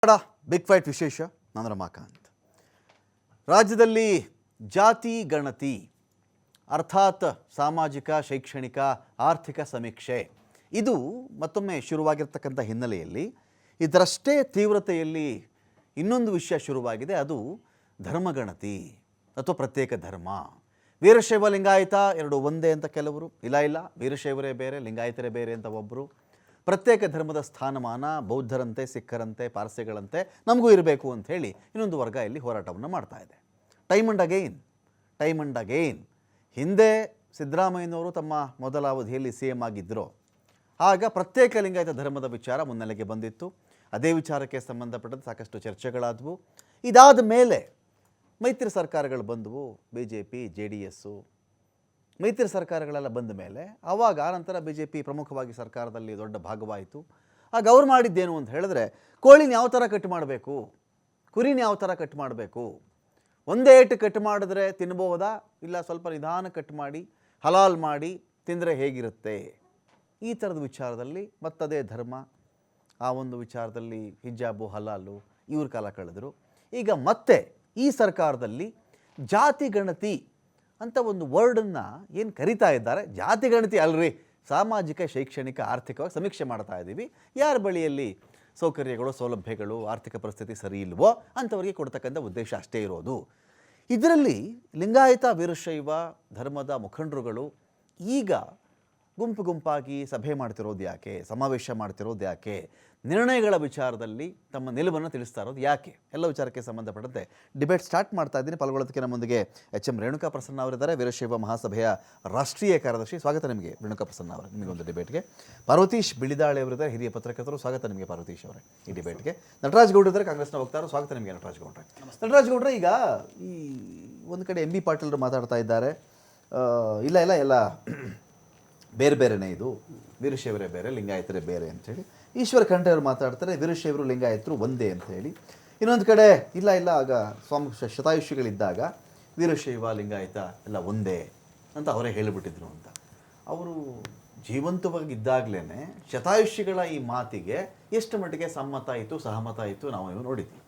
Big fight ವಿಶೇಷ. ನಾನು ರಮಾಕಾಂತ್. ರಾಜ್ಯದಲ್ಲಿ ಜಾತಿ ಗಣತಿ ಅರ್ಥಾತ್ ಸಾಮಾಜಿಕ ಶೈಕ್ಷಣಿಕ ಆರ್ಥಿಕ ಸಮೀಕ್ಷೆ ಇದು ಮತ್ತೊಮ್ಮೆ ಶುರುವಾಗಿರ್ತಕ್ಕಂಥ ಹಿನ್ನೆಲೆಯಲ್ಲಿ ಇದರಷ್ಟೇ ತೀವ್ರತೆಯಲ್ಲಿ ಇನ್ನೊಂದು ವಿಷಯ ಶುರುವಾಗಿದೆ. ಅದು ಧರ್ಮಗಣತಿ ಅಥವಾ ಪ್ರತ್ಯೇಕ ಧರ್ಮ. ವೀರಶೈವ ಲಿಂಗಾಯತ ಎರಡು ಒಂದೇ ಅಂತ ಕೆಲವರು, ಇಲ್ಲ ವೀರಶೈವರೇ ಬೇರೆ ಲಿಂಗಾಯತರೇ ಬೇರೆ ಅಂತ ಒಬ್ಬರು. ಪ್ರತ್ಯೇಕ ಧರ್ಮದ ಸ್ಥಾನಮಾನ ಬೌದ್ಧರಂತೆ ಸಿಖ್ಖರಂತೆ ಪಾರ್ಸಿಗಳಂತೆ ನಮಗೂ ಇರಬೇಕು ಅಂತ ಹೇಳಿ ಇನ್ನೊಂದು ವರ್ಗ ಇಲ್ಲಿ ಹೋರಾಟವನ್ನು ಮಾಡ್ತಾ ಇದೆ. ಟೈಮ್ ಅಂಡ್ ಅಗೈನ್ ಹಿಂದೆ ಸಿದ್ದರಾಮಯ್ಯನವರು ತಮ್ಮ ಮೊದಲ ಅವಧಿಯಲ್ಲಿ ಸಿ ಎಂ ಆಗಿದ್ದರು. ಆಗ ಪ್ರತ್ಯೇಕ ಲಿಂಗಾಯತ ಧರ್ಮದ ವಿಚಾರ ಮುನ್ನೆಲೆಗೆ ಬಂದಿತ್ತು. ಅದೇ ವಿಚಾರಕ್ಕೆ ಸಂಬಂಧಪಟ್ಟಂತೆ ಸಾಕಷ್ಟು ಚರ್ಚೆಗಳಾದವು. ಇದಾದ ಮೇಲೆ ಮೈತ್ರಿ ಸರ್ಕಾರಗಳು ಬಂದವು, BJP JDS ಮೈತ್ರಿ ಸರ್ಕಾರಗಳೆಲ್ಲ ಬಂದ ಮೇಲೆ ಆವಾಗ ಆನಂತರ BJP ಪ್ರಮುಖವಾಗಿ ಸರ್ಕಾರದಲ್ಲಿ ದೊಡ್ಡ ಭಾಗವಾಯಿತು. ಆಗ ಅವ್ರು ಮಾಡಿದ್ದೇನು ಅಂತ ಹೇಳಿದ್ರೆ, ಕೋಳಿನ ಯಾವ ಥರ ಕಟ್ ಮಾಡಬೇಕು, ಕುರಿನ ಯಾವ ಥರ ಕಟ್ ಮಾಡಬೇಕು, ಒಂದೇ ಏಟು ಕಟ್ ಮಾಡಿದ್ರೆ ತಿನ್ಬೋದಾ, ಇಲ್ಲ ಸ್ವಲ್ಪ ನಿಧಾನ ಕಟ್ ಮಾಡಿ ಹಲಾಲ್ ಮಾಡಿ ತಿಂದರೆ ಹೇಗಿರುತ್ತೆ, ಈ ಥರದ ವಿಚಾರದಲ್ಲಿ ಮತ್ತದೇ ಧರ್ಮ, ಆ ಒಂದು ವಿಚಾರದಲ್ಲಿ ಹಿಜಾಬು ಹಲಾಲು ಇವ್ರ ಕಾಲ ಕಳೆದರು. ಈಗ ಮತ್ತೆ ಈ ಸರ್ಕಾರದಲ್ಲಿ ಜಾತಿ ಗಣತಿ ಅಂತ ಒಂದು ವರ್ಡನ್ನು ಏನು ಕರಿತಾ ಇದ್ದಾರೆ. ಜಾತಿ ಗಣತಿ ಅಲ್ರಿ, ಸಾಮಾಜಿಕ ಶೈಕ್ಷಣಿಕ ಆರ್ಥಿಕವಾಗಿ ಸಮೀಕ್ಷೆ ಮಾಡ್ತಾ ಇದ್ದೀವಿ. ಯಾರ ಬಳಿಯಲ್ಲಿ ಸೌಕರ್ಯಗಳು ಸೌಲಭ್ಯಗಳು ಆರ್ಥಿಕ ಪರಿಸ್ಥಿತಿ ಸರಿ ಇಲ್ವೋ ಅಂಥವರಿಗೆ ಕೊಡ್ತಕ್ಕಂಥ ಉದ್ದೇಶ ಅಷ್ಟೇ ಇರೋದು. ಇದರಲ್ಲಿ ಲಿಂಗಾಯತ ವೀರಶೈವ ಧರ್ಮದ ಮುಖಂಡರುಗಳು ಈಗ ಗುಂಪಾಗಿ ಸಭೆ ಮಾಡ್ತಿರೋದು ಯಾಕೆ, ಸಮಾವೇಶ ಮಾಡ್ತಿರೋದು ಯಾಕೆ, ನಿರ್ಣಯಗಳ ವಿಚಾರದಲ್ಲಿ ತಮ್ಮ ನಿಲುವನ್ನು ತಿಳಿಸ್ತಾ ಇರೋದು ಯಾಕೆ, ಎಲ್ಲ ವಿಚಾರಕ್ಕೆ ಸಂಬಂಧಪಟ್ಟಂತೆ ಡಿಬೇಟ್ ಸ್ಟಾರ್ಟ್ ಮಾಡ್ತಾ ಇದ್ದೀನಿ. ಪಾಲ್ಗೊಳ್ಳೋದಕ್ಕೆ ನಮ್ಮೊಂದಿಗೆ HM ರೇಣುಕಾ ಪ್ರಸನ್ನ ಅವರಿದ್ದಾರೆ, ವೀರಶೈವ ಮಹಾಸಭೆಯ ರಾಷ್ಟ್ರೀಯ ಕಾರ್ಯದರ್ಶಿ. ಸ್ವಾಗತ ನಿಮಗೆ ರೇಣುಕಾ ಪ್ರಸನ್ನ ಅವರೇ, ನಿಮಗೊಂದು ಡಿಬೇಟ್ಗೆ. ಪಾರ್ವತೀಶ್ ಬಿಳಿದಾಳೆ ಅವರಿದ್ದಾರೆ, ಹಿರಿಯ ಪತ್ರಕರ್ತರು. ಸ್ವಾಗತ ನಿಮಗೆ ಪಾರ್ವತೀಶ್ ಅವರೇ ಈ ಡಿಬೇಟ್ಗೆ. ನಟರಾಜ್ ಗೌಡ್ರು ಇದ್ದಾರೆ, ಕಾಂಗ್ರೆಸ್ನ ವಕ್ತಾರರು. ಸ್ವಾಗತ ನಿಮಗೆ ನಟರಾಜ್ ಗೌಡ್ರೆ. ನಟರಾಜ್ ಗೌಡ್ರೆ, ಈಗ ಈ ಒಂದು ಕಡೆ MB ಪಾಟೀಲರು ಮಾತಾಡ್ತಾ ಇದ್ದಾರೆ, ಎಲ್ಲ ಬೇರೆ ಬೇರೆನೇ, ಇದು ವೀರಶೈವರೇ ಬೇರೆ ಲಿಂಗಾಯತರೇ ಬೇರೆ ಅಂಥೇಳಿ. ಈಶ್ವರ ಖಂಡ್ರೆ ಅವರು ಮಾತಾಡ್ತಾರೆ, ವೀರಶೈವರು ಲಿಂಗಾಯತರು ಒಂದೇ ಅಂತ ಹೇಳಿ. ಇನ್ನೊಂದು ಕಡೆ ಇಲ್ಲ ಆಗ ಸ್ವಾಮಿ ಶತಾಯುಷಿಗಳಿದ್ದಾಗ ವೀರಶೈವ ಲಿಂಗಾಯತ ಎಲ್ಲ ಒಂದೇ ಅಂತ ಅವರೇ ಹೇಳಿಬಿಟ್ಟಿದ್ರು ಅಂತ. ಅವರು ಜೀವಂತವಾಗಿದ್ದಾಗಲೇ ಶತಾಯುಷಿಗಳ ಈ ಮಾತಿಗೆ ಎಷ್ಟು ಮಟ್ಟಿಗೆ ಸಹಮತ ಆಯಿತು ನಾವು ನೋಡಿದ್ವಿ.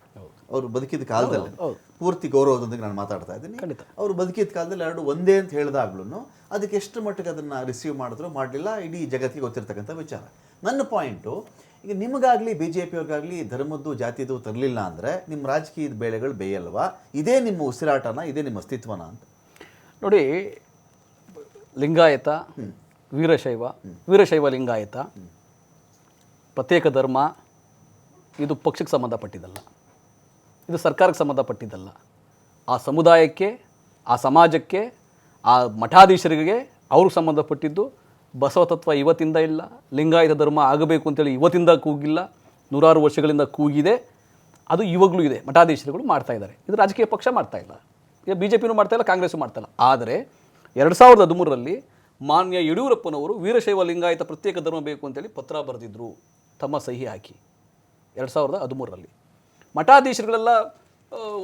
ಅವರು ಬದುಕಿದ ಕಾಲದಲ್ಲಿ ಪೂರ್ತಿ ಗೌರವದೊಂದಿಗೆ ನಾನು ಮಾತಾಡ್ತಾ ಇದ್ದೀನಿ. ಅವರು ಬದುಕಿದ ಕಾಲದಲ್ಲಿ ಎರಡು ಒಂದೇ ಅಂತ ಹೇಳಿದಾಗ್ಲೂ ಅದಕ್ಕೆ ಎಷ್ಟು ಮಟ್ಟಿಗೆ ಅದನ್ನು ರಿಸೀವ್ ಮಾಡಿದ್ರು ಮಾಡಲಿಲ್ಲ, ಇಡೀ ಜಗತ್ತಿಗೆ ಗೊತ್ತಿರ್ತಕ್ಕಂಥ ವಿಚಾರ. ನನ್ನ ಪಾಯಿಂಟು, ಈಗ ನಿಮಗಾಗಲಿ BJPಯವ್ರಿಗಾಗಲಿ ಧರ್ಮದ್ದು ಜಾತಿದು ತರಲಿಲ್ಲ ಅಂದರೆ ನಿಮ್ಮ ರಾಜಕೀಯದ ಬೇಳೆಗಳು ಬೇಯಲ್ವಾ? ಇದೇ ನಿಮ್ಮ ಉಸಿರಾಟನ, ಇದೇ ನಿಮ್ಮ ಅಸ್ತಿತ್ವನ ಅಂತ ನೋಡಿ. ಲಿಂಗಾಯತ ವೀರಶೈವ ಲಿಂಗಾಯತ ಪ್ರತ್ಯೇಕ ಧರ್ಮ ಇದು ಪಕ್ಷಕ್ಕೆ ಸಂಬಂಧಪಟ್ಟಿದ್ದಲ್ಲ, ಇದು ಸರ್ಕಾರಕ್ಕೆ ಸಂಬಂಧಪಟ್ಟಿದ್ದಲ್ಲ. ಆ ಸಮುದಾಯಕ್ಕೆ, ಆ ಸಮಾಜಕ್ಕೆ, ಆ ಮಠಾಧೀಶರಿಗೆ ಅವ್ರಿಗೆ ಸಂಬಂಧಪಟ್ಟಿದ್ದು. ಬಸವ ತತ್ವ ಇವತ್ತಿಂದ ಇಲ್ಲ, ಲಿಂಗಾಯತ ಧರ್ಮ ಆಗಬೇಕು ಅಂತೇಳಿ ಇವತ್ತಿಂದ ಕೂಗಿಲ್ಲ, ನೂರಾರು ವರ್ಷಗಳಿಂದ ಕೂಗಿದೆ. ಅದು ಇವಾಗಲೂ ಇದೆ, ಮಠಾಧೀಶರುಗಳು ಮಾಡ್ತಾ ಇದ್ದಾರೆ. ಇದು ರಾಜಕೀಯ ಪಕ್ಷ ಮಾಡ್ತಾ ಇಲ್ಲ, ಈಗ BJPನೂ ಮಾಡ್ತಾ ಇಲ್ಲ, ಕಾಂಗ್ರೆಸ್ಸು ಮಾಡ್ತಾ ಇಲ್ಲ. ಆದರೆ 2013ರಲ್ಲಿ ಮಾನ್ಯ ಯಡಿಯೂರಪ್ಪನವರು ವೀರಶೈವ ಲಿಂಗಾಯತ ಪ್ರತ್ಯೇಕ ಧರ್ಮ ಬೇಕು ಅಂತೇಳಿ ಪತ್ರ ಬರೆದಿದ್ರು, ತಮ್ಮ ಸಹಿ ಹಾಕಿ 2013ರಲ್ಲಿ. ಮಠಾಧೀಶರುಗಳೆಲ್ಲ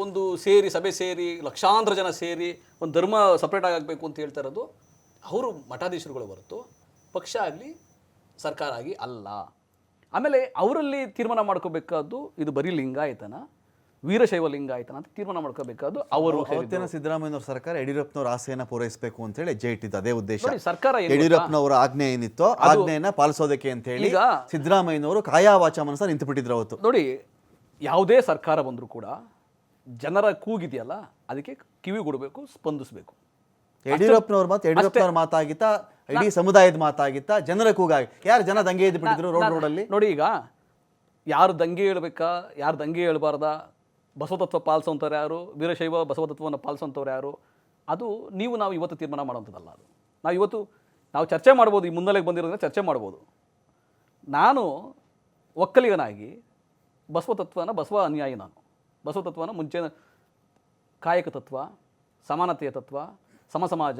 ಒಂದು ಸಭೆ ಸೇರಿ ಲಕ್ಷಾಂತರ ಜನ ಸೇರಿ ಒಂದು ಧರ್ಮ ಸಪ್ರೇಟ್ ಆಗಬೇಕು ಅಂತ ಹೇಳ್ತಾ ಇರೋದು ಅವರು ಮಠಾಧೀಶರುಗಳು ಹೊರತು ಪಕ್ಷ ಆಗಲಿ ಸರ್ಕಾರ ಆಗಿ ಅಲ್ಲ. ಆಮೇಲೆ ಅವರಲ್ಲಿ ತೀರ್ಮಾನ ಮಾಡ್ಕೋಬೇಕಾದ್ದು ಇದು ಬರೀ ಲಿಂಗಾಯತನ ವೀರಶೈವ ಲಿಂಗಾಯತನ ಅಂತ ತೀರ್ಮಾನ ಮಾಡ್ಕೋಬೇಕಾದ್ದು ಅವರು. ಸಿದ್ದರಾಮಯ್ಯನವ್ರ ಸರ್ಕಾರ ಯಡಿಯೂರಪ್ಪನವ್ರ ಆಸೆಯನ್ನು ಪೂರೈಸಬೇಕು ಅಂತ ಹೇಳಿ ಹೆಜ್ಜೆ ಇಟ್ಟಿದ್ದು ಅದೇ ಉದ್ದೇಶ. ಸರ್ಕಾರ ಯಡಿಯೂರಪ್ಪನವರ ಆಜ್ಞೆ ಏನಿತ್ತೋ ಆಜ್ಞೆಯನ್ನ ಪಾಲಿಸೋದಕ್ಕೆ ಅಂತ ಹೇಳಿ ಸಿದ್ದರಾಮಯ್ಯನವರು ಕಾಯಾವಾಚ ಮನಸ್ಸ ನಿಂತು ಬಿಟ್ಟಿದ್ರು ಅವತ್ತು. ನೋಡಿ, ಯಾವುದೇ ಸರ್ಕಾರ ಬಂದರೂ ಕೂಡ ಜನರ ಕೂಗಿದೆಯಲ್ಲ ಅದಕ್ಕೆ ಕಿವಿಗೊಡಬೇಕು, ಸ್ಪಂದಿಸಬೇಕು. ಯಡಿಯೂರಪ್ಪನವ್ರ ಮಾತಾಗಿತ್ತ, ಇಡೀ ಸಮುದಾಯದ ಮಾತಾಗಿತ್ತ, ಜನರ ಕೂಗಾಗಿ. ಯಾರು ಜನ ದಂಗೆ ಎದ್ದು ಬಿಟ್ಟಿದ್ರು ರೋಡಲ್ಲಿ. ನೋಡಿ, ಈಗ ಯಾರು ದಂಗೆ ಹೇಳ್ಬೇಕಾ, ಯಾರು ದಂಗೆ ಹೇಳ್ಬಾರ್ದಾ, ಬಸವತತ್ವ ಪಾಲಿಸೋಂಥವ್ರು ಯಾರು, ವೀರಶೈವ ಬಸವತತ್ವವನ್ನು ಪಾಲಿಸೋಂಥವ್ರು ಯಾರು, ಅದು ನಾವು ಇವತ್ತು ತೀರ್ಮಾನ ಮಾಡೋಂಥದ್ದಲ್ಲ. ಅದು ನಾವು ಚರ್ಚೆ ಮಾಡ್ಬೋದು, ಈ ಮುನ್ನೆಲೆಗೆ ಬಂದಿರೋದ್ರಿಂದ ಚರ್ಚೆ ಮಾಡ್ಬೋದು. ನಾನು ಒಕ್ಕಲಿಗನಾಗಿ ಬಸವ ಅನ್ಯಾಯಿ. ನಾನು ಬಸವತತ್ವನ ಮುಂಚೆ ಕಾಯಕ ತತ್ವ, ಸಮಾನತೆಯ ತತ್ವ, ಸಮಾಜ,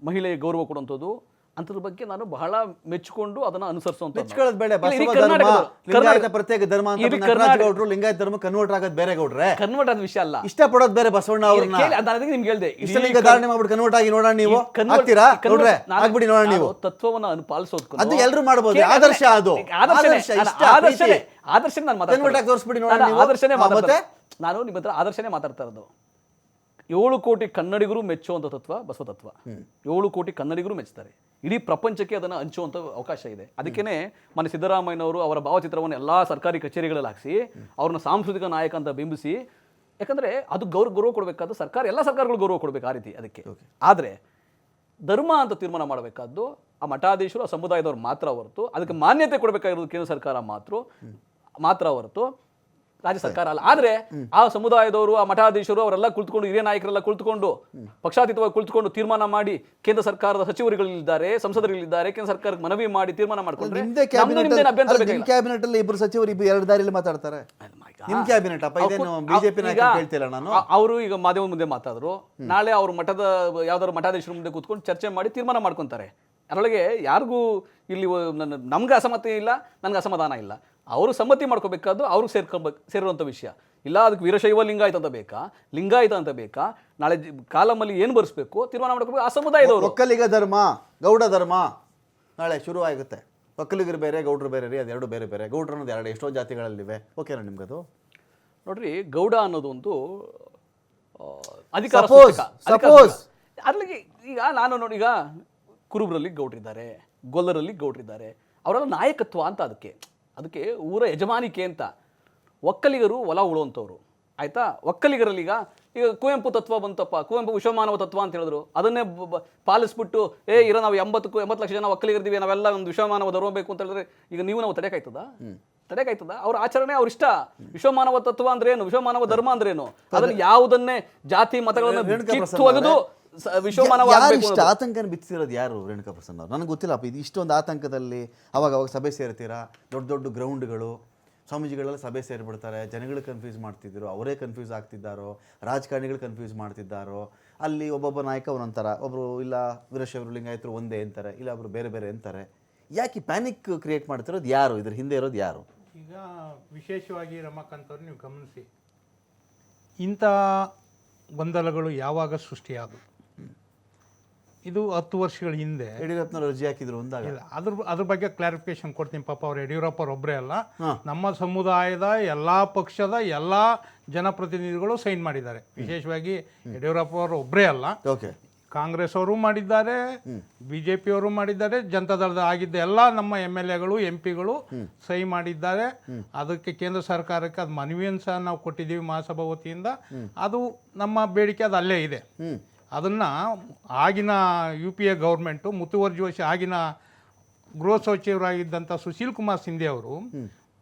ಮಹಿಳೆಗೆ ಗೌರವ ಕೊಡುವಂಥದ್ದು, ಅಂಥದ್ರ ಬಗ್ಗೆ ನಾನು ಬಹಳ ಮೆಚ್ಚಿಕೊಂಡು ಅದನ್ನ ಅನುಸರಿಸುವಂತ ಮೆಚ್ಕೊಳ್ಳೋದು ಬೇಡ. ಬಸವ ಧರ್ಮ, ಲಿಂಗಾಯತ ಪ್ರತ್ಯೇಕ ಧರ್ಮ ಅಂತ ನಟರಾಜ್ ಗೌಡ್ರು ಲಿಂಗಾಯತ ಧರ್ಮ ಕನ್ವರ್ಟ್ ಆಗೋದು ಬೇರೆ ಗೌಡ್ರೆ. ಕನ್ವರ್ಟ್ ಆದ ವಿಷಯ ಅಲ್ಲ, ಇಷ್ಟಪಡೋದು ಬೇರೆ. ಬಸವಣ್ಣ ಅವ್ರನ್ನ ನಿಮ್ಗೆ ಹೇಳಿದೆ ಇಷ್ಟಲಿಂಗ ಧಾರಣೆ ಮಾಡ್ಬಿಟ್ಟು ಕನ್ವರ್ಟ್ ಆಗಿ ನೋಡೋಣ, ನೀವು ಆಗ್ತೀರಾ ನೋಡ್ರೆ? ಆಗ್ಬಿಡಿ ನೋಡೋಣ ನೀವು. ತತ್ವವನ್ನು ಪಾಲಿಸೋದು ಅದು ಎಲ್ಲರೂ ಮಾಡಬಹುದು. ಆದರ್ಶ ಅದು ಆದರ್ಶ ನಾನು ಕನ್ವರ್ಟ್ ತೋರಿಸ್ಬಿಡಿ ನೋಡೋಣ. ಆದರ್ಶನೇ ನಾನು ನಿಮ್ಮ ಹತ್ರ ಆದರ್ಶನೇ ಮಾತಾಡ್ತಾ ಇರೋದು. 7 ಕೋಟಿ ಕನ್ನಡಿಗರು ಮೆಚ್ಚುವಂಥ ತತ್ವ ಬಸವ ತತ್ವ. 7 ಕೋಟಿ ಕನ್ನಡಿಗರು ಮೆಚ್ಚುತ್ತಾರೆ. ಇಡೀ ಪ್ರಪಂಚಕ್ಕೆ ಅದನ್ನು ಹಂಚುವಂಥ ಅವಕಾಶ ಇದೆ. ಅದಕ್ಕೇನೆ ಮನೆ ಸಿದ್ದರಾಮಯ್ಯನವರು ಅವರ ಭಾವಚಿತ್ರವನ್ನು ಎಲ್ಲ ಸರ್ಕಾರಿ ಕಚೇರಿಗಳಲ್ಲಿ ಹಾಕಿಸಿ ಅವ್ರನ್ನ ಸಾಂಸ್ಕೃತಿಕ ನಾಯಕ ಅಂತ ಬಿಂಬಿಸಿ, ಯಾಕಂದರೆ ಅದು ಗೌರವ ಕೊಡಬೇಕಾದ ಸರ್ಕಾರ, ಎಲ್ಲ ಸರ್ಕಾರಗಳು ಗೌರವ ಕೊಡಬೇಕು ಆ ರೀತಿ ಅದಕ್ಕೆ. ಆದರೆ ಧರ್ಮ ಅಂತ ತೀರ್ಮಾನ ಮಾಡಬೇಕಾದ್ದು ಆ ಮಠಾಧೀಶರು, ಆ ಸಮುದಾಯದವ್ರು ಮಾತ್ರ ಹೊರತು, ಅದಕ್ಕೆ ಮಾನ್ಯತೆ ಕೊಡಬೇಕಾಗಿರೋದು ಕೇಂದ್ರ ಸರ್ಕಾರ ಮಾತ್ರ ಹೊರತು ರಾಜ್ಯ ಸರ್ಕಾರ ಅಲ್ಲ. ಆದ್ರೆ ಆ ಸಮುದಾಯದವರು, ಆ ಮಠಾಧೀಶರು ಅವರೆಲ್ಲ ಕುಳಿತುಕೊಂಡು, ಹಿರಿಯ ನಾಯಕರೆಲ್ಲ ಕುಳಿತುಕೊಂಡು, ಪಕ್ಷಾತೀತವಾಗಿ ಕುಳಿತುಕೊಂಡು ತೀರ್ಮಾನ ಮಾಡಿ, ಕೇಂದ್ರ ಸರ್ಕಾರದ ಸಚಿವರುಗಳಿದ್ದಾರೆ, ಸಂಸದರುಗಳಿದ್ದಾರೆ, ಕೇಂದ್ರ ಸರ್ಕಾರಕ್ಕೆ ಮನವಿ ಮಾಡಿ ತೀರ್ಮಾನ ಮಾಡ್ಕೊಂಡ್ರೆ ಕ್ಯಾಬಿನೆಟ್ ಅಲ್ಲಿ 2 ಸಚಿವರು 2 ದಾರಿಯಲ್ಲಿ ಮಾತಾಡ್ತಾರೆ. ನಿಮ್ ಕ್ಯಾಬಿನೆಟ್ ಅಪ್ಪ, ಇದೇನು ಬಿಜೆಪಿ ನಾಯಕ ಹೇಳ್ತಿಲ್ಲ ನಾನು. ಅವರು ಈಗ ಮಾಧ್ಯಮ ಮುಂದೆ ಮಾತಾದ್ರು, ನಾಳೆ ಅವರು ಮಠದ ಯಾವ್ದಾದ್ರು ಮಠಾಧೀಶರ ಮುಂದೆ ಕೂತ್ಕೊಂಡು ಚರ್ಚೆ ಮಾಡಿ ತೀರ್ಮಾನ ಮಾಡ್ಕೊಂತಾರೆ. ಅದರೊಳಗೆ ಯಾರಿಗೂ ಇಲ್ಲಿ ನಮ್ಗೆ ಅಸಮ್ಮತಿ ಇಲ್ಲ, ನನಗೆ ಅಸಮಾಧಾನ ಇಲ್ಲ. ಅವರು ಸಮ್ಮತಿ ಮಾಡ್ಕೋಬೇಕಾದ್ದು ಅವ್ರಿಗೆ ಸೇರುವಂಥ ವಿಷಯ ಇಲ್ಲ. ಅದಕ್ಕೆ ವೀರಶೈವ ಲಿಂಗಾಯತ ಅಂತ ಬೇಕಾ, ಲಿಂಗಾಯತ ಅಂತ ಬೇಕಾ, ನಾಳೆ ಕಾಲಮಲ್ಲಿ ಏನು ಬರೆಸ್ಬೇಕು ತೀರ್ಮಾನ ಮಾಡ್ಕೋಬೇಕು ಆ ಸಮುದಾಯದವರು. ಒಕ್ಕಲಿಗ ಧರ್ಮ, ಗೌಡ ಧರ್ಮ ನಾಳೆ ಶುರು ಆಗುತ್ತೆ. ಒಕ್ಕಲಿಗರು ಬೇರೆ, ಗೌಡ್ರು ಬೇರೆ ರೀ, ಅದೆರಡು ಬೇರೆ ಬೇರೆ. ಗೌಡ್ರು ಅನ್ನೋದು ಎರಡು ಎಷ್ಟೋ ಜಾತಿಗಳಲ್ಲಿವೆ. ಓಕೆನಾ ನಿಮ್ಗದು? ನೋಡ್ರಿ, ಗೌಡ ಅನ್ನೋದು ಒಂದು ಅಧಿಕಾರ. ಅಲ್ಲಿಗೆ ಈಗ ನಾನು ನೋಡಿ, ಈಗ ಕುರುಬರಲ್ಲಿ ಗೌಡ್ರಿದ್ದಾರೆ, ಗೊಲ್ಲರಲ್ಲಿ ಗೌಡ್ರಿದ್ದಾರೆ, ಅವರೆಲ್ಲ ನಾಯಕತ್ವ ಅಂತ. ಅದಕ್ಕೆ ಊರ ಯಜಮಾನಿಕೆ ಅಂತ. ಒಕ್ಕಲಿಗರು ಹೊಲ ಉಳುವಂಥವ್ರು, ಆಯ್ತಾ? ಒಕ್ಕಲಿಗರಲ್ಲಿ ಈಗ ಕುವೆಂಪು ತತ್ವ ಬಂತಪ್ಪ, ಕುವೆಂಪು ವಿಶ್ವಮಾನವ ತತ್ವ ಅಂತ ಹೇಳಿದ್ರು. ಅದನ್ನೇ ಪಾಲಿಸ್ಬಿಟ್ಟು ಇರೋ ನಾವು 80 ಲಕ್ಷ ಜನ ಒಕ್ಕಲಿಗರಿದ್ದೀವಿ, ನಾವೆಲ್ಲ ಒಂದು ವಿಶ್ವಮಾನವ ಧರ್ಮಬೇಕು ಅಂತ ಹೇಳಿದ್ರೆ ಈಗ ನಾವು ತಡೆಕಾಯ್ತದ? ಅವ್ರ ಆಚರಣೆ, ಅವ್ರ ಇಷ್ಟ. ವಿಶ್ವಮಾನವ ತತ್ವ ಅಂದ್ರೆ ಏನು, ವಿಶ್ವಮಾನವ ಧರ್ಮ ಅಂದ್ರೆ ಏನು, ಅದನ್ನ ಯಾವುದನ್ನೇ ಜಾತಿ ಮತಗಳನ್ನ ಕಿತ್ತೊಗೆದು ವಿಶ್ವಮಾನವ ಆತಂಕನ ಬಿತ್ತಿರೋದು ಯಾರು? ರೇಣುಕಾ ಪ್ರಸನ್ನ ಅವ್ರು. ನನಗೆ ಗೊತ್ತಿಲ್ಲಪ್ಪ ಇದು ಇಷ್ಟೊಂದು ಆತಂಕದಲ್ಲಿ. ಅವಾಗ ಸಭೆ ಸೇರ್ತೀರಾ, ದೊಡ್ಡ ಗ್ರೌಂಡ್ಗಳು, ಸ್ವಾಮೀಜಿಗಳೆಲ್ಲ ಸಭೆ ಸೇರಿಬಿಡ್ತಾರೆ, ಜನಗಳು ಕನ್ಫ್ಯೂಸ್ ಮಾಡ್ತಿದ್ರು, ಅವರೇ ಕನ್ಫ್ಯೂಸ್ ಆಗ್ತಿದ್ದಾರೋ, ರಾಜಕಾರಣಿಗಳು ಕನ್ಫ್ಯೂಸ್ ಮಾಡ್ತಿದ್ದಾರೋ, ಅಲ್ಲಿ ಒಬ್ಬೊಬ್ಬ ನಾಯಕ ಒಂದೊಂಥರ, ಒಬ್ಬರು ಇಲ್ಲ ವೀರಶೈವರು ಲಿಂಗಾಯತರು ಒಂದೇ ಅಂತಾರೆ, ಇಲ್ಲ ಒಬ್ರು ಬೇರೆ ಬೇರೆ ಅಂತಾರೆ. ಯಾಕೆ ಪ್ಯಾನಿಕ್ ಕ್ರಿಯೇಟ್ ಮಾಡ್ತಿರೋದು ಯಾರು? ಇದ್ರ ಹಿಂದೆ ಇರೋದು ಯಾರು? ಈಗ ವಿಶೇಷವಾಗಿ ರಮಾಕಾಂತ್ ಅವರು ನೀವು ಗಮನಿಸಿ, ಇಂಥ ಗೊಂದಲಗಳು ಯಾವಾಗ ಸೃಷ್ಟಿಯಾದವು? ಇದು 10 ವರ್ಷಗಳ ಹಿಂದೆ ಯಡಿಯೂರಪ್ಪನವರು ಅರ್ಜಿ ಹಾಕಿದ್ರು ಅಂದಾಗ. ಅದ್ರ ಬಗ್ಗೆ ಕ್ಲಾರಿಫಿಕೇಶನ್ ಕೊಡ್ತೀನಿ. ಪಾಪ ಅವ್ರು ಯಡಿಯೂರಪ್ಪ ಒಬ್ಬರೇ ಅಲ್ಲ, ನಮ್ಮ ಸಮುದಾಯದ ಎಲ್ಲ ಪಕ್ಷದ ಎಲ್ಲ ಜನಪ್ರತಿನಿಧಿಗಳು ಸೈನ್ ಮಾಡಿದ್ದಾರೆ. ವಿಶೇಷವಾಗಿ ಯಡಿಯೂರಪ್ಪ ಅವರು ಒಬ್ಬರೇ ಅಲ್ಲ, ಕಾಂಗ್ರೆಸ್ ಅವರು ಮಾಡಿದ್ದಾರೆ, ಬಿಜೆಪಿ ಅವರು ಮಾಡಿದ್ದಾರೆ, ಜನತಾದಳದ ಆಗಿದ್ದ ಎಲ್ಲ ನಮ್ಮ MLAಗಳು MP ಗಳು ಸಹಿ ಮಾಡಿದ್ದಾರೆ. ಅದಕ್ಕೆ ಕೇಂದ್ರ ಸರ್ಕಾರಕ್ಕೆ ಅದು ಮನವಿಯನ್ನು ಸಹ ನಾವು ಕೊಟ್ಟಿದ್ದೀವಿ ಮಹಾಸಭಾ ವತಿಯಿಂದ. ಅದು ನಮ್ಮ ಬೇಡಿಕೆ ಅದು ಅಲ್ಲೇ ಇದೆ. ಅದನ್ನು ಆಗಿನ UPA ಗೌರ್ಮೆಂಟು ಮುತುವರ್ಜಿ ಆಗಿನ ಗೃಹ ಸಚಿವರಾಗಿದ್ದಂಥ ಸುಶೀಲ್ ಕುಮಾರ್ ಸಿಂಧೆ ಅವರು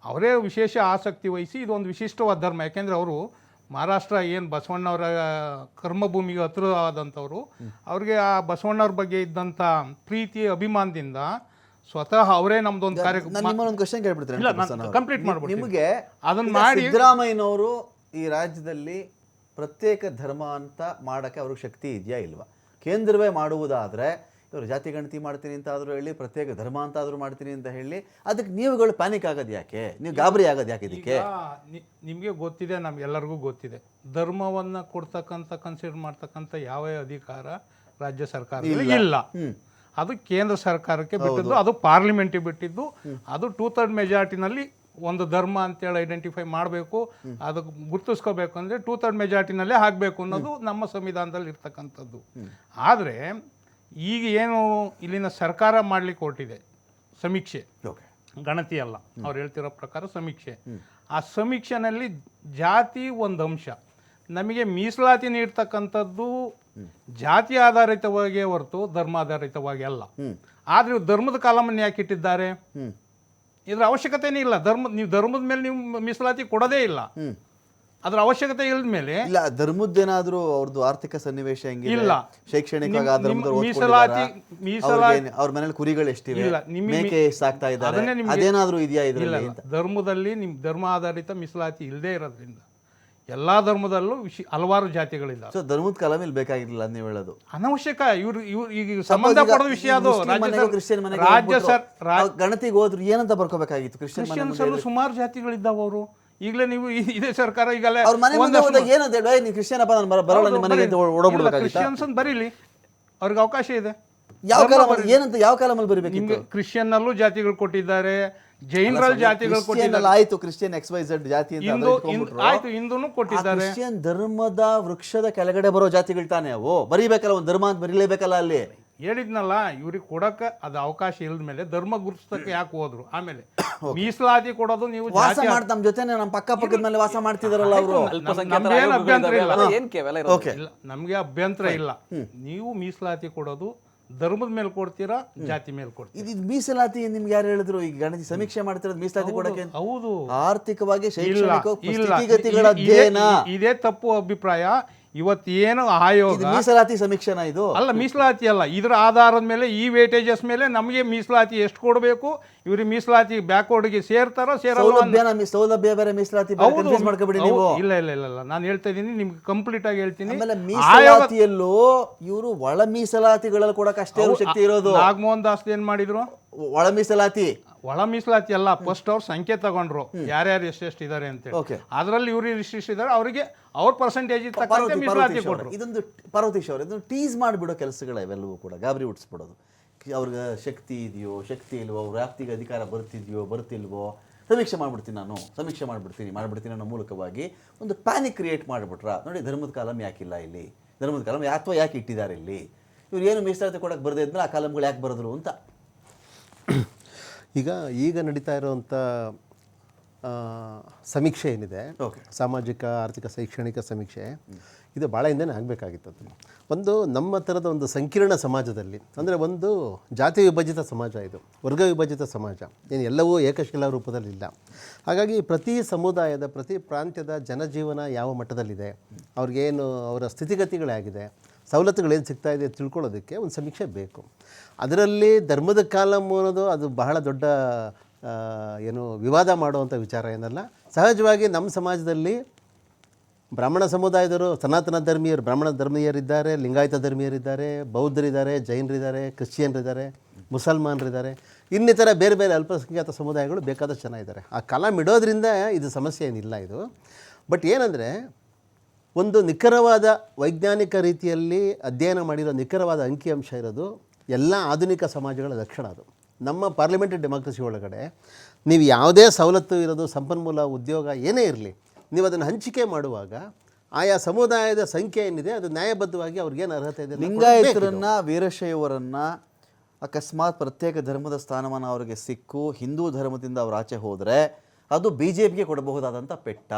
ಅವರೇ ವಿಶೇಷ ಆಸಕ್ತಿ ವಹಿಸಿ ಇದೊಂದು ವಿಶಿಷ್ಟವಾದ ಧರ್ಮ. ಯಾಕೆಂದರೆ ಅವರು ಮಹಾರಾಷ್ಟ್ರ ಏನು ಬಸವಣ್ಣವರ ಕರ್ಮಭೂಮಿಗೆ ಹತ್ತಿರವಾದಂಥವ್ರು, ಅವ್ರಿಗೆ ಆ ಬಸವಣ್ಣವ್ರ ಬಗ್ಗೆ ಇದ್ದಂಥ ಪ್ರೀತಿ ಅಭಿಮಾನದಿಂದ ಸ್ವತಃ ಅವರೇ ನಮ್ದೊಂದು ಕ್ವಶನ್ ಕೇಳ್ಬಿಡ್ತಾರೆ, ಕಂಪ್ಲೀಟ್ ಮಾಡ್ಬಿಟ್ಟು ನಿಮಗೆ ಅದನ್ನ ಮಾಡಿ. ಸಿದ್ದರಾಮಯ್ಯನವರು ಈ ರಾಜ್ಯದಲ್ಲಿ ಪ್ರತ್ಯೇಕ ಧರ್ಮ ಅಂತ ಮಾಡೋಕ್ಕೆ ಅವ್ರಿಗೆ ಶಕ್ತಿ ಇದೆಯಾ ಇಲ್ವಾ? ಕೇಂದ್ರವೇ ಮಾಡುವುದಾದರೆ ಇವರು ಜಾತಿ ಗಣತಿ ಮಾಡ್ತೀನಿ ಅಂತ ಆದರೂ ಹೇಳಿ, ಪ್ರತ್ಯೇಕ ಧರ್ಮ ಅಂತ ಆದರೂ ಮಾಡ್ತೀನಿ ಅಂತ ಹೇಳಿ, ಅದಕ್ಕೆ ನೀವುಗಳು ಪ್ಯಾನಿಕ್ ಆಗೋದು ಯಾಕೆ? ನೀವು ಗಾಬರಿ ಆಗೋದು ಯಾಕೆ? ಇದಕ್ಕೆ ನಿಮಗೆ ಗೊತ್ತಿದೆ, ನಮ್ಗೆಲ್ಲರಿಗೂ ಗೊತ್ತಿದೆ, ಧರ್ಮವನ್ನು ಕೊಡ್ತಕ್ಕಂಥ ಕನ್ಸಿಡರ್ ಮಾಡ್ತಕ್ಕಂಥ ಯಾವ ಅಧಿಕಾರ ರಾಜ್ಯ ಸರ್ಕಾರ ಇಲ್ಲ. ಅದು ಕೇಂದ್ರ ಸರ್ಕಾರಕ್ಕೆ ಬಿಟ್ಟಿದ್ದು, ಅದು ಪಾರ್ಲಿಮೆಂಟಿಗೆ ಬಿಟ್ಟಿದ್ದು. ಅದು 2/3 ಮೆಜಾರಿಟಿನಲ್ಲಿ ಒಂದು ಧರ್ಮ ಅಂತೇಳಿ ಐಡೆಂಟಿಫೈ ಮಾಡಬೇಕು, ಅದಕ್ಕೆ ಗುರ್ತಿಸ್ಕೋಬೇಕು ಅಂದರೆ 2/3 ಮೆಜಾರಿಟಿನಲ್ಲೇ ಆಗಬೇಕು ಅನ್ನೋದು ನಮ್ಮ ಸಂವಿಧಾನದಲ್ಲಿ ಇರ್ತಕ್ಕಂಥದ್ದು. ಆದರೆ ಈಗ ಏನು ಇಲ್ಲಿನ ಸರ್ಕಾರ ಮಾಡಲಿಕ್ಕೆ ಹೊರಟಿದೆ ಸಮೀಕ್ಷೆ, ಗಣತಿ ಅಲ್ಲ, ಅವ್ರು ಹೇಳ್ತಿರೋ ಪ್ರಕಾರ ಸಮೀಕ್ಷೆ. ಆ ಸಮೀಕ್ಷೆನಲ್ಲಿ ಜಾತಿ ಒಂದು ಅಂಶ. ನಮಗೆ ಮೀಸಲಾತಿ ನೀಡ್ತಕ್ಕಂಥದ್ದು ಜಾತಿ ಆಧಾರಿತವಾಗಿ ಹೊರತು ಧರ್ಮಾಧಾರಿತವಾಗಿ ಅಲ್ಲ. ಆದರೆ ಧರ್ಮದ ಕಾಲಮನ್ನು ಯಾಕೆ ಇಟ್ಟಿದ್ದಾರೆ? ಇದ್ರ ಅವಶ್ಯಕತೆನೇ ಇಲ್ಲ. ನೀವು ಧರ್ಮದ ಮೇಲೆ ನೀವು ಮೀಸಲಾತಿ ಕೊಡೋದೇ ಇಲ್ಲ. ಅದ್ರ ಅವಶ್ಯಕತೆ ಇಲ್ಲದ ಮೇಲೆ ಇಲ್ಲ, ಧರ್ಮದ್ದೇನಾದ್ರೂ ಅವ್ರದ್ದು ಆರ್ಥಿಕ ಸನ್ನಿವೇಶ ಇಲ್ಲ, ಶೈಕ್ಷಣಿಕವಾಗಿ ಅವ್ರ ಮನೇಲಿ ಕುರಿಗಳು ಎಷ್ಟಿವೆ, ಮೇಕೆ ಸಾಕ್ತಾ ಇದ್ದಾರೆ, ಅದೇನಾದ್ರೂ ಇದೆಯಾ? ಇಲ್ಲ, ಧರ್ಮದಲ್ಲಿ ಧರ್ಮ ಆಧಾರಿತ ಮೀಸಲಾತಿ ಇಲ್ಲದೆ ಇರೋದ್ರಿಂದ ಎಲ್ಲ ಧರ್ಮದಲ್ಲೂ ಹಲವಾರು ಜಾತಿಗಳಿದ್ದಾವೆ. ಸೊ ಧರ್ಮದ ಕಲಂ ಇಲ್ಲಿ ಬೇಕಾಗಿರಲಿಲ್ಲ ನೀವು ಹೇಳೋದು. ಅನವಶ್ಯಕ ಇವ್ರು ಈಗ ಸಂಬಂಧ ಪಡೋ ವಿಷಯ ಅದು. ಕ್ರಿಶ್ಚಿಯನ್ ಮನೆಗೆ ಗಣತಿಗೆ ಹೋದ್ರು ಏನಂತ ಬರ್ಕೋಬೇಕಾಗಿತ್ತು? ಕ್ರಿಶ್ಚಿಯನ್ಸ್ ಅಲ್ಲೂ ಸುಮಾರು ಜಾತಿಗಳಿದ್ದಾವೆ. ಅವರು ಈಗಲೇ ನೀವು ಇದೇ ಸರ್ಕಾರ ಈಗಲೇ ಅವ್ರ ಮನೆ ಮುಂದೆ ಹೋದಾಗ ಏನಂತ ಹೇಳಿ ನೀವು ಕ್ರಿಶ್ಚಿಯನ್ ಅಪ್ಪ ನಾನು ಬರೋಲ್ಲ ನಿಮ್ಮ ಮನೆಗೆ ಅಂತ ಓಡೋಗ್ಬಿಡ್ಬೇಕಾಗಿತ್ತು. ಕ್ರಿಶ್ಚಿಯನ್ಸ್ ಅಂತ ಬರೀಲಿ, ಅವ್ರಿಗೆ ಅವಕಾಶ ಇದೆ. ಯಾವ ಕಾಲ ಏನಂತ ಯಾವ ಕಾಲಮಲ್ಲಿ ಬರೀಬೇಕು? ನಿಮ್ಗೆ ಕ್ರಿಶ್ಚಿಯನ್ ಅಲ್ಲೂ ಜಾತಿಗಳು ಕೊಟ್ಟಿದ್ದಾರೆ, ಜೈನರಲ್ಲಿ ಜಾತಿಗಳು ಕೊಟ್ಟಿದ್ದಾರೆ. ಆಯ್ತು, ಕ್ರಿಶ್ಚಿಯನ್ XYZ ಜಾತಿ ಆಯ್ತು, ಹಿಂದೂನು ಕೊಟ್ಟಿದ್ದಾರೆ. ಕ್ರಿಶ್ಚಿಯನ್ ಧರ್ಮದ ವೃಕ್ಷದ ಕೆಳಗಡೆ ಬರೋ ಜಾತಿಗಳು ತಾನೇ ಅವು. ಬರೀಬೇಕಲ್ಲ, ಒಂದು ಧರ್ಮ ಅಂತ ಬರೀಲೇಬೇಕಲ್ಲ. ಅಲ್ಲಿ ಹೇಳಿದ್ನಲ್ಲ, ಇವ್ರಿಗೆ ಕೊಡಕ್ಕೆ ಅದು ಅವಕಾಶ ಇಲ್ಲದ ಮೇಲೆ ಧರ್ಮ ಗುರುತಿಸಕ್ಕೆ ಯಾಕೆ ಹೋದ್ರು? ಆಮೇಲೆ ಮೀಸಲಾತಿ ಕೊಡೋದು ನೀವು ವಾಸ ಮಾಡಿ ನಮ್ಮ ಜೊತೆ ನಮ್ಮ ಪಕ್ಕದ ಮೇಲೆ ವಾಸ ಮಾಡ್ತಿದಾರಲ್ಲ ಅವರು. ನಮ್ಗೆ ಅಭ್ಯಂತರ ಇಲ್ಲ. ನೀವು ಮೀಸಲಾತಿ ಕೊಡೋದು ಧರ್ಮದ ಮೇಲೆ ಕೊಡ್ತೀರಾ, ಜಾತಿ ಮೇಲೆ ಕೊಡ್ತೀರಾ? ಇದು ಮೀಸಲಾತಿ ನಿಮ್ಗೆ ಯಾರು ಹೇಳಿದ್ರು? ಈಗ ಗಣತಿ ಸಮೀಕ್ಷೆ ಮಾಡ್ತಿರೋದು ಮೀಸಲಾತಿ ಕೊಡಕ್ಕೆ. ಹೌದು, ಆರ್ಥಿಕವಾಗಿ ಶೈಕ್ಷಣಿಕ ಸ್ಥಿತಿಗತಿಗಳ ಅಧ್ಯಯನ. ಇದೇ ತಪ್ಪು ಅಭಿಪ್ರಾಯ. ಇವತ್ತೇನು ಆಯೋಗ ಮೀಸಲಾತಿ ಸಮೀಕ್ಷೆನ ಇದು ಅಲ್ಲ, ಮೀಸಲಾತಿ ಅಲ್ಲ. ಇದರ ಆಧಾರದ ಮೇಲೆ ಈ ವೇಟೇಜಸ್ ಮೇಲೆ ನಮಗೆ ಮೀಸಲಾತಿ ಎಷ್ಟು ಕೊಡಬೇಕು, ಇವ್ರಿಗೆ ಮೀಸಲಾತಿ ಬ್ಯಾಕ್ವರ್ಡ್ಗೆ ಸೇರ್ತಾರೋ ಸೇರಲ್ಲ. ಸೌಲಭ್ಯ ಬೇರೆ, ಮೀಸಲಾತಿ ಮಾಡ್ಕೊಬಿಡಿ ನೀವು. ಇಲ್ಲ ಇಲ್ಲ ಇಲ್ಲ ಇಲ್ಲ, ನಾನು ಹೇಳ್ತಾ ಇದ್ದೀನಿ, ನಿಮ್ಗೆ ಕಂಪ್ಲೀಟ್ ಆಗಿ ಹೇಳ್ತೀನಿ. ಮೀಸಲಾತಿಯಲ್ಲೂ ಇವರು ಒಳ ಮೀಸಲಾತಿಗಳಲ್ಲಿ ಕೊಡಕ್ಕೆ ಅಷ್ಟೇ ಶಕ್ತಿ ಇರೋದು. ನಾಗಮೋಹನ್ ದಾಸ್ ಏನ್ ಮಾಡಿದ್ರು? ಒಳ ಮೀಸಲಾತಿ ಅಲ್ಲ, ಫಸ್ಟ್ ಅವ್ರ ಸಂಖ್ಯೆ ತಗೊಂಡ್ರು, ಯಾರ್ಯಾರು ಎಷ್ಟೆಷ್ಟು ಇದಾರೆ ಅಂತೇಳಿ. ಅದರಲ್ಲಿ ಇವ್ರು ಇಷ್ಟು ಇದಾರೆ, ಅವರಿಗೆ ಅವ್ರ ಪರ್ಸೆಂಟೇಜ್ ಮೀಸಲಾತಿ ಕೊಟ್ಟರು. ಇದೊಂದು ಪಾರ್ವತೀಶ್ ಅವರು ಇದನ್ನು ಟೀಸ್ ಮಾಡಿಬಿಡೋ ಕೆಲಸಗಳು ಇವೆಲ್ಲವೂ ಕೂಡ ಗಾಬರಿ ಹುಟ್ಟಿಸ್ಬಿಡೋದು. ಅವ್ರಿಗೆ ಶಕ್ತಿ ಇದೆಯೋ, ಶಕ್ತಿ ಇಲ್ವೋ, ಅವ್ರ ವ್ಯಾಪ್ತಿಗೆ ಅಧಿಕಾರ ಬರ್ತಿದೆಯೋ, ಬರ್ತಿಲ್ವೋ, ಸಮೀಕ್ಷೆ ಮಾಡ್ಬಿಡ್ತೀನಿ ಅನ್ನೋ ಮೂಲಕವಾಗಿ ಒಂದು ಪ್ಯಾನಿಕ್ ಕ್ರಿಯೇಟ್ ಮಾಡಿಬಿಟ್ರ. ನೋಡಿ, ಧರ್ಮದ ಕಾಲಂ ಯಾಕಿಲ್ಲ ಇಲ್ಲಿ, ಧರ್ಮದ ಕಾಲಂ ಅಥವಾ ಯಾಕೆ ಇಟ್ಟಿದ್ದಾರೆ ಇಲ್ಲಿ, ಇವ್ರು ಏನು ಮೀಸಲಾತಿ ಕೊಡಕ್ಕೆ ಬರದೇ ಇದ್ಮೇಲೆ ಆ ಕಾಲಂಗಳು ಯಾಕೆ ಬರೋದ್ರು ಅಂತ. ಈಗ ನಡೀತಾ ಇರುವಂಥ ಸಮೀಕ್ಷೆ ಏನಿದೆ, ಸಾಮಾಜಿಕ ಆರ್ಥಿಕ ಶೈಕ್ಷಣಿಕ ಸಮೀಕ್ಷೆ, ಇದು ಭಾಳ ಹಿಂದೆನೇ ಆಗಬೇಕಾಗಿತ್ತು. ಒಂದು ನಮ್ಮ ಥರದ ಒಂದು ಸಂಕೀರ್ಣ ಸಮಾಜದಲ್ಲಿ, ಅಂದರೆ ಒಂದು ಜಾತಿ ವಿಭಜಿತ ಸಮಾಜ, ಇದು ವರ್ಗ ವಿಭಜಿತ ಸಮಾಜ, ಏನು ಎಲ್ಲವೂ ಏಕಶಿಲಾ ರೂಪದಲ್ಲಿಲ್ಲ. ಹಾಗಾಗಿ ಪ್ರತಿ ಸಮುದಾಯದ, ಪ್ರತಿ ಪ್ರಾಂತ್ಯದ ಜನಜೀವನ ಯಾವ ಮಟ್ಟದಲ್ಲಿದೆ, ಅವ್ರಿಗೇನು ಅವರ ಸ್ಥಿತಿಗತಿಗಳಾಗಿದೆ, ಸವಲತ್ತುಗಳೇನು ಸಿಗ್ತಾ ಇದೆ ತಿಳ್ಕೊಳ್ಳೋದಕ್ಕೆ ಒಂದು ಸಮೀಕ್ಷೆ ಬೇಕು. ಅದರಲ್ಲಿ ಧರ್ಮದ ಕಾಲಂ ಅನ್ನೋದು ಅದು ಬಹಳ ದೊಡ್ಡ ಏನು ವಿವಾದ ಮಾಡುವಂಥ ವಿಚಾರ ಏನಲ್ಲ. ಸಹಜವಾಗಿ ನಮ್ಮ ಸಮಾಜದಲ್ಲಿ ಬ್ರಾಹ್ಮಣ ಸಮುದಾಯದವರು, ಸನಾತನ ಧರ್ಮೀಯರು, ಬ್ರಾಹ್ಮಣ ಧರ್ಮೀಯರಿದ್ದಾರೆ, ಲಿಂಗಾಯತ ಧರ್ಮೀಯರಿದ್ದಾರೆ, ಬೌದ್ಧರಿದ್ದಾರೆ, ಜೈನರಿದ್ದಾರೆ, ಕ್ರಿಶ್ಚಿಯನ್ರಿದ್ದಾರೆ, ಮುಸಲ್ಮಾನರಿದ್ದಾರೆ, ಇನ್ನಿತರ ಬೇರೆ ಬೇರೆ ಅಲ್ಪಸಂಖ್ಯಾತ ಸಮುದಾಯಗಳು ಬೇಕಾದಷ್ಟು ಜನ ಇದ್ದಾರೆ. ಆ ಕಾಲಂ ಇಡೋದ್ರಿಂದ ಇದು ಸಮಸ್ಯೆ ಏನಿಲ್ಲ ಇದು. ಬಟ್ ಏನಂದರೆ, ಒಂದು ನಿಖರವಾದ ವೈಜ್ಞಾನಿಕ ರೀತಿಯಲ್ಲಿ ಅಧ್ಯಯನ ಮಾಡಿರೋ ನಿಖರವಾದ ಅಂಕಿಅಂಶ ಇರೋದು ಎಲ್ಲ ಆಧುನಿಕ ಸಮಾಜಗಳ ಲಕ್ಷಣ. ಅದು ನಮ್ಮ ಪಾರ್ಲಿಮೆಂಟರಿ ಡೆಮಾಕ್ರಸಿ ಒಳಗಡೆ ನೀವು ಯಾವುದೇ ಸವಲತ್ತು ಇರೋದು, ಸಂಪನ್ಮೂಲ, ಉದ್ಯೋಗ ಏನೇ ಇರಲಿ, ನೀವು ಅದನ್ನು ಹಂಚಿಕೆ ಮಾಡುವಾಗ ಆಯಾ ಸಮುದಾಯದ ಸಂಖ್ಯೆ ಏನಿದೆ ಅದು ನ್ಯಾಯಬದ್ಧವಾಗಿ ಅವ್ರಿಗೇನು ಅರ್ಹತೆ ಇದೆ. ಲಿಂಗಾಯತರನ್ನ, ವೀರಶೈವರನ್ನ ಅಕಸ್ಮಾತ್ ಪ್ರತ್ಯೇಕ ಧರ್ಮದ ಸ್ಥಾನಮಾನ ಅವರಿಗೆ ಸಿಕ್ಕು ಹಿಂದೂ ಧರ್ಮದಿಂದ ಅವ್ರು ಆಚೆ ಹೋದರೆ ಅದು BJPಗೆ ಕೊಡಬಹುದಾದಂಥ ಪೆಟ್ಟ.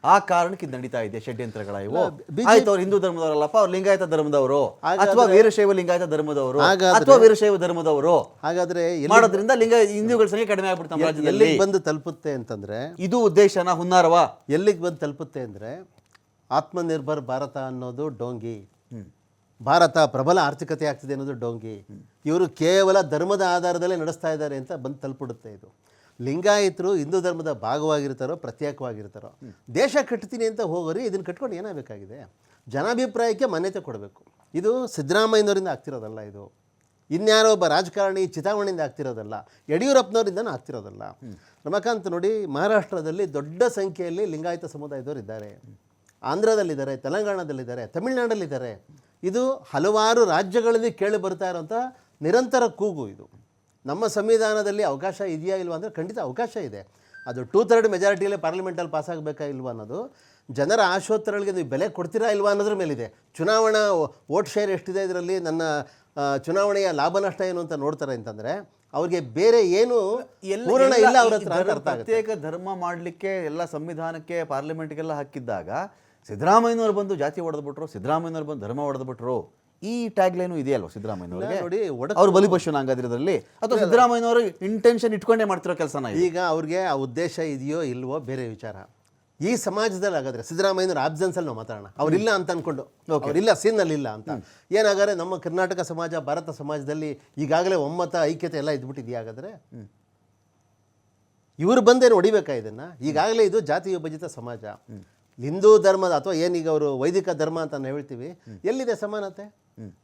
ಆ ಕಾರಣಕ್ಕೆ ನಡೀತಾ ಇದೆ ಷಡ್ಯಂತ್ರಗಳ ಇವು. ಆಯ್ತು, ಅವ್ರು ಹಿಂದೂ ಧರ್ಮದವರಲ್ಲಪ್ಪ, ಅವ್ರು ಲಿಂಗಾಯತ ಧರ್ಮದವರು ಅಥವಾ ವೀರಶೈವ ಲಿಂಗಾಯತ ಧರ್ಮದವರು ಅಥವಾ ವೀರಶೈವ ಧರ್ಮದವರು. ಹಾಗಾದ್ರೆ ಮಾಡೋದ್ರಿಂದ ಹಿಂದೂಗಳ ಸಂಖ್ಯೆ ಕಡಿಮೆ ಆಗ್ಬಿಡ್ತಾರೆ ರಾಜ್ಯದಲ್ಲಿ. ಎಲ್ಲಿಗೆ ಬಂದು ತಲುಪುತ್ತೆ ಅಂತಂದ್ರೆ, ಇದು ಉದ್ದೇಶನ ಹುನ್ನಾರವ. ಎಲ್ಲಿಗೆ ಬಂದು ತಲುಪುತ್ತೆ ಅಂದರೆ, ಆತ್ಮನಿರ್ಭರ್ ಭಾರತ ಅನ್ನೋದು ಡೋಂಗಿ, ಭಾರತ ಪ್ರಬಲ ಆರ್ಥಿಕತೆ ಆಗ್ತಿದೆ ಅನ್ನೋದು ಡೋಂಗಿ, ಇವರು ಕೇವಲ ಧರ್ಮದ ಆಧಾರದಲ್ಲೇ ನಡೆಸ್ತಾ ಇದ್ದಾರೆ ಅಂತ ಬಂದು ತಲುಪಿಡುತ್ತೆ ಇದು. ಲಿಂಗಾಯತರು ಹಿಂದೂ ಧರ್ಮದ ಭಾಗವಾಗಿರ್ತಾರೋ ಪ್ರತ್ಯೇಕವಾಗಿರ್ತಾರೋ, ದೇಶ ಕಟ್ತೀನಿ ಅಂತ ಹೋಗೋರಿ ಇದನ್ನು ಕಟ್ಕೊಂಡು ಏನಾಗಬೇಕಾಗಿದೆ? ಜನಾಭಿಪ್ರಾಯಕ್ಕೆ ಮಾನ್ಯತೆ ಕೊಡಬೇಕು. ಇದು ಸಿದ್ದರಾಮಯ್ಯನವರಿಂದ ಆಗ್ತಿರೋದಲ್ಲ, ಇದು ಇನ್ಯಾರೋ ಒಬ್ಬ ರಾಜಕಾರಣಿ ಚಿತಾವಣೆಯಿಂದ ಆಗ್ತಿರೋದಲ್ಲ, ಯಡಿಯೂರಪ್ಪನವರಿಂದನೂ ಆಗ್ತಿರೋದಲ್ಲ. ರಮಾಕಾಂತ್ ನೋಡಿ, ಮಹಾರಾಷ್ಟ್ರದಲ್ಲಿ ದೊಡ್ಡ ಸಂಖ್ಯೆಯಲ್ಲಿ ಲಿಂಗಾಯತ ಸಮುದಾಯದವರು ಇದ್ದಾರೆ, ಆಂಧ್ರದಲ್ಲಿದ್ದಾರೆ, ತೆಲಂಗಾಣದಲ್ಲಿದ್ದಾರೆ, ತಮಿಳುನಾಡಲ್ಲಿದ್ದಾರೆ. ಇದು ಹಲವಾರು ರಾಜ್ಯಗಳಲ್ಲಿ ಕೇಳಿ ಬರ್ತಾ ಇರೋಂಥ ನಿರಂತರ ಕೂಗು. ಇದು ನಮ್ಮ ಸಂವಿಧಾನದಲ್ಲಿ ಅವಕಾಶ ಇದೆಯಾ ಇಲ್ವಾ ಅಂದರೆ ಖಂಡಿತ ಅವಕಾಶ ಇದೆ. ಅದು 2/3 ಮೆಜಾರಿಟಿಯಲ್ಲೇ ಪಾರ್ಲಿಮೆಂಟಲ್ಲಿ ಪಾಸಾಗಬೇಕಾ ಇಲ್ವಾ ಅನ್ನೋದು, ಜನರ ಆಶೋತ್ತರಗಳಿಗೆ ನೀವು ಬೆಲೆ ಕೊಡ್ತೀರಾ ಇಲ್ವಾ ಅನ್ನೋದ್ರ ಮೇಲಿದೆ. ಚುನಾವಣಾ ವೋಟ್ ಶೇರ್ ಎಷ್ಟಿದೆ ಇದರಲ್ಲಿ, ನನ್ನ ಚುನಾವಣೆಯ ಲಾಭ ನಷ್ಟ ಏನು ಅಂತ ನೋಡ್ತಾರೆ ಅಂತಂದರೆ ಅವ್ರಿಗೆ ಬೇರೆ ಏನು ಪೂರ್ಣ ಇಲ್ಲ ಅವ್ರ ಹತ್ರ. ಪ್ರತ್ಯೇಕ ಧರ್ಮ ಮಾಡಲಿಕ್ಕೆ ಎಲ್ಲ ಸಂವಿಧಾನಕ್ಕೆ, ಪಾರ್ಲಿಮೆಂಟ್ಗೆಲ್ಲ ಹಾಕಿದ್ದಾಗ ಸಿದ್ದರಾಮಯ್ಯನವ್ರು ಬಂದು ಜಾತಿ ಹೊಡೆದ್ಬಿಟ್ರು, ಸಿದ್ದರಾಮಯ್ಯನವ್ರು ಬಂದು ಧರ್ಮ ಹೊಡೆದ್ಬಿಟ್ರು. ಈ ಟ್ಯಾಗ್ ಲೈನು ಇದೆಯಲ್ವ ಸಿದ್ದರಾಮಯ್ಯನವ್ರಿಗೆ? ನೋಡಿ, ಅವ್ರು ಬಲಿಪಶುನ ಹಂಗಾದ್ರದಲ್ಲಿ, ಅಥವಾ ಸಿದ್ದರಾಮಯ್ಯನವರು ಇಂಟೆನ್ಷನ್ ಇಟ್ಕೊಂಡೇ ಮಾಡ್ತಿರೋ ಕೆಲಸನ? ಈಗ ಅವ್ರಿಗೆ ಆ ಉದ್ದೇಶ ಇದೆಯೋ ಇಲ್ವೋ ಬೇರೆ ವಿಚಾರ. ಈ ಸಮಾಜದಲ್ಲಿ ಹಾಗಾದ್ರೆ ಸಿದ್ದರಾಮಯ್ಯನವ್ರ ಆಬ್ಸೆನ್ಸಲ್ಲಿ ನಾವು ಮಾತಾಡೋಣ, ಅವ್ರಿಲ್ಲ ಅಂತ ಅಂದ್ಕೊಂಡು, ಅವರಿಲ್ಲ ಸೀನಲ್ಲಿ ಇಲ್ಲ ಅಂತ. ಏನಾಗಾದ್ರೆ ನಮ್ಮ ಕರ್ನಾಟಕ ಸಮಾಜ, ಭಾರತ ಸಮಾಜದಲ್ಲಿ ಈಗಾಗಲೇ ಒಮ್ಮತ, ಐಕ್ಯತೆ ಎಲ್ಲ ಇದ್ಬಿಟ್ಟಿದೆಯಾ? ಹಾಗಾದ್ರೆ ಇವರು ಬಂದೇನು ಹೊಡಿಬೇಕಾ ಇದನ್ನು? ಈಗಾಗಲೇ ಇದು ಜಾತಿ ವಿಭಜಿತ ಸಮಾಜ. ಹಿಂದೂ ಧರ್ಮದ ಅಥವಾ ಏನೀಗ ಅವರು ವೈದಿಕ ಧರ್ಮ ಅಂತ ನಾವು ಹೇಳ್ತೀವಿ, ಎಲ್ಲಿದೆ ಸಮಾನತೆ?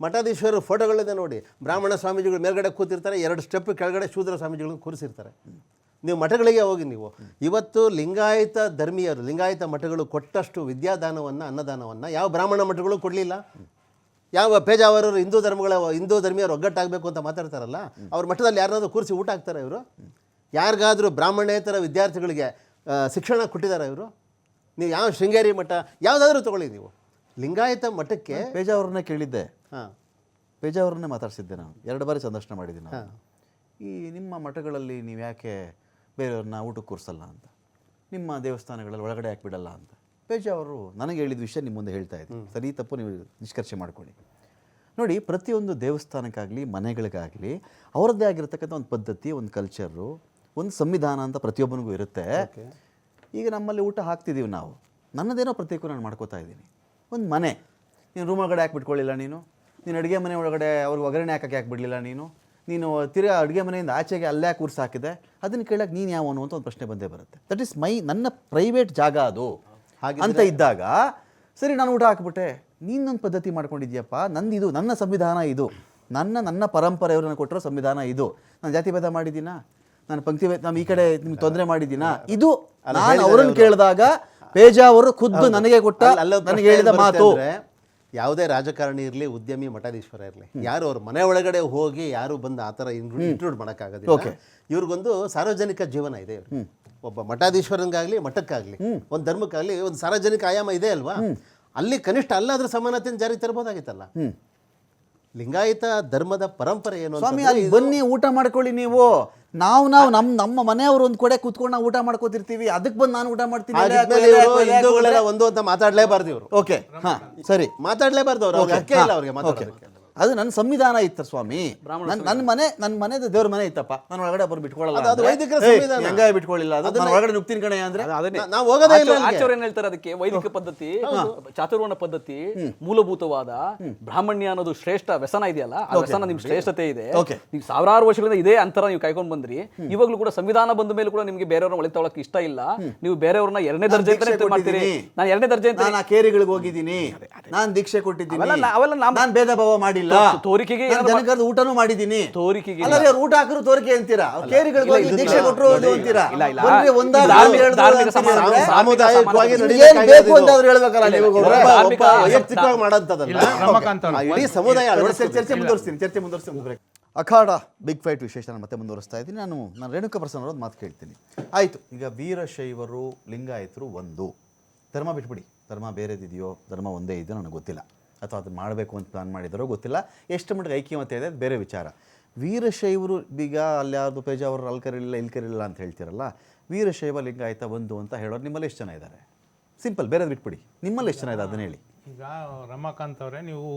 ಮಠಾಧೀಶ್ವರರ ಫೋಟೋಗಳಿದೆ ನೋಡಿ, ಬ್ರಾಹ್ಮಣ ಸ್ವಾಮೀಜಿಗಳು ಮೇಲ್ಗಡೆ ಕೂತಿರ್ತಾರೆ, 2 ಸ್ಟೆಪ್ ಕೆಳಗಡೆ ಶೂದ್ರ ಸ್ವಾಮೀಜಿಗಳನ್ನು ಕೂರಿಸಿರ್ತಾರೆ. ನೀವು ಮಠಗಳಿಗೆ ಹೋಗಿ, ನೀವು ಇವತ್ತು ಲಿಂಗಾಯತ ಧರ್ಮೀಯರು, ಲಿಂಗಾಯತ ಮಠಗಳು ಕೊಟ್ಟಷ್ಟು ವಿದ್ಯಾದಾನವನ್ನು, ಅನ್ನದಾನವನ್ನು ಯಾವ ಬ್ರಾಹ್ಮಣ ಮಠಗಳು ಕೊಡಲಿಲ್ಲ. ಯಾವ ಪೇಜಾವರರು ಹಿಂದೂ ಧರ್ಮೀಯರು ಒಗ್ಗಟ್ಟಾಗಬೇಕು ಅಂತ ಮಾತಾಡ್ತಾರಲ್ಲ, ಅವ್ರ ಮಠದಲ್ಲಿ ಯಾರನ್ನಾದ್ರೂ ಕೂರಿಸಿ ಊಟ ಹಾಕ್ತಾರೆ ಇವರು? ಯಾರಿಗಾದರೂ ಬ್ರಾಹ್ಮಣೇತರ ವಿದ್ಯಾರ್ಥಿಗಳಿಗೆ ಶಿಕ್ಷಣ ಕೊಟ್ಟಿದ್ದಾರೆ ಇವರು? ನೀವು ಯಾವ ಶೃಂಗೇರಿ ಮಠ ಯಾವುದಾದ್ರೂ ತೊಗೊಳ್ಳಿ, ನೀವು ಲಿಂಗಾಯತ ಮಠಕ್ಕೆ ಪೇಜಾವರನ್ನೇ ಕೇಳಿದ್ದೆ. ಹಾಂ, ಪೇಜಾವರನ್ನೇ ಮಾತಾಡ್ಸಿದ್ದೆ ನಾನು, 2 ಬಾರಿ ಸಂದರ್ಶನ ಮಾಡಿದ್ದೀನಿ ನಾನು. ಈ ನಿಮ್ಮ ಮಠಗಳಲ್ಲಿ ನೀವು ಯಾಕೆ ಬೇರೆಯವ್ರನ್ನ ಊಟಕ್ಕೆ ಕೂರಿಸಲ್ಲ ಅಂತ, ನಿಮ್ಮ ದೇವಸ್ಥಾನಗಳಲ್ಲಿ ಒಳಗಡೆ ಯಾಕೆ ಬಿಡಲ್ಲ ಅಂತ ಪೇಜಾವರು ನನಗೆ ಹೇಳಿದ ವಿಷಯ ನಿಮ್ಮ ಮುಂದೆ ಹೇಳ್ತಾ ಇದ್ದೀನಿ. ಸರಿ ತಪ್ಪು ನೀವು ನಿಷ್ಕರ್ಷೆ ಮಾಡ್ಕೊಳ್ಳಿ. ನೋಡಿ, ಪ್ರತಿಯೊಂದು ದೇವಸ್ಥಾನಕ್ಕಾಗಲಿ ಮನೆಗಳಿಗಾಗಲಿ ಅವರದ್ದೇ ಆಗಿರತಕ್ಕಂಥ ಒಂದು ಪದ್ಧತಿ, ಒಂದು ಕಲ್ಚರು, ಒಂದು ಸಂವಿಧಾನ ಅಂತ ಪ್ರತಿಯೊಬ್ಬನಿಗೂ ಇರುತ್ತೆ. ಈಗ ನಮ್ಮಲ್ಲಿ ಊಟ ಹಾಕ್ತಿದ್ದೀವಿ ನಾವು, ನನ್ನದೇನೋ ಪ್ರತ್ಯೇಕ ನಾನು ಮಾಡ್ಕೋತಾ ಇದ್ದೀನಿ. ಒಂದು ಮನೆ, ನೀನು ರೂಮ್ ಒಳಗಡೆ ಯಾಕೆ ಬಿಟ್ಕೊಳ್ಳಿಲ್ಲ, ನೀನು ಅಡುಗೆ ಮನೆ ಒಳಗಡೆ ಅವ್ರಿಗೆ ಒಗ್ಗರಣೆ ಹಾಕಕ್ಕೆ ಯಾಕೆ ಬಿಡಲಿಲ್ಲ, ನೀನು ತಿರ್ಗಾ ಅಡುಗೆ ಮನೆಯಿಂದ ಆಚೆಗೆ ಅಲ್ಲೇ ಕೂರ್ಸಿ ಹಾಕಿದೆ, ಅದನ್ನು ಕೇಳಕ್ಕೆ ನೀನು ಯಾವನು ಅಂತ ಒಂದು ಪ್ರಶ್ನೆ ಬಂದೇ ಬರುತ್ತೆ. ದಟ್ ಈಸ್ ನನ್ನ ಪ್ರೈವೇಟ್ ಜಾಗ ಅದು ಅಂತ ಇದ್ದಾಗ, ಸರಿ ನಾನು ಊಟ ಹಾಕ್ಬಿಟ್ಟೆ, ನೀನು ನನ್ನ ಪದ್ಧತಿ ಮಾಡ್ಕೊಂಡಿದ್ಯಪ್ಪ, ನಂದಿದು, ನನ್ನ ಸಂವಿಧಾನ ಇದು, ನನ್ನ ಪರಂಪರೆಯವ್ರನ್ನ ಕೊಟ್ಟಿರೋ ಸಂವಿಧಾನ ಇದು, ನಾನು ಜಾತಿ ಭೇದ ಮಾಡಿದ್ದೀನಾ, ನಾನು ಪಂಕ್ತಿ ನಮ್ಮ ಈ ಕಡೆ ನಿಮ್ಗೆ ತೊಂದರೆ ಮಾಡಿದ್ದೀನಾ? ಇದು ನಾನು ಅವರನ್ನು ಕೇಳಿದಾಗ ಪೇಜಾವರು ಖುದ್ದು ನನಗೆ ಕೊಟ್ಟ, ನನಗೆ ಹೇಳಿದ ಮಾತು. ಯಾವುದೇ ರಾಜಕಾರಣಿ ಇರಲಿ, ಉದ್ಯಮಿ, ಮಠಾಧೀಶ್ವರ ಇರಲಿ, ಯಾರು ಅವ್ರ ಮನೆ ಒಳಗಡೆ ಹೋಗಿ ಯಾರು ಬಂದು ಆ ಥರ ಇಂಕ್ಲೂಡ್ ಮಾಡೋಕ್ಕಾಗೋದಿಲ್ಲ. ಇವ್ರಿಗೊಂದು ಸಾರ್ವಜನಿಕ ಜೀವನ ಇದೆ. ಒಬ್ಬ ಮಠಾಧೀಶ್ವರಂಗಾಗಲಿ, ಮಠಕ್ಕಾಗಲಿ, ಒಂದು ಧರ್ಮಕ್ಕಾಗಲಿ ಒಂದು ಸಾರ್ವಜನಿಕ ಆಯಾಮ ಇದೆ ಅಲ್ವಾ? ಅಲ್ಲಿ ಕನಿಷ್ಠ ಅಲ್ಲಾದ್ರೂ ಸಮಾನತೆಯನ್ನು ಜಾರಿ ತರಬಹುದಾಗಿತ್ತಲ್ಲ. ಲಿಂಗಾಯತ ಧರ್ಮದ ಪರಂಪರೆ ಏನು? ಸ್ವಾಮಿ, ಅಲ್ಲಿ ಬನ್ನಿ ಊಟ ಮಾಡ್ಕೊಳ್ಳಿ ನೀವು. ನಾವು ನಮ್ಮ ಮನೆಯವರು ಒಂದು ಕಡೆ ಕೂತ್ಕೊಂಡು ನಾವು ಊಟ ಮಾಡ್ಕೋತಿರ್ತೀವಿ, ಅದಕ್ಕೆ ಬಂದು ನಾನು ಊಟ ಮಾಡ್ತೀನಿ. ಹಿಂದೂಗಳೆಲ್ಲ ಒಂದು ಅಂತ ಮಾತಾಡ್ಲೇಬಾರ್ದು ಇವರು. ಓಕೆ, ಹಾ, ಸರಿ, ಮಾತಾಡ್ಲೇಬಾರ್ದು ಅವರು, ಹಕ್ಕೆ ಇಲ್ಲ ಅವ್ರಿಗೆ ಮಾತಾಡೋದಕ್ಕೆ. ಅದು ನನ್ನ ಸಂವಿಧಾನ ಇತ್ತು ಸ್ವಾಮಿ. ನನ್ನ ಮನೆದು ದೇವ್ರ ಮನೆ ಇತ್ತಪ್ಪ, ನಾನು ಒಳಗಡೆ ಬರ್ ಬಿಟ್ಕೊಳ್ಳಲ್ಲ, ಅದು ವೈದಿಕರ ಸಂವಿಧಾನ. ಹೆಂಗಾಯ ಬಿಟ್ಕೊಳ್ಳಿಲ್ಲ, ಅದು ನಾನು ಒಳಗಡೆ ನುಗ್ತೀನಿ ಕಣೆ ಅಂದ್ರೆ ನಾವು ಹೋಗೋದೇ ಇಲ್ಲ. ಆಚಾರ್ಯ ಏನ್ ಹೇಳ್ತಾರೆ ಅದಕ್ಕೆ? ವೈದಿಕ ಪದ್ಧತಿ, ಚಾತುರ್ವರ್ಣ ಪದ್ಧತಿ ಮೂಲಭೂತವಾದ ಬ್ರಾಹ್ಮಣ್ಯ ಅನ್ನೋದು ಶ್ರೇಷ್ಠ ವ್ಯಸನ ಇದೆಯಲ್ಲ, ಆ ವ್ಯಸನ ನಿಮ್ ಶ್ರೇಷ್ಠತೆ ಇದೆ. ನೀವು ಸಾವಿರಾರು ವರ್ಷಗಳಿಂದ ಇದೇ ಅಂತರ ನೀವು ಕಾಯ್ಕೊಂಡು ಬಂದ್ರಿ. ಇವಾಗ್ಲೂ ಕೂಡ ಸಂವಿಧಾನ ಬಂದ ಮೇಲೆ ಕೂಡ ನಿಮ್ಗೆ ಬೇರೆಯವ್ರನ್ನ ಒಳಗೆ ತಗೊಳಕ್ಕೆ ಇಷ್ಟ ಇಲ್ಲ. ನೀವು ಬೇರೆಯವ್ರನ್ನ 2ನೇ ದರ್ಜೆ ಅಂತ ಮಾಡ್ತೀರಿ. ನಾನು 2ನೇ ದರ್ಜೆ ಅಂತ, ನಾನು ಕೇರಿಗಳಿಗೆ ಹೋಗಿದ್ದೀನಿ, ನಾನು ದೀಕ್ಷೆ ಕೊಟ್ಟಿದ್ದೀನಿ, ಅವೆಲ್ಲ ನಾನು ಭೇದ ಭಾವ ಮಾಡಿಲ್ಲ. ತೋರಿಕೆಗೆ ಜನಕರ್ದು ಊಟನೂ ಮಾಡಿದ್ದೀನಿ. ತೋರಿಕೆಗೆ ಊಟ ಹಾಕಿದ್ರು ತೋರಿಕೆ ಅಂತೀರಾ, ಕೇರಿಗಳಿಗೆ ಹೋಗಿ ದೀಕ್ಷೆ ಕೊಟ್ಟರು ಅಂತೀರಾ? ಸಾಮುದಾಯಿಕವಾಗಿ ಬೇಕು ಅಂತ ಅವ್ರು ಹೇಳ್ಬೇಕಲ್ಲ ನೀವು. ವೈಯಕ್ತಿಕವಾಗಿ ಮಾಡೋಂಥದ್ದಲ್ಲ, ಇಡೀ ಸಮುದಾಯ. ಚರ್ಚೆ ಮುಂದುವರಿಸ್ತೀನಿ. ಅಖಾಡ ಬಿಗ್ ಫೈಟ್ ವಿಶೇಷ ನಾನು ಮತ್ತೆ ಮುಂದುವರಿಸ್ತಾ ಇದ್ದೀನಿ. ನಾನು ರೇಣುಕಾ ಪ್ರಸನ್ನ ಅವ್ರದ್ದು ಮಾತು ಕೇಳ್ತೀನಿ. ಆಯಿತು, ಈಗ ವೀರಶೈವರು ಲಿಂಗಾಯತರು ಒಂದು ಧರ್ಮ ಬಿಟ್ಬಿಡಿ, ಧರ್ಮ ಬೇರೆದಿದೆಯೋ ಧರ್ಮ ಒಂದೇ ಇದೆಯೋ ನನಗೆ ಗೊತ್ತಿಲ್ಲ, ಅಥವಾ ಅದನ್ನು ಮಾಡಬೇಕು ಅಂತ ಪ್ಲಾನ್ ಮಾಡಿದಾರೋ ಗೊತ್ತಿಲ್ಲ. ಎಷ್ಟು ಮಟ್ಟಿಗೆ ಐಕ್ಯಮತ್ಯ ಇದೆ ಅದು ಬೇರೆ ವಿಚಾರ. ವೀರಶೈವರು ಈಗ ಅಲ್ಲಿ ಯಾವುದು ಪೇಜಾವರು ಅಲ್ಲಿ ಕರಿಲಿಲ್ಲ ಇಲ್ಲಿ ಕರಿಲಿಲ್ಲ ಅಂತ ಹೇಳ್ತಿರಲ್ಲ, ವೀರಶೈವ ಲಿಂಗಾಯತ ಒಂದು ಅಂತ ಹೇಳೋರು ನಿಮ್ಮಲ್ಲಿ ಎಷ್ಟು ಜನ ಇದ್ದಾರೆ? ಸಿಂಪಲ್, ಬೇರೆದು ಬಿಟ್ಬಿಡಿ, ನಿಮ್ಮಲ್ಲಿ ಎಷ್ಟು ಜನ ಇದೆ ಅದನ್ನ ಹೇಳಿ. ಈಗ ರಮಾಕಾಂತ್ ಅವರೇ, ನೀವು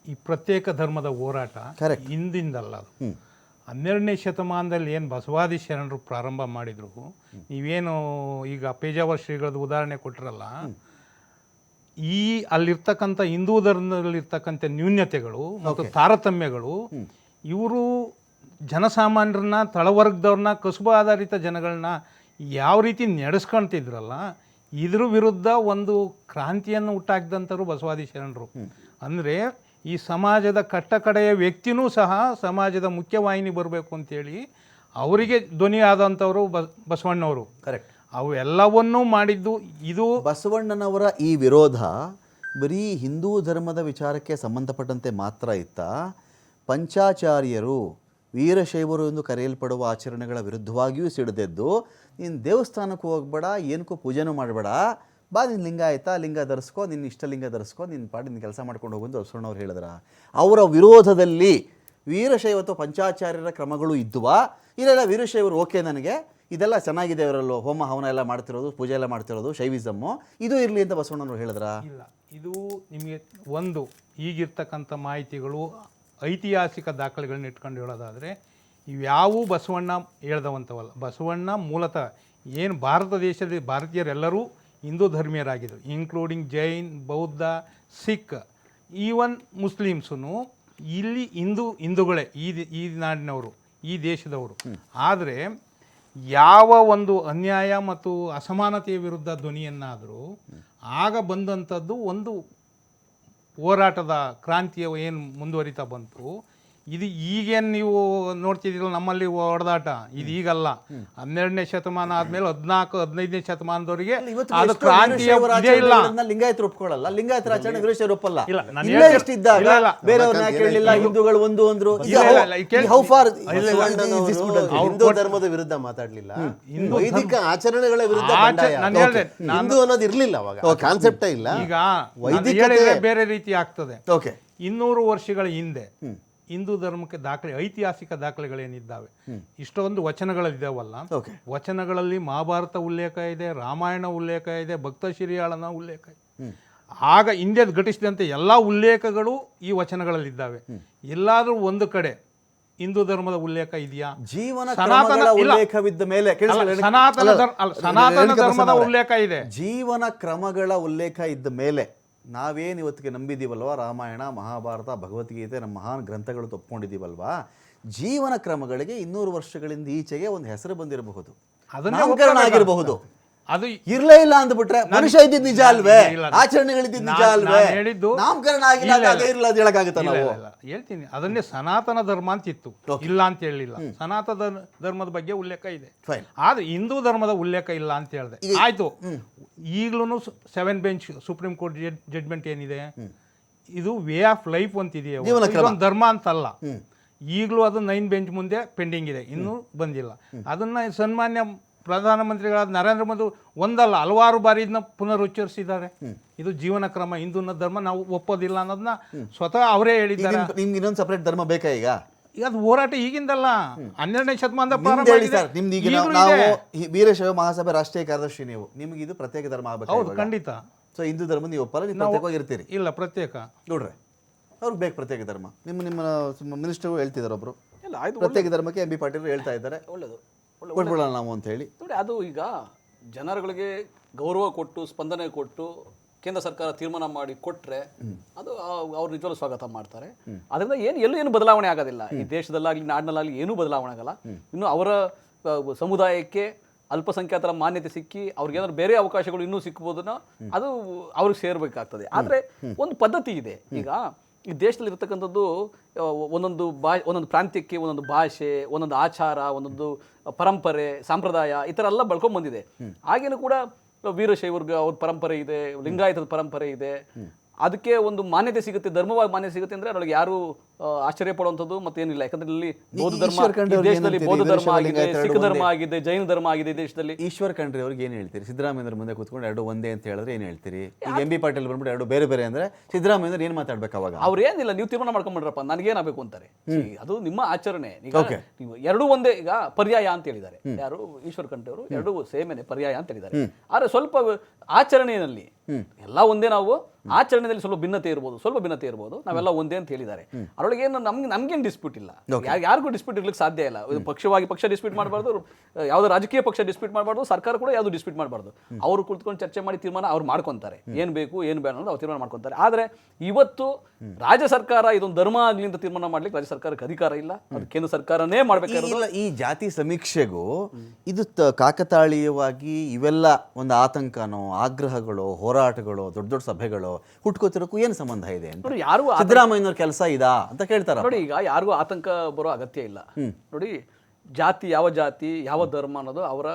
ಈ ಪ್ರತ್ಯೇಕ ಧರ್ಮದ ಹೋರಾಟ ಹಿಂದಿಂದಲ್ಲ, ಅದು 12ನೇ ಶತಮಾನದಲ್ಲಿ ಏನು ಬಸವಾದಿ ಶರಣರು ಪ್ರಾರಂಭ ಮಾಡಿದ್ರು. ನೀವೇನು ಈಗ ಪೇಜಾವರ ಶ್ರೀಗಳದ್ದು ಉದಾಹರಣೆ ಕೊಟ್ಟಿರಲ್ಲ, ಈ ಅಲ್ಲಿರ್ತಕ್ಕಂಥ ಹಿಂದೂ ಧರ್ಮದಲ್ಲಿರ್ತಕ್ಕಂಥ ನ್ಯೂನ್ಯತೆಗಳು ಮತ್ತು ತಾರತಮ್ಯಗಳು ಇವರು ಜನಸಾಮಾನ್ಯರನ್ನ, ತಳವರ್ಗದವ್ರನ್ನ, ಕಸುಬು ಆಧಾರಿತ ಜನಗಳನ್ನ ಯಾವ ರೀತಿ ನಡೆಸ್ಕೊಳ್ತಿದ್ರಲ್ಲ, ಇದ್ರ ವಿರುದ್ಧ ಒಂದು ಕ್ರಾಂತಿಯನ್ನು ಹುಟ್ಟಾಕಿದಂಥವ್ರು ಬಸವಾದಿ ಶರಣರು. ಅಂದರೆ ಈ ಸಮಾಜದ ಕಟ್ಟಕಡೆಯ ವ್ಯಕ್ತಿನೂ ಸಹ ಸಮಾಜದ ಮುಖ್ಯವಾಹಿನಿ ಬರಬೇಕು ಅಂತೇಳಿ ಅವರಿಗೆ ಧ್ವನಿ ಆದಂಥವರು ಬಸವಣ್ಣವರು. ಕರೆಕ್ಟ್. ಅವು ಎಲ್ಲವನ್ನೂ ಮಾಡಿದ್ದು ಇದು. ಬಸವಣ್ಣನವರ ಈ ವಿರೋಧ ಬರೀ ಹಿಂದೂ ಧರ್ಮದ ವಿಚಾರಕ್ಕೆ ಸಂಬಂಧಪಟ್ಟಂತೆ ಮಾತ್ರ ಇತ್ತ? ಪಂಚಾಚಾರ್ಯರು, ವೀರಶೈವರು ಎಂದು ಕರೆಯಲ್ಪಡುವ ಆಚರಣೆಗಳ ವಿರುದ್ಧವಾಗಿಯೂ ಸಿಡಿದೆದ್ದು, ನೀನು ದೇವಸ್ಥಾನಕ್ಕೂ ಹೋಗ್ಬೇಡ, ಏನಕ್ಕೂ ಪೂಜೆನೂ ಮಾಡಬೇಡ, ಬಾ ನಿನ್ನ ಲಿಂಗ ಆಯ್ತಾ, ಲಿಂಗ ಧರಿಸ್ಕೋ, ನಿನ್ನ ಇಷ್ಟ ಲಿಂಗ ಧರಿಸ್ಕೋ, ನಿನ್ನ ಪಾಡಿ ನಿನ್ನ ಕೆಲಸ ಮಾಡ್ಕೊಂಡು ಹೋಗೋದು ಬಸವಣ್ಣವ್ರು ಹೇಳಿದ್ರ. ಅವರ ವಿರೋಧದಲ್ಲಿ ವೀರಶೈವ ಅಥವಾ ಪಂಚಾಚಾರ್ಯರ ಕ್ರಮಗಳು ಇದ್ದುವಾ? ಇಲ್ಲ ವೀರಶೈವರು ಓಕೆ, ನನಗೆ ಇದೆಲ್ಲ ಚೆನ್ನಾಗಿದೆ, ಅವರಲ್ಲೂ ಹೋಮ ಹವನ ಎಲ್ಲ ಮಾಡ್ತಿರೋದು, ಪೂಜೆ ಎಲ್ಲ ಮಾಡ್ತಿರೋದು, ಶೈವಿಸಮ್ಮು ಇದು ಇರಲಿ ಅಂತ ಬಸವಣ್ಣನವರು ಹೇಳಿದ್ರ? ಇಲ್ಲ, ಇದು ನಿಮಗೆ ಒಂದು ಈಗಿರ್ತಕ್ಕಂಥ ಮಾಹಿತಿಗಳು, ಐತಿಹಾಸಿಕ ದಾಖಲೆಗಳನ್ನ ಇಟ್ಕೊಂಡು ಹೇಳೋದಾದರೆ ಇವ್ಯಾವೂ ಬಸವಣ್ಣ ಹೇಳ್ದವಂಥವಲ್ಲ. ಬಸವಣ್ಣ ಮೂಲತಃ ಏನು ಭಾರತ ದೇಶದಲ್ಲಿ ಭಾರತೀಯರೆಲ್ಲರೂ ಹಿಂದೂ ಧರ್ಮೀಯರಾಗಿದ್ದರು, ಇನ್ಕ್ಲೂಡಿಂಗ್ ಜೈನ್, ಬೌದ್ಧ, ಸಿಖ್, ಈವನ್ ಮುಸ್ಲಿಮ್ಸೂ ಇಲ್ಲಿ ಹಿಂದೂಗಳೇ, ಈ ನಾಡಿನವರು, ಈ ದೇಶದವರು. ಆದರೆ ಯಾವ ಒಂದು ಅನ್ಯಾಯ ಮತ್ತು ಅಸಮಾನತೆಯ ವಿರುದ್ಧ ಧ್ವನಿಯನ್ನಾದರೂ ಆಗ ಬಂದಂಥದ್ದು ಒಂದು ಹೋರಾಟದ ಕ್ರಾಂತಿಯ ಏನು ಮುಂದುವರಿತಾ ಬಂತು. ಇದು ಈಗೇನು ನೀವು ನೋಡ್ತಿದ್ದೀರಲ್ಲ ನಮ್ಮಲ್ಲಿ ಹೊಡೆದಾಟ, ಇದು ಈಗಲ್ಲ. 12ನೇ ಶತಮಾನ ಆದ್ಮೇಲೆ 14-15ನೇ ಶತಮಾನದವರೆಗೆ ಅದು ಕ್ರಾಂತಿಯ ಇದೇ ಇಲ್ಲ. ಲಿಂಗಾಯತರು ಒಪ್ಕೊಳ್ಳಲ್ಲ, ಲಿಂಗಾಯತರ ಆಚರಣೆ ವೀರಶೈವರು ಒಪ್ಪಲ್ಲ. ಇಲ್ಲ, ನಾನು ಇಲ್ಲೇ ಹೇಳ್ತೀನಿ. ಎಷ್ಟಿದ್ದಾಗ ಇಲ್ಲ, ಇಲ್ಲ. ಬೇರೆಯವ್ರನ್ನ ಯಾಕೆ ಹೇಳಿಲ್ಲ, ಹಿಂದೂಗಳು ಒಂದು ಅಂದ್ರು. ಇಲ್ಲ, ಇಲ್ಲ, ಈ ಕೇಳಿ- How far ಹಿಂದೂ ಧರ್ಮದ ವಿರುದ್ಧ ಮಾತಾಡ್ಲಿಲ್ಲ, ವೈದಿಕ ಆಚರಣೆಗಳ ವಿರುದ್ಧ ಬಂಡಾಯ. ನಾನು ಹೇಳ್ದೆ, ಹಿಂದೂ ಅನ್ನೋದು ಇರ್ಲಿಲ್ಲ ಅವಾಗ, ಕಾನ್ಸೆಪ್ಟೇ ಇಲ್ಲ. ಈಗ ಹೇಳಿದ್ರೆ ಬೇರೆ ರೀತಿ ಆಗ್ತದೆ. ಓಕೆ 200 ವರ್ಷಗಳ ಹಿಂದೆ ಹಿಂದೂ ಧರ್ಮಕ್ಕೆ ದಾಖಲೆ, ಐತಿಹಾಸಿಕ ದಾಖಲೆಗಳೇನಿದ್ದಾವೆ, ಇಷ್ಟೊಂದು ವಚನಗಳಿದ್ದಾವಲ್ಲ, ಓಕೆ ವಚನಗಳಲ್ಲಿ ಮಹಾಭಾರತ ಉಲ್ಲೇಖ ಇದೆ, ರಾಮಾಯಣ ಉಲ್ಲೇಖ ಇದೆ, ಭಕ್ತ ಶ್ರೀಯಾಳನ ಉಲ್ಲೇಖ ಇದೆ. ಆಗ ಹಿಂದೆ ಘಟಿಸಿದಂತೆ ಎಲ್ಲ ಉಲ್ಲೇಖಗಳು ಈ ವಚನಗಳಲ್ಲಿದ್ದಾವೆ. ಎಲ್ಲಾದ್ರೂ ಒಂದು ಕಡೆ ಹಿಂದೂ ಧರ್ಮದ ಉಲ್ಲೇಖ ಇದೆಯಾ? ಜೀವನ ಸನಾತನ ಕ್ರಮಗಳ ಇಲ್ಲ. ಉಲ್ಲೇಖವಿದ್ದ ಮೇಲೆ ಸನಾತನ ಧರ್ಮದ ಉಲ್ಲೇಖ ಇದೆ. ಜೀವನ ಕ್ರಮಗಳ ಉಲ್ಲೇಖ ಇದ್ದ ಮೇಲೆ ನಾವೇನು ಇವತ್ತಿಗೆ ನಂಬಿದೀವಲ್ವಾ, ರಾಮಾಯಣ, ಮಹಾಭಾರತ, ಭಗವದ್ಗೀತೆ, ನಮ್ಮ ಮಹಾನ್ ಗ್ರಂಥಗಳು ತಪ್ಕೊಂಡಿದ್ದೀವಲ್ವಾ, ಜೀವನ ಕ್ರಮಗಳಿಗೆ 200 ವರ್ಷಗಳಿಂದ ಈಚೆಗೆ ಒಂದು ಹೆಸರು ಬಂದಿರಬಹುದು, ಅದನ್ನೇ ನಾಮಕರಣ ಆಗಿರಬಹುದು. ಅದು ಇರ್ಲೇ ಇಲ್ಲ ಅಂದ್ಬಿಟ್ರೆ ಮನುಷ್ಯ ಇದ್ದಿದ್ದು ನಿಜ ಅಲ್ವೇ, ಆಚರಣೆಗಳಿದ್ದು ನಿಜ ಅಲ್ವೇ, ಹೇಳಿದ್ದು ನಾಮಕರಣ ಆಗಿಲ್ಲ ಅದೇ ಇರಲ್ಲ ಅಂತ ಹೇಳಕ್ಕಾಗುತ್ತಾ ನಾವು? ಹೇಳ್ತೀನಿ, ಅದನ್ನೇ ಸನಾತನ ಧರ್ಮ ಅಂತ ಇತ್ತು, ಇಲ್ಲ ಅಂತ ಹೇಳಿಲ್ಲ. ಸನಾತನ ಧರ್ಮದ ಬಗ್ಗೆ ಉಲ್ಲೇಖ ಇದೆ, Fine. ಆದ್ರೆ ಹಿಂದೂ ಧರ್ಮದ ಉಲ್ಲೇಖ ಇಲ್ಲ ಅಂತ ಹೇಳಿದೆ. ಆಯ್ತು, ಈಗಲೂ 7 ಬೆಂಚ್ ಸುಪ್ರೀಂ ಕೋರ್ಟ್ ಜಡ್ಜ್ಮೆಂಟ್ ಏನಿದೆ, ಇದು ವೇ ಆಫ್ ಲೈಫ್ ಅಂತಿದೆಯಾ, ಇದೊಂದು ಧರ್ಮ ಅಂತಲ್ಲ. ಈಗಲೂ ಅದು 9 ಬೆಂಚ್ ಮುಂದೆ ಪೆಂಡಿಂಗ್ ಇದೆ, ಇನ್ನೂ ಬಂದಿಲ್ಲ. ಅದನ್ನ ಸನ್ಮಾನ್ಯ ಪ್ರಧಾನಮಂತ್ರಿಗಳಾದ ನರೇಂದ್ರ ಮೋದಿ ಒಂದಲ್ಲ ಹಲವಾರು ಬಾರಿ ಇದನ್ನ ಪುನರುಚ್ಚರಿಸಿದ್ದಾರೆ. ಇದು ಜೀವನ ಕ್ರಮ, ಹಿಂದೂ ಧರ್ಮ ನಾವು ಒಪ್ಪೋದಿಲ್ಲ ಅನ್ನೋದನ್ನ ಸ್ವತಃ ಅವರೇ ಹೇಳಿದ್ದಾರೆ. ನಿಮ್ಗೆ ಇನ್ನೊಂದು ಸಪರೇಟ್ ಧರ್ಮ ಬೇಕಾ ಈಗ? ಈಗ ಅದು ಹೋರಾಟ ಈಗಿಂದಲ್ಲ, 12ನೇ ಶತಮಾನದ ನಿಮ್ದು ಹೇಳಿ ಸರ್, ನಿಮ್ದು ಈಗ ನಾವು ವೀರಶೈವ ಮಹಾಸಭೆ ರಾಷ್ಟ್ರೀಯ ಕಾರ್ಯದರ್ಶಿ ನೀವು, ನಿಮ್ಗೆ ಇದು ಪ್ರತ್ಯೇಕ ಧರ್ಮ ಹೌದು, ಆಗಬೇಕು. ಖಂಡಿತ. ಸೊ ಹಿಂದೂ ಧರ್ಮ ನೀವು ಒಪ್ಪಲ್ಲ, ನೀವು ಪ್ರತ್ಯೇಕವಾಗಿ ಇರ್ತೀರಿ? ಇಲ್ಲ, ಪ್ರತ್ಯೇಕ ನೋಡ್ರಿ, ಅವ್ರಿಗೆ ಬೇಕು ಪ್ರತ್ಯೇಕ ಧರ್ಮ. ನಿಮ್ಮ ಮಿನಿಸ್ಟರ್ ಹೇಳ್ತಿದ್ದಾರೆ ಒಬ್ರು, ಇಲ್ಲ ಆಯ್ತು, ಪ್ರತ್ಯೇಕ ಧರ್ಮಕ್ಕೆ MB ಪಾಟೀಲ್ ಹೇಳ್ತಾ ಇದ್ದಾರೆ, ಒಳ್ಳೇದು. ಕೊಟ್ಬಿಡೋಣ ನಾವು ಅಂತ ಹೇಳಿ. ನೋಡಿ, ಅದು ಈಗ ಜನರುಗಳಿಗೆ ಗೌರವ ಕೊಟ್ಟು ಸ್ಪಂದನೆ ಕೊಟ್ಟು ಕೇಂದ್ರ ಸರ್ಕಾರ ತೀರ್ಮಾನ ಮಾಡಿ ಕೊಟ್ಟರೆ ಅದು ಅವ್ರು ನಿಜವಾಗ್ಲೂ ಸ್ವಾಗತ ಮಾಡ್ತಾರೆ. ಅದರಿಂದ ಏನು ಬದಲಾವಣೆ ಆಗೋದಿಲ್ಲ ಈ ದೇಶದಲ್ಲಾಗಲಿ ನಾಡಿನಲ್ಲಾಗಲಿ, ಏನೂ ಬದಲಾವಣೆ ಆಗಲ್ಲ. ಇನ್ನು ಅವರ ಸಮುದಾಯಕ್ಕೆ ಅಲ್ಪಸಂಖ್ಯಾತರ ಮಾನ್ಯತೆ ಸಿಕ್ಕಿ ಅವ್ರಿಗೇನಾದ್ರು ಬೇರೆ ಅವಕಾಶಗಳು ಇನ್ನೂ ಸಿಕ್ಬೋದನ್ನ ಅದು ಅವ್ರಿಗೆ ಸೇರ್ಬೇಕಾಗ್ತದೆ. ಆದರೆ ಒಂದು ಪದ್ಧತಿ ಇದೆ. ಈಗ ಈ ದೇಶದಲ್ಲಿ ಇರ್ತಕ್ಕಂಥದ್ದು ಒಂದೊಂದು ಪ್ರಾಂತ್ಯಕ್ಕೆ ಒಂದೊಂದು ಭಾಷೆ, ಒಂದೊಂದು ಆಚಾರ, ಒಂದೊಂದು ಪರಂಪರೆ, ಸಂಪ್ರದಾಯ ಈ ಥರ ಎಲ್ಲ ಬೆಳ್ಕೊಂಡ್ ಬಂದಿದೆ. ಹಾಗೇನು ಕೂಡ ವೀರಶೈವರ್ಗ ಅವ್ರ ಪರಂಪರೆ ಇದೆ, ಲಿಂಗಾಯತದ ಪರಂಪರೆ ಇದೆ. ಅದಕ್ಕೆ ಒಂದು ಮಾನ್ಯತೆ ಸಿಗುತ್ತೆ, ಧರ್ಮವಾಗಿ ಮಾನ್ಯತೆ ಸಿಗುತ್ತೆ ಅಂದ್ರೆ ಅದರೊಳಗೆ ಯಾರು ಆಶ್ಚರ್ಯ ಪಡುವಂಥದ್ದು ಮತ್ತೇನಿಲ್ಲ. ಯಾಕಂದ್ರೆ ಇಲ್ಲಿ ಬೌದ್ಧ ಧರ್ಮ, ದೇಶದಲ್ಲಿ ಬೌದ್ಧ ಧರ್ಮ ಆಗಿದೆ, ಸಿಖ್ ಧರ್ಮ ಆಗಿದೆ, ಜೈನ ಧರ್ಮ ಆಗಿದೆ ದೇಶದಲ್ಲಿ. ಈಶ್ವರ್ ಖಂಡ್ರೆ ಅವ್ರಿಗೆ ಏನು ಹೇಳ್ತೀರಿ? ಸಿದ್ದರಾಮಯ್ಯ ಮುಂದೆ ಕೂತ್ಕೊಂಡು ಎರಡು ಒಂದೇ ಅಂತ ಹೇಳಿದ್ರೆ ಏನು ಹೇಳ್ತೀರಿ? ಈಗ MB ಪಾಟೀಲ್ ಬಂದ್ಬಿಟ್ಟು ಎರಡು ಬೇರೆ ಬೇರೆ ಅಂದ್ರೆ ಸಿದ್ದರಾಮಯ್ಯ ಏನು ಮಾತಾಡ್ಬೇಕು ಅವಾಗ? ಅವ್ರು ಏನಿಲ್ಲ, ನೀವು ತೀರ್ಮಾನ ಮಾಡ್ಕೊಂಡ್ಬಿಡ್ರಪ್ಪ, ನನಗೇನಾಗಬೇಕು ಅಂತಾರೆ. ಅದು ನಿಮ್ಮ ಆಚರಣೆ. ಈಗ ನೀವು ಎರಡೂ ಒಂದೇ, ಈಗ ಪರ್ಯಾಯ ಅಂತ ಹೇಳಿದ್ದಾರೆ ಯಾರು, ಈಶ್ವರ್ ಖಂಡ್ರೆ ಅವರು. ಎರಡೂ ಸೇಮೇನೆ, ಪರ್ಯಾಯ ಅಂತ ಹೇಳಿದ್ದಾರೆ. ಆದ್ರೆ ಸ್ವಲ್ಪ ಆಚರಣೆಯಲ್ಲಿ ಎಲ್ಲ ಒಂದೇ, ನಾವು ಆಚರಣೆಯಲ್ಲಿ ಸ್ವಲ್ಪ ಭಿನ್ನತೆ ಇರ್ಬೋದು, ನಾವೆಲ್ಲ ಒಂದೇ ಅಂತ ಹೇಳಿದ್ದಾರೆ. ಅದರೊಳಗೆ ಏನು ನಮ್ಗೇನು ಡಿಸ್ಪ್ಯೂಟ್ ಇಲ್ಲ, ಯಾರಿಗೂ ಡಿಸ್ಪ್ಯೂಟ್ ಇರ್ಲಿಕ್ಕೆ ಸಾಧ್ಯ ಇಲ್ಲ. ಪಕ್ಷ ಡಿಸ್ಪ್ಯೂಟ್ ಮಾಡಬಾರ್ದು, ಯಾವುದೋ ರಾಜಕೀಯ ಪಕ್ಷ ಡಿಸ್ಪ್ಯೂಟ್ ಮಾಡಬಾರ್ದು, ಸರ್ಕಾರ ಕೂಡ ಯಾವುದು ಡಿಸ್ಪ್ಯೂಟ್ ಮಾಡಬಾರ್ದು. ಅವರು ಕುಳಿತುಕೊಂಡು ಚರ್ಚೆ ಮಾಡಿ ತೀರ್ಮಾನ ಅವ್ರು ಮಾಡ್ಕೊಂತಾರೆ, ಏನು ಬೇಕು ಏನು ಬೇಡ ಅನ್ನೋದು ಅವ್ರು ತೀರ್ಮಾನ ಮಾಡ್ಕೊಂತಾರೆ. ಆದರೆ ಇವತ್ತು ರಾಜ್ಯ ಸರ್ಕಾರ ಇದೊಂದು ಧರ್ಮ ಆಗಲಿ ಅಂತ ತೀರ್ಮಾನ ಮಾಡ್ಲಿಕ್ಕೆ ರಾಜ್ಯ ಸರ್ಕಾರಕ್ಕೆ ಅಧಿಕಾರ ಇಲ್ಲ, ಅದು ಕೇಂದ್ರ ಸರ್ಕಾರನೇ ಮಾಡ್ಬೇಕಾಗಿಲ್ಲ. ಈ ಜಾತಿ ಸಮೀಕ್ಷೆಗೂ ಇದು ಕಾಕತಾಳೀಯವಾಗಿ ಇವೆಲ್ಲ ಒಂದು ಆತಂಕನೋ, ಆಗ್ರಹಗಳು, ಹೋರಾಟಗಳು, ದೊಡ್ಡ ಸಭೆಗಳು ಹುಟ್ಕೋತಿರೋಕ್ಕೂ ಏನು ಸಂಬಂಧ ಇದೆ ಅಂತ ಯಾರು ಸಿದ್ದರಾಮಯ್ಯನವ್ರ ಕೆಲಸ ಇದಾ ಅಂತ ಕೇಳ್ತಾರೆ. ನೋಡಿ, ಈಗ ಯಾರಿಗೂ ಆತಂಕ ಬರೋ ಅಗತ್ಯ ಇಲ್ಲ. ನೋಡಿ, ಯಾವ ಜಾತಿ ಯಾವ ಧರ್ಮ ಅನ್ನೋದು ಅವರ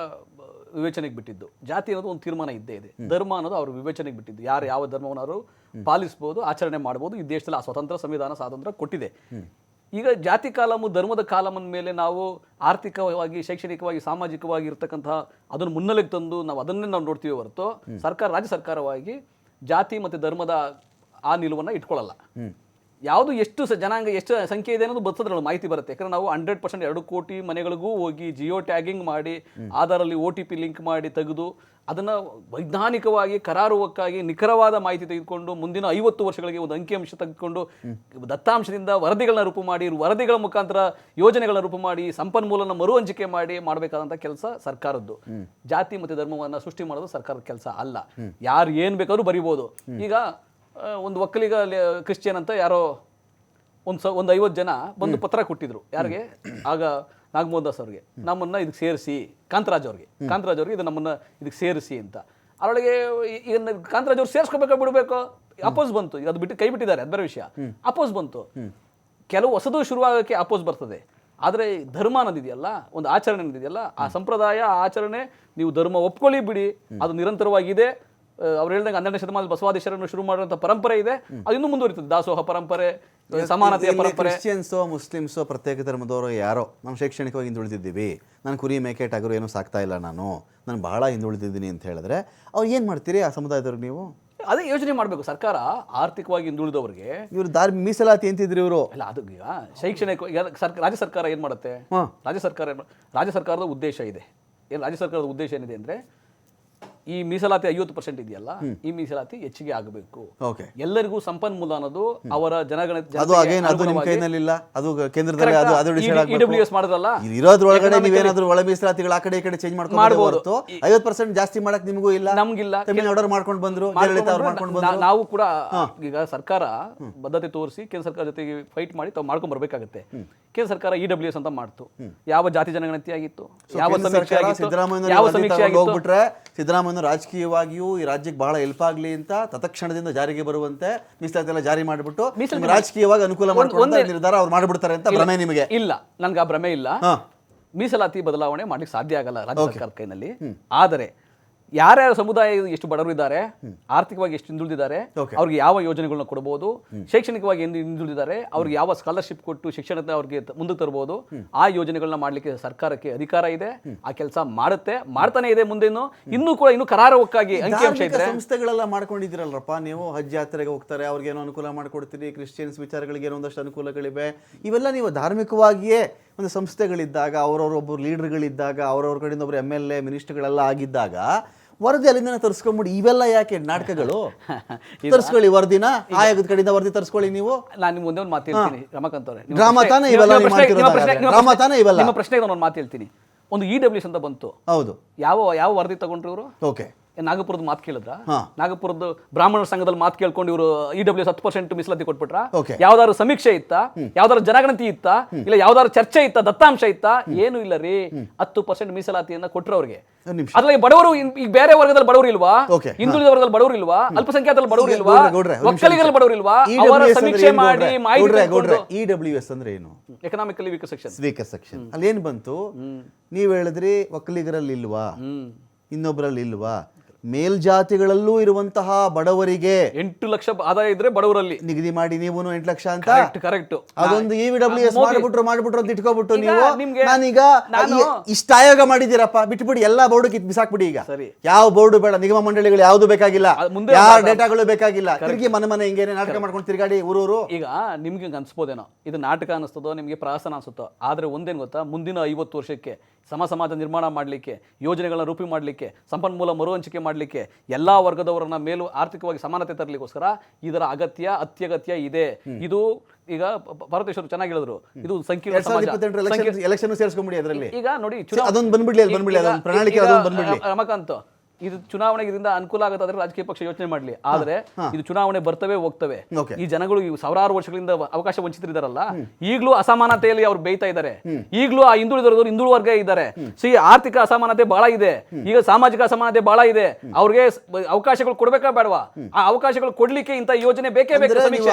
ವಿವೇಚನೆಗೆ ಬಿಟ್ಟಿದ್ದು. ಜಾತಿ ಅನ್ನೋದು ಒಂದು ತೀರ್ಮಾನ ಇದ್ದೇ ಇದೆ, ಧರ್ಮ ಅನ್ನೋದು ಅವ್ರ ವಿವೇಚನೆಗೆ ಬಿಟ್ಟಿದ್ದು. ಯಾರು ಯಾವ ಧರ್ಮವನ್ನು ಪಾಲಿಸ್ಬೋದು, ಆಚರಣೆ ಮಾಡ್ಬೋದು. ಈ ದೇಶದಲ್ಲಿ ಆ ಸ್ವತಂತ್ರ ಸಂವಿಧಾನ ಸ್ವಾತಂತ್ರ್ಯ ಕೊಟ್ಟಿದೆ. ಈಗ ಜಾತಿ ಕಾಲಮು, ಧರ್ಮದ ಕಾಲಮನ ಮೇಲೆ ನಾವು ಆರ್ಥಿಕವಾಗಿ, ಶೈಕ್ಷಣಿಕವಾಗಿ, ಸಾಮಾಜಿಕವಾಗಿ ಇರ್ತಕ್ಕಂತಹ ಅದನ್ನು ಮುನ್ನೆಲೆಗೆ ತಂದು ನಾವು ಅದನ್ನೇ ನಾವು ನೋಡ್ತೀವಿ ಹೊರತು ರಾಜ್ಯ ಸರ್ಕಾರವಾಗಿ ಜಾತಿ ಮತ್ತು ಧರ್ಮದ ಆ ನಿಲುವನ್ನು ಇಟ್ಕೊಳ್ಳಲ್ಲ. ಯಾವುದು ಎಷ್ಟು ಜನಾಂಗ ಎಷ್ಟು ಸಂಖ್ಯೆ ಇದೆ ಅನ್ನೋದು ಬರ್ತದ್ರಲ್ಲಿ ಮಾಹಿತಿ ಬರುತ್ತೆ. ಯಾಕಂದ್ರೆ ನಾವು 100% 2 ಕೋಟಿ ಮನೆಗಳಿಗೂ ಹೋಗಿ ಜಿಯೋ ಟ್ಯಾಗಿಂಗ್ ಮಾಡಿ ಆಧಾರಲ್ಲಿ OTP ಲಿಂಕ್ ಮಾಡಿ ತೆಗೆದು ಅದನ್ನು ವೈಜ್ಞಾನಿಕವಾಗಿ ಕರಾರುವಕ್ಕಾಗಿ ನಿಖರವಾದ ಮಾಹಿತಿ ತೆಗೆದುಕೊಂಡು ಮುಂದಿನ 50 ವರ್ಷಗಳಿಗೆ ಒಂದು ಅಂಕಿಅಂಶ ತೆಗೆದುಕೊಂಡು ದತ್ತಾಂಶದಿಂದ ವರದಿಗಳನ್ನ ರೂಪು ಮಾಡಿ, ವರದಿಗಳ ಮುಖಾಂತರ ಯೋಜನೆಗಳನ್ನ ರೂಪು ಮಾಡಿ, ಸಂಪನ್ಮೂಲನ ಮರು ಹಂಚಿಕೆ ಮಾಡಿ ಮಾಡಬೇಕಾದಂಥ ಕೆಲಸ ಸರ್ಕಾರದ್ದು. ಜಾತಿ ಮತ್ತು ಧರ್ಮವನ್ನು ಸೃಷ್ಟಿ ಮಾಡೋದು ಸರ್ಕಾರದ ಕೆಲಸ ಅಲ್ಲ. ಯಾರು ಏನು ಬೇಕಾದ್ರೂ ಬರಿಬೋದು. ಈಗ ಒಂದು ಒಕ್ಕಲಿಗ ಕ್ರಿಶ್ಚಿಯನ್ ಅಂತ ಯಾರೋ ಒಂದು 50 ಜನ ಬಂದು ಪತ್ರ ಕೊಟ್ಟಿದ್ರು. ಯಾರಿಗೆ? ಆಗ ನಾಗಮೋಹನ್ ದಾಸ್ ಅವ್ರಿಗೆ ನಮ್ಮನ್ನ ಇದಕ್ಕೆ ಸೇರಿಸಿ, ಕಾಂತರಾಜ್ ಅವ್ರಿಗೆ ಇದು ನಮ್ಮನ್ನ ಇದಕ್ಕೆ ಸೇರಿಸಿ ಅಂತ. ಅದರೊಳಗೆ ಈಗ ಕಾಂತರಾಜ್ ಅವ್ರು ಸೇರಿಸ್ಕೋಬೇಕೋ ಬಿಡಬೇಕು, ಅಪೋಸ್ ಬಂತು. ಅದು ಬಿಟ್ಟು ಕೈ ಬಿಟ್ಟಿದ್ದಾರೆ, ಅದು ಬೇರೆ ವಿಷಯ. ಅಪೋಸ್ ಬಂತು, ಕೆಲವು ಹೊಸದು ಶುರುವಾಗಕ್ಕೆ ಅಪೋಸ್ ಬರ್ತದೆ. ಆದರೆ ಧರ್ಮ ಅನ್ನೋದಿದೆಯಲ್ಲ, ಒಂದು ಆಚರಣೆ ಅನ್ನೋದಿದೆಯಲ್ಲ, ಆ ಸಂಪ್ರದಾಯ ಆಚರಣೆ ನೀವು ಧರ್ಮ ಒಪ್ಕೊಳ್ಳಿ ಬಿಡಿ, ಅದು ನಿರಂತರವಾಗಿದೆ. ಅವ್ರು ಹೇಳಿದಂಗೆ 12ನೇ ಶತಮಾನದಲ್ಲಿ ಬಸವಾದೀಶರನ್ನು ಶುರು ಮಾಡುವಂಥ ಪರಂಪರೆ ಇದೆ, ಅದು ಇನ್ನೂ ಮುಂದುವರಿತದೆ. ದಾಸೋಹ ಪರಂಪರೆ, ಸಮಾನತೆಯ ಪರಂಪರೆ. ಕ್ರಿಶ್ಚಿಯನ್ಸೋ ಮುಸ್ಲಿಮ್ಸೋ ಪ್ರತ್ಯೇಕ ಧರ್ಮದವರು ಯಾರೋ ನಾವು ಶೈಕ್ಷಣಿಕವಾಗಿ ಹಿಂದುಳಿದಿದ್ದೀವಿ, ನಾನು ಕುರಿ ಮೇಕೆ ಟಗರು ಏನೂ ಸಾಕ್ತಾ ಇಲ್ಲ, ನಾನು ಬಹಳ ಹಿಂದುಳಿದಿದ್ದೀನಿ ಅಂತ ಹೇಳಿದ್ರೆ ಅವ್ರು ಏನು ಮಾಡ್ತೀರಿ ಆ ಸಮುದಾಯದವ್ರು? ನೀವು ಅದೇ ಯೋಚನೆ ಮಾಡಬೇಕು. ಸರ್ಕಾರ ಆರ್ಥಿಕವಾಗಿ ಹಿಂದುಳಿದವರಿಗೆ ಇವರು ಮೀಸಲಾತಿ ಅಂತಿದ್ರು ಇವರು. ಅಲ್ಲ, ಅದು ಈಗ ಶೈಕ್ಷಣಿಕ ರಾಜ್ಯ ಸರ್ಕಾರ ಏನು ಮಾಡುತ್ತೆ? ರಾಜ್ಯ ಸರ್ಕಾರದ ಉದ್ದೇಶ ಇದೆ. ರಾಜ್ಯ ಸರ್ಕಾರದ ಉದ್ದೇಶ ಏನಿದೆ ಅಂದರೆ, ಈ ಮೀಸಲಾತಿ 50% ಇದೆಯಲ್ಲ, ಈ ಮೀಸಲಾತಿ ಹೆಚ್ಚಿಗೆ ಆಗಬೇಕು. ಎಲ್ಲರಿಗೂ ಸಂಪನ್ಮೂಲ ಅನ್ನೋದು ಅವರ ಜನಗಣತಿ EWS ಮಾಡಿದ್ರಲ್ಲ, ಇರೋದ್ರೊಳಗಡೆ ನೀವೇನಾದ್ರೂ ಒಳ ಮೀಸಲಾತಿಗಳು ಆ ಕಡೆ ಈ ಕಡೆ ಚೇಂಜ್ ಮಾಡ್ಕೊಂಡು 50% ಜಾಸ್ತಿ ಮಾಡಕ್ ನಿಮಗೂ ಇಲ್ಲ, ನಮ್ಗಿಲ್ಲ. ತಮಿಳ್ನಾಡು ಮಾಡ್ಕೊಂಡು ಬಂದ್ರು, ನಾವು ಕೂಡ ಈಗ ಸರ್ಕಾರ ಬದ್ಧತೆ ತೋರಿಸಿ ಕೇಂದ್ರ ಸರ್ಕಾರ ಜೊತೆಗೆ ಫೈಟ್ ಮಾಡಿ ತಾವು ಮಾಡ್ಕೊಂಡ್ ಬರ್ಬೇಕಾಗತ್ತೆ. ಕೇಂದ್ರ ಸರ್ಕಾರ EWS ಅಂತ ಮಾಡ್ತು. ಯಾವ ಜಾತಿ ಜನಗಣತಿ ಆಗಿತ್ತು, ಯಾವ ಸಮೀಕ್ಷೆ ಆಗಿತ್ತು, ಯಾವ ಸಮೀಕ್ಷೆ ಹೋಗ್ಬಿಟ್ರೆ ಸಿದ್ದರಾಮಯ್ಯ ರಾಜಕೀಯವಾಗಿಯೂ ಈ ರಾಜ್ಯಕ್ಕೆ ಬಹಳ ಹೆಲ್ಪ್ ಆಗಲಿ ಅಂತ ತತ್ಕ್ಷಣದಿಂದ ಜಾರಿಗೆ ಬರುವಂತೆ ಮೀಸಲಾತಿ ಎಲ್ಲ ಜಾರಿ ಮಾಡಿಬಿಟ್ಟು ರಾಜಕೀಯವಾಗಿ ಅನುಕೂಲ ಮಾಡಿಕೊಂಡ ನಿರ್ಧಾರ ಅವ್ರು ಮಾಡಿಬಿಡ್ತಾರೆ ಅಂತ ಭ್ರಮೆ ನಿಮಗೆ? ಇಲ್ಲ, ನನ್ಗೆ ಆ ಭ್ರಮೆ ಇಲ್ಲ. ಮೀಸಲಾತಿ ಬದಲಾವಣೆ ಮಾಡ್ಲಿಕ್ಕೆ ಸಾಧ್ಯ ಆಗಲ್ಲ ರಾಜ್ಯ ಸರ್ಕಾರದ ಕೈನಲ್ಲಿ. ಆದರೆ ಯಾರ್ಯಾರ ಸಮುದಾಯ ಎಷ್ಟು ಬಡವರು ಇದ್ದಾರೆ, ಆರ್ಥಿಕವಾಗಿ ಎಷ್ಟು ಹಿಂದುಳಿದಿದ್ದಾರೆ, ಅವ್ರಿಗೆ ಯಾವ ಯೋಜನೆಗಳನ್ನ ಕೊಡಬಹುದು, ಶೈಕ್ಷಣಿಕವಾಗಿ ಹಿಂದುಳಿದಿದ್ದಾರೆ, ಅವ್ರಿಗೆ ಯಾವ ಸ್ಕಾಲರ್ಶಿಪ್ ಕೊಟ್ಟು ಶಿಕ್ಷಣದ ಅವ್ರಿಗೆ ಮುಂದಕ್ಕೆ ತರಬಹುದು, ಆ ಯೋಜನೆಗಳನ್ನ ಮಾಡ್ಲಿಕ್ಕೆ ಸರ್ಕಾರಕ್ಕೆ ಅಧಿಕಾರ ಇದೆ. ಆ ಕೆಲಸ ಮಾಡ್ತಾನೆ ಇದೆ. ಮುಂದೇನು ಇನ್ನೂ ಕರಾರವಕ್ಕಾಗಿ ಅಂಕಿಅಂಶ ಇದ್ರೆ ಸಂಸ್ಥೆಗಳೆಲ್ಲ ಮಾಡ್ಕೊಂಡಿದ್ದೀರಲ್ರಪ್ಪ ನೀವು. ಹಜ್ ಯಾತ್ರೆಗೆ ಹೋಗ್ತಾರೆ, ಅವ್ರಿಗೆ ಏನೋ ಅನುಕೂಲ ಮಾಡ್ಕೊಡ್ತೀರಿ, ಕ್ರಿಶ್ಚಿಯನ್ಸ್ ವಿಚಾರಗಳಿಗೆ ಏನೋ ಒಂದಷ್ಟು ಅನುಕೂಲಗಳಿವೆ. ಇವೆಲ್ಲ ನೀವು ಧಾರ್ಮಿಕವಾಗಿಯೇ ಒಂದು ಸಂಸ್ಥೆಗಳಿದ್ದಾಗ, ಅವರವರೊಬ್ಬರು ಲೀಡರ್ಗಳಿದ್ದಾಗ, ಅವ್ರವ್ರ ಕಡೆಯಿಂದ ಒಬ್ಬರು MLA ಮಿನಿಸ್ಟರ್ಗಳೆಲ್ಲ ಆಗಿದ್ದಾಗ ವರದಿ ಅಲ್ಲಿಂದ ತರಿಸ್ಕೊಂಡ್ಬಿಡಿ. ಇವೆಲ್ಲ ಯಾಕೆ ನಾಟಕಗಳು? ತರಿಸ್ಕೊಳ್ಳಿ ವರದಿನ, ಆಯೋಗದ ಕಡೆಯಿಂದ ವರದಿ ತರಿಸ್ಕೊಳ್ಳಿ. ನೀವು ನಾನು ನಿಮ್ಗೆ ಒಂದೇ ಒಂದು ಮಾತು ಹೇಳ್ತೀನಿ ರಮಾಕಾಂತ್ ಅವರೇ, ಡ್ರಾಮಾ ತಾನೇ ಇವೆಲ್ಲ? ನಿಮ್ಮ ಪ್ರಶ್ನೆಗೆ ನಾನು ಒಂದು ಮಾತು ಹೇಳ್ತೀನಿ. ಒಂದು EWS ಅಂತ ಬಂತು, ಹೌದು, ಯಾವ ವರದಿ ತಗೊಂಡ್ರು ಇವರು? ಓಕೆ, ನಾಗಪುರದ ಮಾತು ಕೇಳಿದ್ರ? ನಾಗಪುರದ ಬ್ರಾಹ್ಮಣರ ಸಂಘದಲ್ಲಿ ಮಾತು ಕೇಳ್ಕೊಂಡು ಇವರು EWS 10% ಮೀಸಲಾತಿ ಕೊಟ್ಬಿಟ್ರ? ಯಾವ್ದಾದ್ರು ಸಮೀಕ್ಷೆ ಇತ್ತ, ಯಾವ್ದಾದ್ರು ಜನಗಣತಿ ಇತ್ತ, ಇಲ್ಲ ಯಾವ್ದಾದ್ರು ಚರ್ಚೆ ಇತ್ತ, ದತ್ತಾಂಶ ಇತ್ತ? ಏನು ಇಲ್ಲ ರೀ. 10% ಮೀಸಲಾತಿಯನ್ನ ಕೊಟ್ರು ಅವ್ರಿಗೆ. ಅದ್ರಲ್ಲಿ ಬಡವರು, ಈಗ ಬೇರೆ ವರ್ಗದಲ್ಲಿ ಬಡವರು ಇಲ್ವಾ, ಹಿಂದುಳಿದ ವರ್ಗದಲ್ಲಿ ಬಡವರು ಇಲ್ವಾ, ಅಲ್ಪಸಂಖ್ಯಾತರಲ್ಲಿ ಬಡವರು ಇಲ್ವಾ, ಒಕ್ಕಲಿಗರಲ್ಲಿ ಬಡವರು ಇಲ್ವಾ? ಅವರ ಸಮೀಕ್ಷೆ ಮಾಡಿ ಮಾಹಿತಿ. EWS ಅಂದ್ರೆ ಏನು? Economically weaker section. ಅಲ್ಲಿ ಏನ್ ಬಂತು? ನೀವ್ ಹೇಳಿದ್ರಿ ಒಕ್ಕಲಿಗರಲ್ಲಿ ಇಲ್ವಾ, ಇನ್ನೊಬ್ಬರಲ್ಲಿ ಇಲ್ವಾ, ಮೇಲ್ಜಾತಿಗಳಲ್ಲೂ ಇರುವಂತಹ ಬಡವರಿಗೆ 8 ಲಕ್ಷ ಆದಾಯ ಇದ್ರೆ ಬಡವರಲ್ಲಿ ನಿಗದಿ ಮಾಡಿ ನೀವು 8 ಲಕ್ಷ ಅಂತ. ಕರೆಕ್ಟ್. ಅದೊಂದು EWS ಮಾಡ್ಬಿಟ್ರು ಅಂತ ಇಟ್ಕೋಬಿಟ್ಟು ನೀವು ನಾನೀಗ ಇಷ್ಟ ಆಯೋಗ ಮಾಡಿದ್ದೀರಪ್ಪ, ಬಿಟ್ಬಿಡಿ, ಎಲ್ಲಾ ಬೋರ್ಡ್ ಕಿತ್ ಬಿಸಾಕ್ಬಿಡಿ. ಈಗ ಯಾವ ಬೋರ್ಡು ಬೇಡ, ನಿಗಮ ಮಂಡಳಿಗಳು ಯಾವ್ದು ಬೇಕಾಗಿಲ್ಲ, ಯಾವ ಡೇಟಾಗಳು ಬೇಕಾಗಿಲ್ಲ. ತಿರುಗಿ ಮನೆ ಹಿಂಗೇನೆ ನಾಟಕ ಮಾಡ್ಕೊಂಡು ತಿರ್ಗಾಡಿ ಊರೂರು. ಈಗ ನಿಮ್ಗೆ ಅನ್ಸ್ಬೋದೇನೋ ಇದು ನಾಟಕ ಅನಿಸ್ತದೋ, ನಿಮ್ಗೆ ಪ್ರಾಸನ ಅನ್ಸುತ್ತೋ. ಆದ್ರೆ ಒಂದೇನ್ ಗೊತ್ತಾ, ಮುಂದಿನ 50 ವರ್ಷಕ್ಕೆ ಸಮಾಜ ನಿರ್ಮಾಣ ಮಾಡಲಿಕ್ಕೆ, ಯೋಜನೆಗಳನ್ನ ರೂಪಿ ಮಾಡಲಿಕ್ಕೆ, ಸಂಪನ್ಮೂಲ ಮರುಹಂಚಿಕೆ ಮಾಡಲಿಕ್ಕೆ, ಎಲ್ಲಾ ವರ್ಗದವರನ್ನ ಮೇಲೂ ಆರ್ಥಿಕವಾಗಿ ಸಮಾನತೆ ತರಲಿಕ್ಕೋಸ್ಕರ ಇದರ ಅತ್ಯಗತ್ಯ ಇದೆ. ಇದು ಈಗ ಭಾರತೇಶ್ವರು ಚೆನ್ನಾಗಿ ಹೇಳಿದ್ರು, ಇದು ಸಂಕೀರ್ಣ ಎಲೆಕ್ಷನ್ ಸೇರಿಸ್ಕೊಂಡ್ಬಿಡಿ. ಅದರಲ್ಲಿ ಈಗ ನೋಡಿ, ಅದೊಂದು ಬಂದ್ಬಿಡ್ಲಿ, ಪ್ರಣಾಳಿಕೆ ಬಂದ್ಬಿಡ್ಲಿ. ರಮಾಕಾಂತ್, ಇದು ಚುನಾವಣೆಗೆ ಇದರಿಂದ ಅನುಕೂಲ ಆಗುತ್ತೆ, ರಾಜಕೀಯ ಪಕ್ಷ ಯೋಚನೆ ಮಾಡಲಿ. ಆದ್ರೆ ಇದು ಚುನಾವಣೆ ಬರ್ತವೆ ಹೋಗ್ತವೆ. ಈ ಜನಗಳು ಸಾವಿರಾರು ವರ್ಷಗಳಿಂದ ಅವಕಾಶ ವಂಚಿತರಿದ್ದಾರಲ್ಲ, ಈಗಲೂ ಅಸಮಾನತೆಯಲ್ಲಿ ಅವ್ರು ಬೇಯ್ತಾ ಇದ್ದಾರೆ. ಈಗಲೂ ಆ ಹಿಂದುಳಿದ ವರ್ಗ ಇದ್ದಾರೆ. ಆರ್ಥಿಕ ಅಸಮಾನತೆ ಬಹಳ ಇದೆ, ಈಗ ಸಾಮಾಜಿಕ ಅಸಮಾನತೆ ಬಹಳ ಇದೆ. ಅವ್ರಿಗೆ ಅವಕಾಶಗಳು ಕೊಡ್ಬೇಕಾ ಬೇಡವಾ? ಆ ಅವಕಾಶಗಳು ಕೊಡ್ಲಿಕ್ಕೆ ಇಂಥ ಯೋಜನೆ ಬೇಕೇ ಬೇಕು.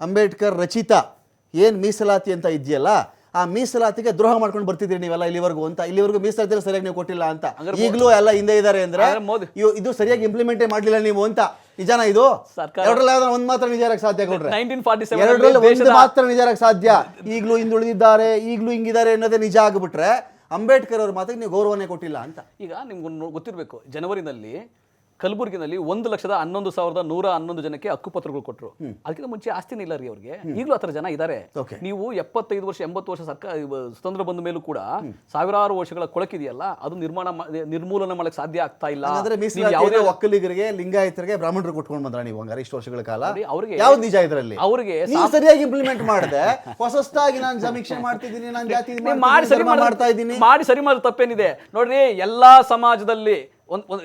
ಅಂಬೇಡ್ಕರ್ ರಚಿತ ಏನ್ ಮೀಸಲಾತಿ ಅಂತ ಇದೆಯಲ್ಲ, ಆ ಮೀಸಲಾತಿಗೆ ದ್ರೋಹ ಮಾಡ್ಕೊಂಡು ಬರ್ತಿದ್ರಿ ನೀವೆಲ್ಲ ಇಲ್ಲಿವರೆಗೂ ಅಂತ. ಇಲ್ಲಿವರೆಗೂ ಮೀಸಲಾತಿ ಸರಿಯಾಗಿ ನೀವು ಕೊಟ್ಟಿಲ್ಲ ಅಂತ, ಈಗಲೂ ಎಲ್ಲ ಹಿಂದೆ ಇದ್ದಾರೆ ಅಂದ್ರೆ ಇದು ಸರಿಯಾಗಿ ಇಂಪ್ಲಿಮೆಂಟೇ ಮಾಡ್ಲಿಲ್ಲ ನೀವು ಅಂತ. ನಿಜಾನ ಇದು? ಒಂದ್ ಮಾತ್ರ ನಿಜ ಇರಕ್ ಸಾಧ್ಯ ಕೊಡ್ರೆ, 2ರಲ್ಲಿ ಒಂದು ಮಾತ್ರ ನಿಜ ಇರಕ್ ಸಾಧ್ಯ. ಈಗಲೂ ಹಿಂದುಳಿದಿದ್ದಾರೆ, ಈಗಲೂ ಹಿಂಗಿದ್ದಾರೆ ಅನ್ನೋದೇ ನಿಜ ಆಗ್ಬಿಟ್ರೆ ಅಂಬೇಡ್ಕರ್ ಅವ್ರ ಮಾತಿಗೆ ನೀವು ಗೌರವನೇ ಕೊಟ್ಟಿಲ್ಲ ಅಂತ. ಈಗ ನಿಮ್ಗೆ ಗೊತ್ತಿರಬೇಕು, ಜನವರಿನಲ್ಲಿ ಕಲಬುರಗಿನಲ್ಲಿ 1,11,111 ಜನಕ್ಕೆ ಹಕ್ಕುಪತ್ರಗಳು ಕೊಟ್ಟರು. ಅದಕ್ಕಿಂತ ಮುಂಚೆ ಆಸ್ತಿನೇ ಇಲ್ಲ ರೀ ಅವ್ರಿಗೆ. ಈಗಲೂ ಆತರ ಜನ ಇದ್ದಾರೆ. ನೀವು 75 ವರ್ಷ 80 ವರ್ಷ ಸರ್ಕಾರ ಸ್ವತಂತ್ರ ಬಂದ ಮೇಲೂ ಕೂಡ ಸಾವಿರಾರು ವರ್ಷಗಳ ಕೊಳಕಿದೆಯಲ್ಲ, ಅದು ನಿರ್ಮೂಲನೆ ಮಾಡಕ್ಕೆ ಸಾಧ್ಯ ಆಗ್ತಾ ಇಲ್ಲ. ಯಾವುದೇ ಒಕ್ಕಲಿಗರಿಗೆ, ಲಿಂಗಾಯತರಿಗೆ, ಬ್ರಾಹ್ಮಣರು ಕೊಟ್ಕೊಂಡು ಬಂದ್ರ ನೀವು ಹಂಗಾರೆ ಇಷ್ಟು ವರ್ಷಗಳ ಕಾಲ? ಅವ್ರಿಗೆ ಯಾವ್ದು ನಿಜ ಇದ್ರಲ್ಲಿ? ಅವ್ರಿಗೆ ಸರಿಯಾಗಿ ಇಂಪ್ಲಿಮೆಂಟ್ ಮಾಡದೆ ಹೊಸದಾಗಿ ನಾನು ಸಮೀಕ್ಷೆ ಮಾಡ್ತಿದ್ದೀನಿ, ನಾನು ಜಾತಿ ಮಾಡ್ತಾ ಇದ್ದೀನಿ, ಮಾಡಿ ಸರಿ ಮಾಡಿ ತಪ್ಪೇನಿದೆ ನೋಡ್ರಿ. ಎಲ್ಲಾ ಸಮಾಜದಲ್ಲಿ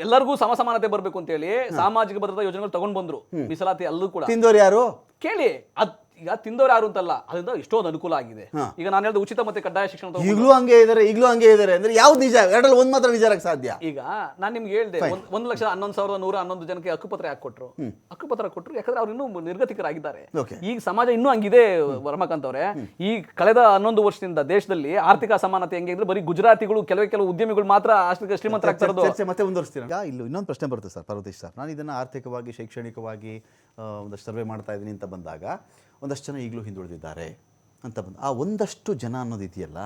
ಎಲ್ಲರಿಗೂ ಸಮಾನತೆ ಬರ್ಬೇಕು ಅಂತ ಹೇಳಿ ಸಾಮಾಜಿಕ ಭದ್ರತಾ ಯೋಜನೆಗಳು ತಗೊಂಡ್ ಬಂದ್ರು. ಮೀಸಲಾತಿ ಅಲ್ಲೂ ಕೂಡ ತಿಂದೋರು ಯಾರು ಕೇಳಿ, ಈಗ ತಿಂದವ್ರು ಯಾರು ಅಂತಲ್ಲ, ಅದರಿಂದ ಎಷ್ಟೊಂದು ಅನುಕೂಲ ಆಗಿದೆ. ಈಗ ನಾನು ಹೇಳಿದ ಉಚಿತ ಮತ್ತೆ ಕಡ್ಡಾಯ ಶಿಕ್ಷಣ ತಗೊಂಡ್ರೆ ಈಗಲೂ ಹಂಗೆ ಇದ್ದಾರೆ ಅಂದ್ರೆ ಯಾವ್ದು ನಿಜ? ಎರಡರಲ್ಲಿ ಒಂದ್ ಮಾತ್ರ ನಿಜ ಇರಕ್ಕೆ ಸಾಧ್ಯ. ಈಗ ನಾನು ನಿಮ್ಗೆ ಹೇಳ್ದೆ 1,11,111 ಜನಕ್ಕೆ ಹಕ್ಕುಪತ್ರ ಯಾಕೆ ಕೊಟ್ರು? ಹಕ್ಕುಪತ್ರ ಕೊಟ್ರು ಯಾಕಂದ್ರೆ ಅವ್ರು ಇನ್ನೂ ನಿರ್ಗತಿಕರಾಗಿದ್ದಾರೆ. Okay. ಈಗ ಸಮಾಜ ಇನ್ನೂ ಹಂಗಿದೆ ರಮಾಕಾಂತ್ ಅವರೇ. ಈ ಕಳೆದ 11 ವರ್ಷದಿಂದ ದೇಶದಲ್ಲಿ ಆರ್ಥಿಕ ಅಸಮಾನತೆ ಹೆಂಗೆ ಅಂದ್ರೆ ಬರೀ ಗುಜರಾತಿಗಳು ಕೆಲವು ಉದ್ಯಮಿಗಳು ಮಾತ್ರ ಶ್ರೀಮಂತರಾಗ್ತಾ ಇರೋದು. ಚರ್ಚೆ ಮತ್ತೆ ಮುಂದುವರಿಸ್ತೀರಾ? ಈಗ ಇಲ್ಲಿ ಇನ್ನೊಂದು ಪ್ರಶ್ನೆ ಬರುತ್ತೆ ಸರ್ ಪಾರ್ವತೇಶ್ ಸರ್. ನಾನು ಇದನ್ನು ಆರ್ಥಿಕವಾಗಿ ಶೈಕ್ಷಣಿಕವಾಗಿ ಒಂದಷ್ಟು ಸರ್ವೆ ಮಾಡ್ತಾ ಇದ್ದೀನಿ ಅಂತ ಬಂದಾಗ ಒಂದಷ್ಟು ಜನ ಈಗಲೂ ಹಿಂದುಳಿದಿದ್ದಾರೆ ಅಂತ ಬಂದು ಆ ಒಂದಷ್ಟು ಜನ ಅನ್ನೋದು ಇದೆಯಲ್ಲ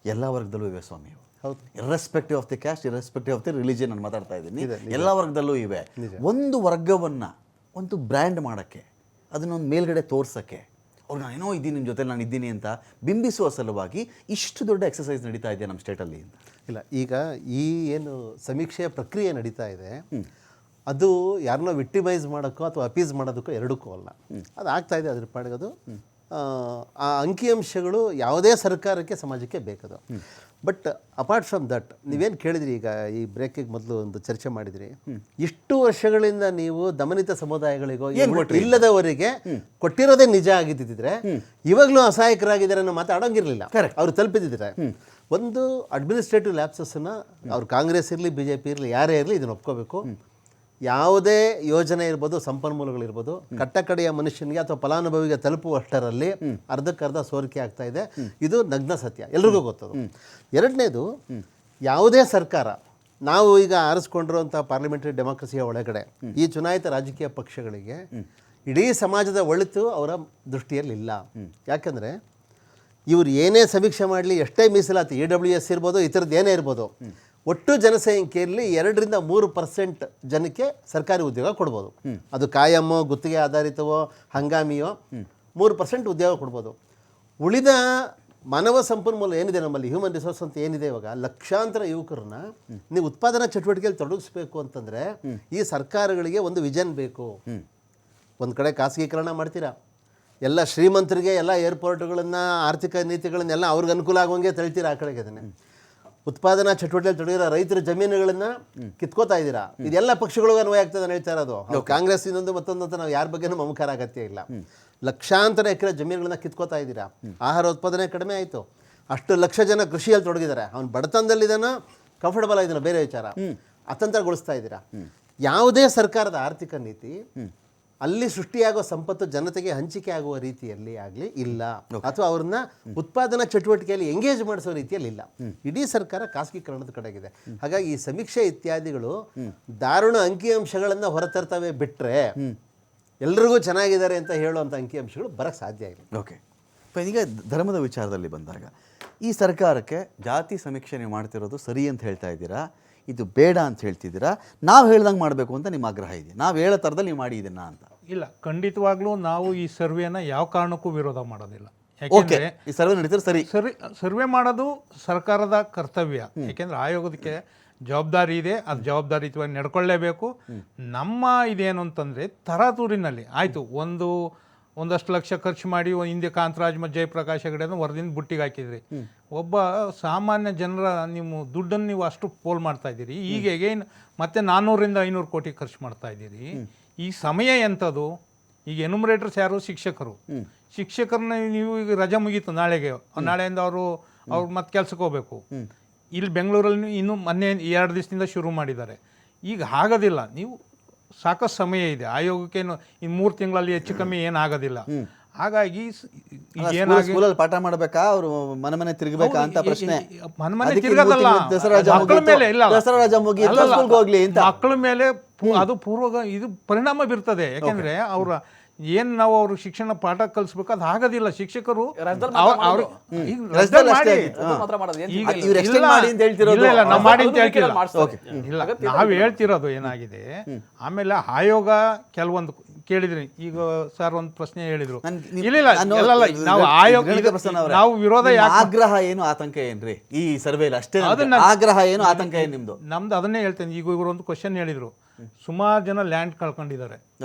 ಎಲ್ಲ ವರ್ಗದಲ್ಲೂ ಇವೆ ಸ್ವಾಮಿ. ಹೌದು. Irrespective of the caste, irrespective of the religion ನಾನು ಮಾತಾಡ್ತಾ ಇದ್ದೀನಿ. ಎಲ್ಲ ವರ್ಗದಲ್ಲೂ ಇವೆ. ಒಂದು ವರ್ಗವನ್ನು ಒಂದು ಬ್ರ್ಯಾಂಡ್ ಮಾಡೋಕ್ಕೆ, ಅದನ್ನೊಂದು ಮೇಲ್ಗಡೆ ತೋರ್ಸೋಕ್ಕೆ, ಅವ್ರು ನಾನೇನೋ ಇದ್ದೀನಿ ನಿಮ್ಮ ಜೊತೆ ನಾನು ಇದ್ದೀನಿ ಅಂತ ಬಿಂಬಿಸುವ ಸಲುವಾಗಿ ಇಷ್ಟು ದೊಡ್ಡ ಎಕ್ಸಸೈಸ್ ನಡೀತಾ ಇದೆ ನಮ್ಮ ಸ್ಟೇಟಲ್ಲಿ ಅಂತ. ಇಲ್ಲ, ಈಗ ಈ ಏನು ಸಮೀಕ್ಷೆಯ ಪ್ರಕ್ರಿಯೆ ನಡೀತಾ ಇದೆ ಅದು ಯಾರನ್ನೋ ವಿಕ್ಟಿಮೈಸ್ ಮಾಡೋಕ್ಕೋ ಅಥವಾ ಅಪೀಸ್ ಮಾಡೋದಕ್ಕೋ ಎರಡಕ್ಕೂ ಅಲ್ಲ. ಅದು ಆಗ್ತಾ ಇದೆ ಅದ್ರ ಪಾಡಿಗೆ. ಅದು ಆ ಅಂಕಿಅಂಶಗಳು ಯಾವುದೇ ಸರ್ಕಾರಕ್ಕೆ ಸಮಾಜಕ್ಕೆ ಬೇಕದು. ಬಟ್ ಅಪಾರ್ಟ್ ಫ್ರಮ್ ದಟ್ ನೀವೇನು ಕೇಳಿದ್ರಿ, ಈಗ ಈ ಬ್ರೇಕಿಗೆ ಮೊದಲು ಒಂದು ಚರ್ಚೆ ಮಾಡಿದ್ರಿ, ಇಷ್ಟು ವರ್ಷಗಳಿಂದ ನೀವು ದಮನಿತ ಸಮುದಾಯಗಳಿಗೋ ಇಲ್ಲದವರಿಗೆ ಕೊಟ್ಟಿರೋದೇ ನಿಜ ಆಗಿದ್ದಿದ್ರೆ ಇವಾಗಲೂ ಅಸಹಾಯಕರಾಗಿದ್ದಾರೆ ಅನ್ನೋ ಮಾತಾಡೋಂಗಿರಲಿಲ್ಲ. ಅವ್ರು ತಲುಪಿದ್ರೆ ಒಂದು ಅಡ್ಮಿನಿಸ್ಟ್ರೇಟಿವ್ ಲ್ಯಾಪ್ಸಸ್ಸನ್ನು ಅವ್ರು ಕಾಂಗ್ರೆಸ್ ಇರಲಿ BJP ಇರಲಿ ಯಾರೇ ಇರಲಿ ಇದನ್ನು ಒಪ್ಕೋಬೇಕು. ಯಾವುದೇ ಯೋಜನೆ ಇರ್ಬೋದು, ಸಂಪನ್ಮೂಲಗಳಿರ್ಬೋದು, ಕಟ್ಟಕಡೆಯ ಮನುಷ್ಯನಿಗೆ ಅಥವಾ ಫಲಾನುಭವಿಗೆ ತಲುಪುವಷ್ಟರಲ್ಲಿ ಅರ್ಧಕ್ಕರ್ಧ ಸೋರಿಕೆ ಆಗ್ತಾ ಇದೆ. ಇದು ನಗ್ನ ಸತ್ಯ, ಎಲ್ರಿಗೂ ಗೊತ್ತದು. ಎರಡನೇದು, ಯಾವುದೇ ಸರ್ಕಾರ ನಾವು ಈಗ ಆರಿಸ್ಕೊಂಡಿರುವಂಥ ಪಾರ್ಲಿಮೆಂಟರಿ ಡೆಮಾಕ್ರಸಿಯ ಒಳಗಡೆ ಈ ಚುನಾಯಿತ ರಾಜಕೀಯ ಪಕ್ಷಗಳಿಗೆ ಇಡೀ ಸಮಾಜದ ಒಳಿತು ಅವರ ದೃಷ್ಟಿಯಲ್ಲಿ ಇಲ್ಲ. ಯಾಕಂದರೆ ಇವರು ಏನೇ ಸಮೀಕ್ಷೆ ಮಾಡಲಿ, ಎಷ್ಟೇ ಮೀಸಲಾತಿ EWS ಇರ್ಬೋದು, ಈ ಥರದ್ದು ಏನೇ ಇರ್ಬೋದು, ಒಟ್ಟು ಜನಸಂಖ್ಯೆಯಲ್ಲಿ 2-3% ಜನಕ್ಕೆ ಸರ್ಕಾರಿ ಉದ್ಯೋಗ ಕೊಡ್ಬೋದು. ಅದು ಕಾಯಮ್ಮೋ, ಗುತ್ತಿಗೆ ಆಧಾರಿತವೋ, ಹಂಗಾಮಿಯೋ 3% ಉದ್ಯೋಗ ಕೊಡ್ಬೋದು. ಉಳಿದ ಮಾನವ ಸಂಪನ್ಮೂಲ ಏನಿದೆ ನಮ್ಮಲ್ಲಿ, ಹ್ಯೂಮನ್ ರಿಸೋರ್ಸ್ ಅಂತ ಏನಿದೆ, ಇವಾಗ ಲಕ್ಷಾಂತರ ಯುವಕರನ್ನ ನೀವು ಉತ್ಪಾದನಾ ಚಟುವಟಿಕೆಯಲ್ಲಿ ತೊಡಗಿಸ್ಬೇಕು ಅಂತಂದರೆ ಈ ಸರ್ಕಾರಗಳಿಗೆ ಒಂದು ವಿಷನ್ ಬೇಕು. ಒಂದು ಕಡೆ ಖಾಸಗೀಕರಣ ಮಾಡ್ತೀರಾ, ಎಲ್ಲ ಶ್ರೀಮಂತರಿಗೆ ಎಲ್ಲ ಏರ್ಪೋರ್ಟ್ಗಳನ್ನು, ಆರ್ಥಿಕ ನೀತಿಗಳನ್ನೆಲ್ಲ ಅವ್ರಿಗೆ ಅನುಕೂಲ ಆಗುವಂಗೆ ತಳ್ತೀರಾ. ಆ ಕಡೆಗೆ ಅದನ್ನೇ ಉತ್ಪಾದನಾ ಚಟುವಟಿಕೆಯಲ್ಲಿ ತೊಡಗಿರೋ ರೈತರ ಜಮೀನುಗಳನ್ನು ಕಿತ್ಕೋತಾ ಇದ್ದೀರಾ. ಇದೆಲ್ಲ ಪಕ್ಷಗಳಿಗೂ ಅನ್ವಯ ಆಗ್ತದೆ ಅಂತ ಹೇಳ್ತಾ ಇರೋದು. ಕಾಂಗ್ರೆಸ್ ಇನ್ನೊಂದು ಮತ್ತೊಂದು ಅಂತ ನಾವು ಯಾರ ಬಗ್ಗೆನೂ ಮಮಕಾರ ಅಗತ್ಯ ಇಲ್ಲ. ಲಕ್ಷಾಂತರ ಎಕರೆ ಜಮೀನುಗಳನ್ನ ಕಿತ್ಕೋತಾ ಇದ್ದೀರಾ. ಆಹಾರ ಉತ್ಪಾದನೆ ಕಡಿಮೆ ಆಯಿತು. ಅಷ್ಟು ಲಕ್ಷ ಜನ ಕೃಷಿಯಲ್ಲಿ ತೊಡಗಿದ್ದಾರೆ. ಅವ್ನು ಬಡತನದಲ್ಲಿ ಇದನ್ನು ಕಂಫರ್ಟಬಲ್ ಆಗಿದ್ದಾನೆ, ಬೇರೆ ವಿಚಾರ. ಅತಂತ್ರಗೊಳಿಸ್ತಾ ಇದ್ದೀರಾ. ಯಾವುದೇ ಸರ್ಕಾರದ ಆರ್ಥಿಕ ನೀತಿ ಅಲ್ಲಿ ಸೃಷ್ಟಿಯಾಗೋ ಸಂಪತ್ತು ಜನತೆಗೆ ಹಂಚಿಕೆ ಆಗುವ ರೀತಿಯಲ್ಲಿ ಆಗಲಿ ಇಲ್ಲ, ಅಥವಾ ಅವ್ರನ್ನ ಉತ್ಪಾದನಾ ಚಟುವಟಿಕೆಯಲ್ಲಿ ಎಂಗೇಜ್ ಮಾಡಿಸೋ ರೀತಿಯಲ್ಲಿ ಇಲ್ಲ. ಇಡೀ ಸರ್ಕಾರ ಖಾಸಗೀಕರಣದ ಕಡೆಗಿದೆ. ಹಾಗಾಗಿ ಈ ಸಮೀಕ್ಷೆ ಇತ್ಯಾದಿಗಳು ದಾರುಣ ಅಂಕಿಅಂಶಗಳನ್ನು ಹೊರತರ್ತವೆ ಬಿಟ್ಟರೆ ಎಲ್ರಿಗೂ ಚೆನ್ನಾಗಿದ್ದಾರೆ ಅಂತ ಹೇಳುವಂಥ ಅಂಕಿಅಂಶಗಳು ಬರೋಕ್ಕೆ ಸಾಧ್ಯ ಇಲ್ಲ. ಓಕೆ, ಈಗ ಧರ್ಮದ ವಿಚಾರದಲ್ಲಿ ಬಂದಾಗ ಈ ಸರ್ಕಾರಕ್ಕೆ ಜಾತಿ ಸಮೀಕ್ಷೆ ನೀವು ಮಾಡ್ತಿರೋದು ಸರಿ ಅಂತ ಹೇಳ್ತಾ ಇದ್ದೀರಾ, ಇದು ಬೇಡ ಅಂತ ಹೇಳ್ತಿದ್ದೀರಾ, ನಾವು ಹೇಳ್ದಂಗೆ ಮಾಡಬೇಕು ಅಂತ ನಿಮ್ಮ ಆಗ್ರಹ ಇದೆ, ನಾವು ಹೇಳೋ ಥರದಲ್ಲಿ ನೀವು ಮಾಡಿ ಇದನ್ನ ಅಂತ? ಇಲ್ಲ, ಖಂಡಿತವಾಗ್ಲೂ ನಾವು ಈ ಸರ್ವೆನ ಯಾವ ಕಾರಣಕ್ಕೂ ವಿರೋಧ ಮಾಡೋದಿಲ್ಲ. ಓಕೆ, ಈ ಸರ್ವೆ ನಡೀತಾರೆ ಸರಿ. ಸರ್ವೆ ಮಾಡೋದು ಸರ್ಕಾರದ ಕರ್ತವ್ಯ. ಯಾಕೆಂದ್ರೆ ಆಯೋಗದಕ್ಕೆ ಜವಾಬ್ದಾರಿ ಇದೆ, ಅದು ಜವಾಬ್ದಾರಿಯುತವಾಗಿ ನಡ್ಕೊಳ್ಳೇಬೇಕು. ನಮ್ಮ ಇದೇನು ಅಂತಂದರೆ ತರಾತೂರಿನಲ್ಲಿ ಆಯಿತು, ಒಂದಷ್ಟು ಲಕ್ಷ ಖರ್ಚು ಮಾಡಿ ಹಿಂದೆ ಕಾಂತರಾಜ್ ಮತ್ತು ಜಯಪ್ರಕಾಶ್ ಹೆಗಡೆನ ವರದಿಂದ ಬುಟ್ಟಿಗೆ ಹಾಕಿದ್ರಿ. ಒಬ್ಬ ಸಾಮಾನ್ಯ ಜನರ ನೀವು ದುಡ್ಡನ್ನು ನೀವು ಅಷ್ಟು ಪೋಲ್ ಮಾಡ್ತಾ ಇದ್ದೀರಿ. ಈಗ ಏನು ಮತ್ತೆ 400-500 ಕೋಟಿ ಖರ್ಚು ಮಾಡ್ತಾ ಇದ್ದೀರಿ. ಈ ಸಮಯ ಎಂಥದ್ದು? ಈಗ ಎನ್ಯುಮರೇಟರ್ಸ್ ಯಾರು? ಶಿಕ್ಷಕರನ್ನ ನೀವು ಈಗ ರಜೆ ಮುಗೀತು ನಾಳೆಯಿಂದ ಅವ್ರು ಮತ್ತೆ ಕೆಲ್ಸಕ್ಕೆ ಹೋಗ್ಬೇಕು. ಇಲ್ಲಿ ಬೆಂಗಳೂರಲ್ಲಿ ಇನ್ನೂ ಮೊನ್ನೆ 2 ದಿವಸದಿಂದ ಶುರು ಮಾಡಿದ್ದಾರೆ. ಈಗ ಆಗೋದಿಲ್ಲ. ನೀವು ಸಾಕಷ್ಟು ಸಮಯ ಇದೆ ಆಯೋಗಕ್ಕೇನು, ಇನ್ನು 3 ತಿಂಗಳಲ್ಲಿ ಹೆಚ್ಚು ಕಮ್ಮಿ ಏನಾಗೋದಿಲ್ಲ. ಹಾಗಾಗಿ ಸ್ಕೂಲಲ್ಲಿ ಪಾಠ ಮಾಡಬೇಕಾ, ಅವರು ಮನೆ ತಿರುಗಬೇಕಾ ಅಂತ ಪ್ರಶ್ನೆ. ಮನೆ ತಿರುಗೋದಲ್ಲ, ಮಕ್ಕಳ ಮೇಲೆ ಅದು ಇದು ಪರಿಣಾಮ ಬೀರ್ತದೆ. ಯಾಕೆಂದ್ರೆ ನಾವು ಅವ್ರ ಶಿಕ್ಷಣ ಪಾಠ ಕಲಿಸ್ಬೇಕು, ಅದು ಆಗೋದಿಲ್ಲ. ಶಿಕ್ಷಕರು ನಾವು ಹೇಳ್ತಿರೋದು ಏನಾಗಿದೆ. ಆಮೇಲೆ ಆಯೋಗ ಕೆಲವೊಂದು ಕೇಳಿದ್ರಿ, ಈಗ ಸರ್ ಒಂದು ಪ್ರಶ್ನೆ ಹೇಳಿದ್ರು. ನಾವು ಆಯೋಗ ನಾವು ವಿರೋಧ. ಆಗ್ರಹ ಏನು, ಆತಂಕ ಏನ್ರಿ ಈ ಸರ್ವೆ? ಅಷ್ಟೇ ಆಗ್ರಹ ಏನು, ಆತಂಕ ಏನು ನಿಮ್ದು? ನಮ್ದು ಅದನ್ನೇ ಹೇಳ್ತೇನೆ. ಈಗ ಇವರು ಒಂದು ಕ್ವಶನ್ ಹೇಳಿದ್ರು, ಸುಮಾರು ಜನ ಲ್ಯಾಂಡ್ ಕಳ್ಕೊಂಡಿದ್ದಾರೆ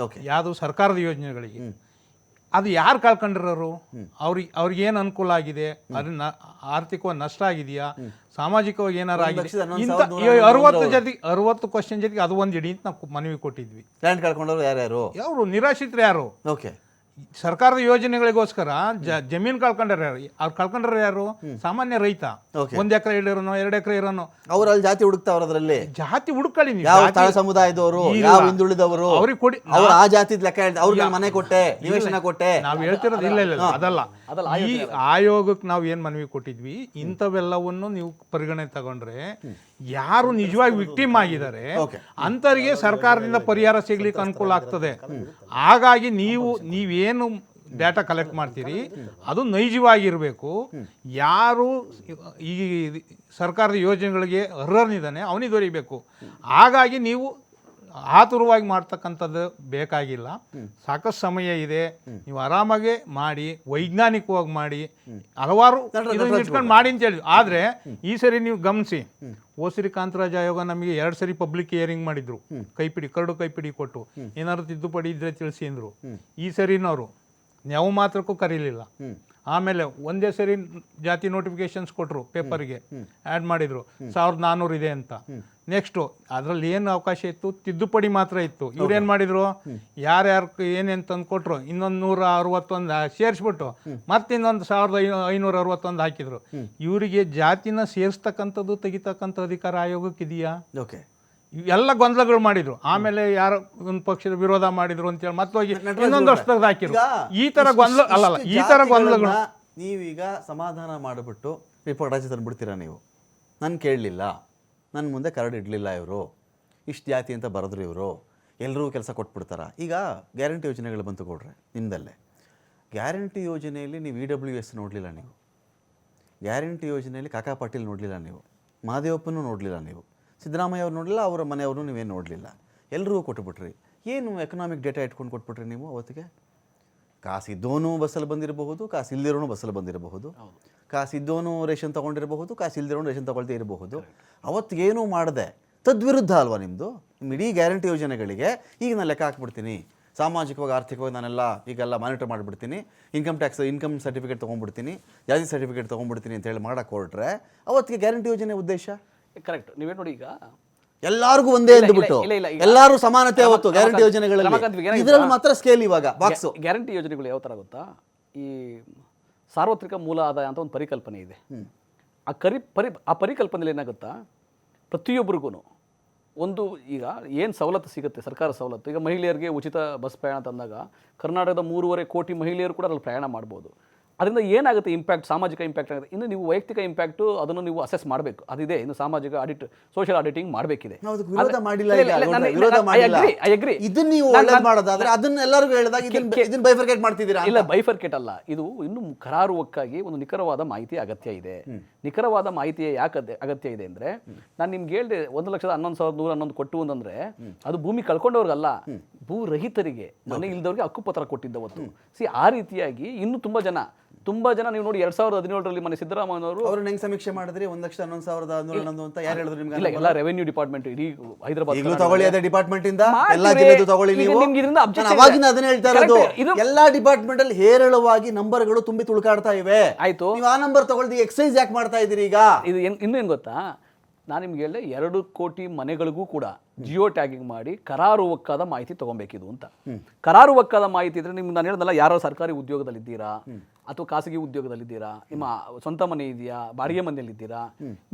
ಯಾವುದು ಸರ್ಕಾರದ ಯೋಜನೆಗಳಿಗೆ. ಅದು ಯಾರು ಕಳ್ಕೊಂಡಿರೋರು? ಅವ್ರಿಗೆ ಏನು ಅನುಕೂಲ ಆಗಿದೆ? ಅದನ್ನ ಆರ್ಥಿಕವಾಗಿ ನಷ್ಟ ಆಗಿದೆಯಾ, ಸಾಮಾಜಿಕವಾಗಿ ಏನಾರು ಆಗಿದೆ? 60 ಕ್ವಶನ್ ಜೊತೆಗೆ ಅದು ಒಂದು ಇಡೀ ಅಂತ ನಾವು ಮನವಿ ಕೊಟ್ಟಿದ್ವಿ. ಲ್ಯಾಂಡ್ ಕಳ್ಕೊಂಡವ್ರು ಯಾರ್ಯಾರು? ಯಾರು ನಿರಾಶ್ರಿತರು ಯಾರು? ಓಕೆ, ಸರ್ಕಾರದ ಯೋಜನೆಗಳಿಗೋಸ್ಕರ ಜಮೀನು ಕಳ್ಕೊಂಡ್ರೆ ಯಾರು? ಅವ್ರು ಕಳ್ಕೊಂಡ್ರೆ ಯಾರು? ಸಾಮಾನ್ಯ ರೈತ. 1 ಎಕರೆ ಇರೋನು, 2 ಎಕರೆ ಇರೋನು. ಅವ್ರು ಅಲ್ಲಿ ಜಾತಿ ಹುಡುಕ್ತಾವ್ರ ಅದರಲ್ಲಿ ಜಾತಿ ಹುಡುಕೊಳ್ಳಿ ನೀವು. ಯಾವ ತಳ ಸಮುದಾಯದವರು, ಯಾವ ಹಿಂದುಳಿದವರು, ಅವ್ರಿಗೆ ಕೊಡಿ. ಅವ್ರ ಆ ಜಾತಿ ಲೆಕ್ಕ ಹೇಳ್ತಾರೆ. ಅವ್ರಿಗೆ ಮನೆ ಕೊಟ್ಟೆ, ನಿವೇಶನ ಕೊಟ್ಟೆ. ನಾವ್ ಹೇಳ್ತಿರೋದು ಇಲ್ಲ ಅದಲ್ಲ. ಈ ಆಯೋಗಕ್ಕೆ ನಾವು ಏನ್ ಮನವಿ ಕೊಟ್ಟಿದ್ವಿ, ಇಂಥವೆಲ್ಲವನ್ನು ನೀವು ಪರಿಗಣನೆ ತಗೊಂಡ್ರೆ ಯಾರು ನಿಜವಾಗಿ ವಿಕ್ಟಿಮ್ ಆಗಿದ್ದಾರೆ ಅಂತವರಿಗೆ ಸರ್ಕಾರದಿಂದ ಪರಿಹಾರ ಸಿಗ್ಲಿಕ್ಕೆ ಅನುಕೂಲ ಆಗ್ತದೆ. ಹಾಗಾಗಿ ನೀವೇನು ಡೇಟಾ ಕಲೆಕ್ಟ್ ಮಾಡ್ತೀರಿ ಅದು ನೈಜವಾಗಿರಬೇಕು. ಯಾರು ಈ ಸರ್ಕಾರದ ಯೋಜನೆಗಳಿಗೆ ಅರ್ಹನಿದ್ದಾನೆ ಅವನಿಗೆ ದೊರೀಬೇಕು. ಹಾಗಾಗಿ ನೀವು ಆತುರವಾಗಿ ಮಾಡ್ತಕ್ಕಂಥದ್ದು ಬೇಕಾಗಿಲ್ಲ. ಸಾಕಷ್ಟು ಸಮಯ ಇದೆ, ನೀವು ಆರಾಮಾಗೆ ಮಾಡಿ, ವೈಜ್ಞಾನಿಕವಾಗಿ ಮಾಡಿ, ಹಲವಾರು ಇಟ್ಕೊಂಡು ಮಾಡಿ ಅಂತ ಹೇಳಿ. ಆದರೆ ಈ ಸರಿ ನೀವು ಗಮನಿಸಿ, ಓಸರಿ ಕಾಂತರಾಜ ಆಯೋಗ ನಮಗೆ 2 ಸರಿ ಪಬ್ಲಿಕ್ ಹಿಯರಿಂಗ್ ಮಾಡಿದ್ರು, ಕರಡು ಕೈಪಿಡಿ ಕೊಟ್ಟು ಏನಾದ್ರು ತಿದ್ದುಪಡಿ ಇದ್ರೆ ತಿಳಿಸಿ ಅಂದರು. ಈ ಸರಿನವರು ನಾವು ಮಾತ್ರಕ್ಕೂ ಕರೀಲಿಲ್ಲ. ಆಮೇಲೆ ಒಂದೇ ಸರಿ ಜಾತಿ ನೋಟಿಫಿಕೇಶನ್ಸ್ ಕೊಟ್ಟರು, ಪೇಪರ್ಗೆ ಆ್ಯಡ್ ಮಾಡಿದರು 1400 ಇದೆ ಅಂತ. ನೆಕ್ಸ್ಟು ಅದರಲ್ಲಿ ಏನು ಅವಕಾಶ ಇತ್ತು, ತಿದ್ದುಪಡಿ ಮಾತ್ರ ಇತ್ತು. ಇವ್ರೇನು ಮಾಡಿದರು, ಯಾರ್ಯಾರು ಏನೇನು ತಂದು ಕೊಟ್ಟರು, ಇನ್ನೊಂದು 161 ಸೇರಿಸ್ಬಿಟ್ಟು ಮತ್ತೆ ಇನ್ನೊಂದು 1561 ಹಾಕಿದ್ರು. ಇವರಿಗೆ ಜಾತಿನ ಸೇರಿಸ್ತಕ್ಕಂಥದ್ದು ತೆಗಿತಕ್ಕಂಥ ಅಧಿಕಾರ ಆಯೋಗಕ್ಕೆ ಇದೆಯಾ? ಓಕೆ, ಎಲ್ಲ ಗೊಂದಲಗಳು ಮಾಡಿದ್ರು. ಆಮೇಲೆ ಯಾರೋ ಒಂದು ಪಕ್ಷದ ವಿರೋಧ ಮಾಡಿದ್ರು ಅಂತೇಳಿ ಮತ್ತೆ ಹೋಗಿ ಇನ್ನೊಂದು ವರ್ಷದಾಗ ಹಾಕಿದ್ರು. ಈ ತರ ಗೊಂದಲ ಅಲ್ಲಲ್ಲ, ಈ ತರ ಗೊಂದಲಗಳು ನೀವೀಗ ಸಮಾಧಾನ ಮಾಡಿಬಿಟ್ಟು ರಿಪೋರ್ಟ್ ರಾಜ್ಯ ತಂದುಬಿಡ್ತೀರಾ ನೀವು. ನಾನು ಕೇಳಲಿಲ್ಲ, ನನ್ನ ಮುಂದೆ ಕರಡು ಇಡಲಿಲ್ಲ, ಇವರು ಇಷ್ಟು ಜಾತಿ ಅಂತ ಬರೆದ್ರು, ಇವರು ಎಲ್ಲರೂ ಕೆಲಸ ಕೊಟ್ಬಿಡ್ತಾರ. ಈಗ ಗ್ಯಾರಂಟಿ ಯೋಜನೆಗಳು ಬಂತು ಕೊಡ್ರೆ ನಿಮ್ಮದಲ್ಲೇ. ಗ್ಯಾರಂಟಿ ಯೋಜನೆಯಲ್ಲಿ ನೀವು EWS ನೋಡಲಿಲ್ಲ, ನೀವು ಗ್ಯಾರಂಟಿ ಯೋಜನೆಯಲ್ಲಿ ಕಾಕಾ ಪಾಟೀಲ್ ನೋಡಲಿಲ್ಲ, ನೀವು ಮಹದೇವಪ್ಪನೂ ನೋಡಲಿಲ್ಲ, ನೀವು ಸಿದ್ದರಾಮಯ್ಯ ಅವ್ರು ನೋಡಲಿಲ್ಲ, ಅವರ ಮನೆಯವ್ರನ್ನೂ ನೀವೇನು ನೋಡಲಿಲ್ಲ. ಎಲ್ಲರಿಗೂ ಕೊಟ್ಟುಬಿಟ್ರಿ. ಏನು ಎಕನಾಮಿಕ್ ಡೇಟಾ ಇಟ್ಕೊಂಡು ಕೊಟ್ಬಿಟ್ರಿ ನೀವು ಅವತ್ತಿಗೆ? ಕಾಸಿದ್ದೋನು ಬಸ್ಸಲ್ಲಿ ಬಂದಿರಬಹುದು, ಕಾಸು ಇಲ್ದಿರೋನು ಬಸ್ಸಲ್ಲಿ ಬಂದಿರಬಹುದು, ಕಾಸಿದ್ದೋನು ರೇಷನ್ ತೊಗೊಂಡಿರಬಹುದು, ಕಾಸು ಇಲ್ದಿರೋನು ರೇಷನ್ ತೊಗೊಳ್ದೇ ಇರಬಹುದು. ಅವತ್ತಿಗೇನೂ ಮಾಡದೆ ತದ್ವಿರುದ್ಧ ಅಲ್ವಾ ನಿಮ್ಮದು? ನಿಮ್ಮ ಇಡೀ ಗ್ಯಾರಂಟಿ ಯೋಜನೆಗಳಿಗೆ ಈಗ ನಾನು ಲೆಕ್ಕ ಹಾಕ್ಬಿಡ್ತೀನಿ, ಸಾಮಾಜಿಕವಾಗಿ ಆರ್ಥಿಕವಾಗಿ ನಾನೆಲ್ಲ ಈಗೆಲ್ಲ ಮಾನಿಟರ್ ಮಾಡಿಬಿಡ್ತೀನಿ, ಇನ್ಕಮ್ ಸರ್ಟಿಫಿಕೇಟ್ ತೊಗೊಂಡ್ಬಿಡ್ತೀನಿ, ಜಾತಿ ಸರ್ಟಿಫಿಕೇಟ್ ತೊಗೊಂಡ್ಬಿಡ್ತೀನಿ ಅಂತ ಹೇಳಿ ಮಾಡಕ್ಕೆ ಹೊರಟ್ರೆ ಅವತ್ತಿಗೆ ಗ್ಯಾರಂಟಿ ಯೋಜನೆ ಉದ್ದೇಶ ಕರೆಕ್ಟ್. ನೀವೇ ನೋಡಿ, ಈಗ ಎಲ್ಲರಿಗೂ ಒಂದೇ ಅಂದ್ಬಿಟ್ಟು ಎಲ್ಲರೂ ಸಮಾನತೆ ಅವತ್ತು ಗ್ಯಾರಂಟಿ ಯೋಜನೆಗಳಲ್ಲಿ, ಇದರಲ್ಲಿ ಮಾತ್ರ ಸ್ಕೇಲ್ ಇವಾಗ ಬಾಕ್ಸು. ಗ್ಯಾರಂಟಿ ಯೋಜನೆಗಳು ಯಾವ ಥರ ಗೊತ್ತಾ, ಈ ಸಾರ್ವತ್ರಿಕ ಮೂಲ ಆದಾಯ ಅಂತ ಒಂದು ಪರಿಕಲ್ಪನೆ ಇದೆ. ಆ ಪರಿಕಲ್ಪನೆಯಲ್ಲಿ ಏನಾಗುತ್ತಾ, ಪ್ರತಿಯೊಬ್ಬರಿಗೂ ಒಂದು ಈಗ ಏನು ಸವಲತ್ತು ಸಿಗುತ್ತೆ, ಸರ್ಕಾರ ಸವಲತ್ತು, ಈಗ ಮಹಿಳೆಯರಿಗೆ ಉಚಿತ ಬಸ್ ಪ್ರಯಾಣ ತಂದಾಗ ಕರ್ನಾಟಕದ 3.5 ಕೋಟಿ ಮಹಿಳೆಯರು ಕೂಡ ಅದ್ರಲ್ಲಿ ಪ್ರಯಾಣ ಮಾಡ್ಬೋದು. ಅದರಿಂದ ಏನಾಗುತ್ತೆ ಇಂಪ್ಯಾಕ್ಟ್, ಸಾಮಾಜಿಕ ಇಂಪ್ಯಾಕ್ಟ್ ಆಗುತ್ತೆ. ಇನ್ನು ನೀವು ವೈಯಕ್ತಿಕ ಇಂಪ್ಯಾಕ್ಟು ಅದನ್ನು ನೀವು ಅಸೆಸ್ ಮಾಡಬೇಕು, ಅದಿದೆ. ಇನ್ನು ಸಾಮಾಜಿಕ ಆಡಿಟ್, ಸೋಷಿಯಲ್ ಆಡಿಟಿಂಗ್ ಮಾಡಬೇಕಿದೆ. ಇಲ್ಲ, ಬೈಫರ್ಕೇಟ್ ಅಲ್ಲ, ಇದು ಇನ್ನು ಕರಾರುವಕ್ಕಾಗಿ ಒಂದು ನಿಖರವಾದ ಮಾಹಿತಿ ಅಗತ್ಯ ಇದೆ. ನಿಖರವಾದ ಮಾಹಿತಿ ಯಾಕೆ ಅಗತ್ಯ ಇದೆ ಅಂದರೆ, ನಾನು ನಿಮ್ಗೆ ಹೇಳಿದೆ 1,11,111 ಕೊಟ್ಟು ಅಂತಂದ್ರೆ ಅದು ಭೂಮಿ ಕಳ್ಕೊಂಡವ್ರಿಗಲ್ಲ, ಭೂ ರಹಿತರಿಗೆ, ಮನೆ ಇಲ್ದವ್ರಿಗೆ ಹಕ್ಕುಪತ್ರ ಕೊಟ್ಟಿದ್ದವತ್ತು. ಆ ರೀತಿಯಾಗಿ ಇನ್ನು ತುಂಬಾ ಜನ ನೀವು ನೋಡಿ 2017ರಲ್ಲಿ ಮನೆ ಸಿದ್ದರಾಮಯ್ಯನವರು ಅವರು ಹೆಂಗ್ ಸಮೀಕ್ಷೆ ಮಾಡಿದ್ರಿ 1,11,111 ಅಂತ ಯಾರು ಹೇಳಿದ್ರು ನಿಮ್ಗೆ? ಇಲ್ಲ, ಎಲ್ಲ ರೆವೆನ್ಯೂ ಡಿಪಾರ್ಟ್ಮೆಂಟ್ ಇಡೀ ಹೈದರಾಬಾದ್ ತಗೊಳ್ಳಿ, ಅದೇ ಡಿಪಾರ್ಟ್ಮೆಂಟ್ ಇಂದ ಎಲ್ಲಾ ಜಿಲ್ಲೆದು ತಗೊಳ್ಳಿ. ನೀವು ಅವಾಗಿನ ಅದನ್ನ ಹೇಳ್ತಾ ಇರೋದು, ಎಲ್ಲಾ ಡಿಪಾರ್ಟ್ಮೆಂಟ್ ಅಲ್ಲಿ ಹೇರಳವಾಗಿ ನಂಬರ್ಗಳು ತುಂಬಿ ತುಳುಕಾಡ್ತಾ ಇವೆ. ಆಯ್ತು, ನೀವು ಆ ನಂಬರ್ ತಗೊಳ್ಳಿ, ಎಕ್ಸೈಸ್ ಯಾಕೆ ಮಾಡ್ತಾ ಇದ್ದೀರಿ ಈಗ? ಇದು ಇನ್ನೇನು ಗೊತ್ತಾ, ನಾನು ನಿಮ್ಗೆ ಹೇಳಿದೆ 2 ಕೋಟಿ ಮನೆಗಳಿಗೂ ಕೂಡ ಜಿಯೋ ಟ್ಯಾಗಿಂಗ್ ಮಾಡಿ ಕರಾರುವಕ್ಕಾದ ಮಾಹಿತಿ ತೊಗೊಬೇಕಿದು ಅಂತ. ಕರಾರುವಕ್ಕಾದ ಮಾಹಿತಿ ಇದ್ರೆ ನಿಮ್ಗೆ ನಾನು ಹೇಳಿದ್ನಲ್ಲ, ಯಾರೋ ಸರ್ಕಾರಿ ಉದ್ಯೋಗದಲ್ಲಿದ್ದೀರಾ ಅಥವಾ ಖಾಸಗಿ ಉದ್ಯೋಗದಲ್ಲಿದ್ದೀರಾ, ನಿಮ್ಮ ಸ್ವಂತ ಮನೆ ಇದೆಯಾ, ಬಾಡಿಗೆ ಮನೆಯಲ್ಲಿದ್ದೀರಾ,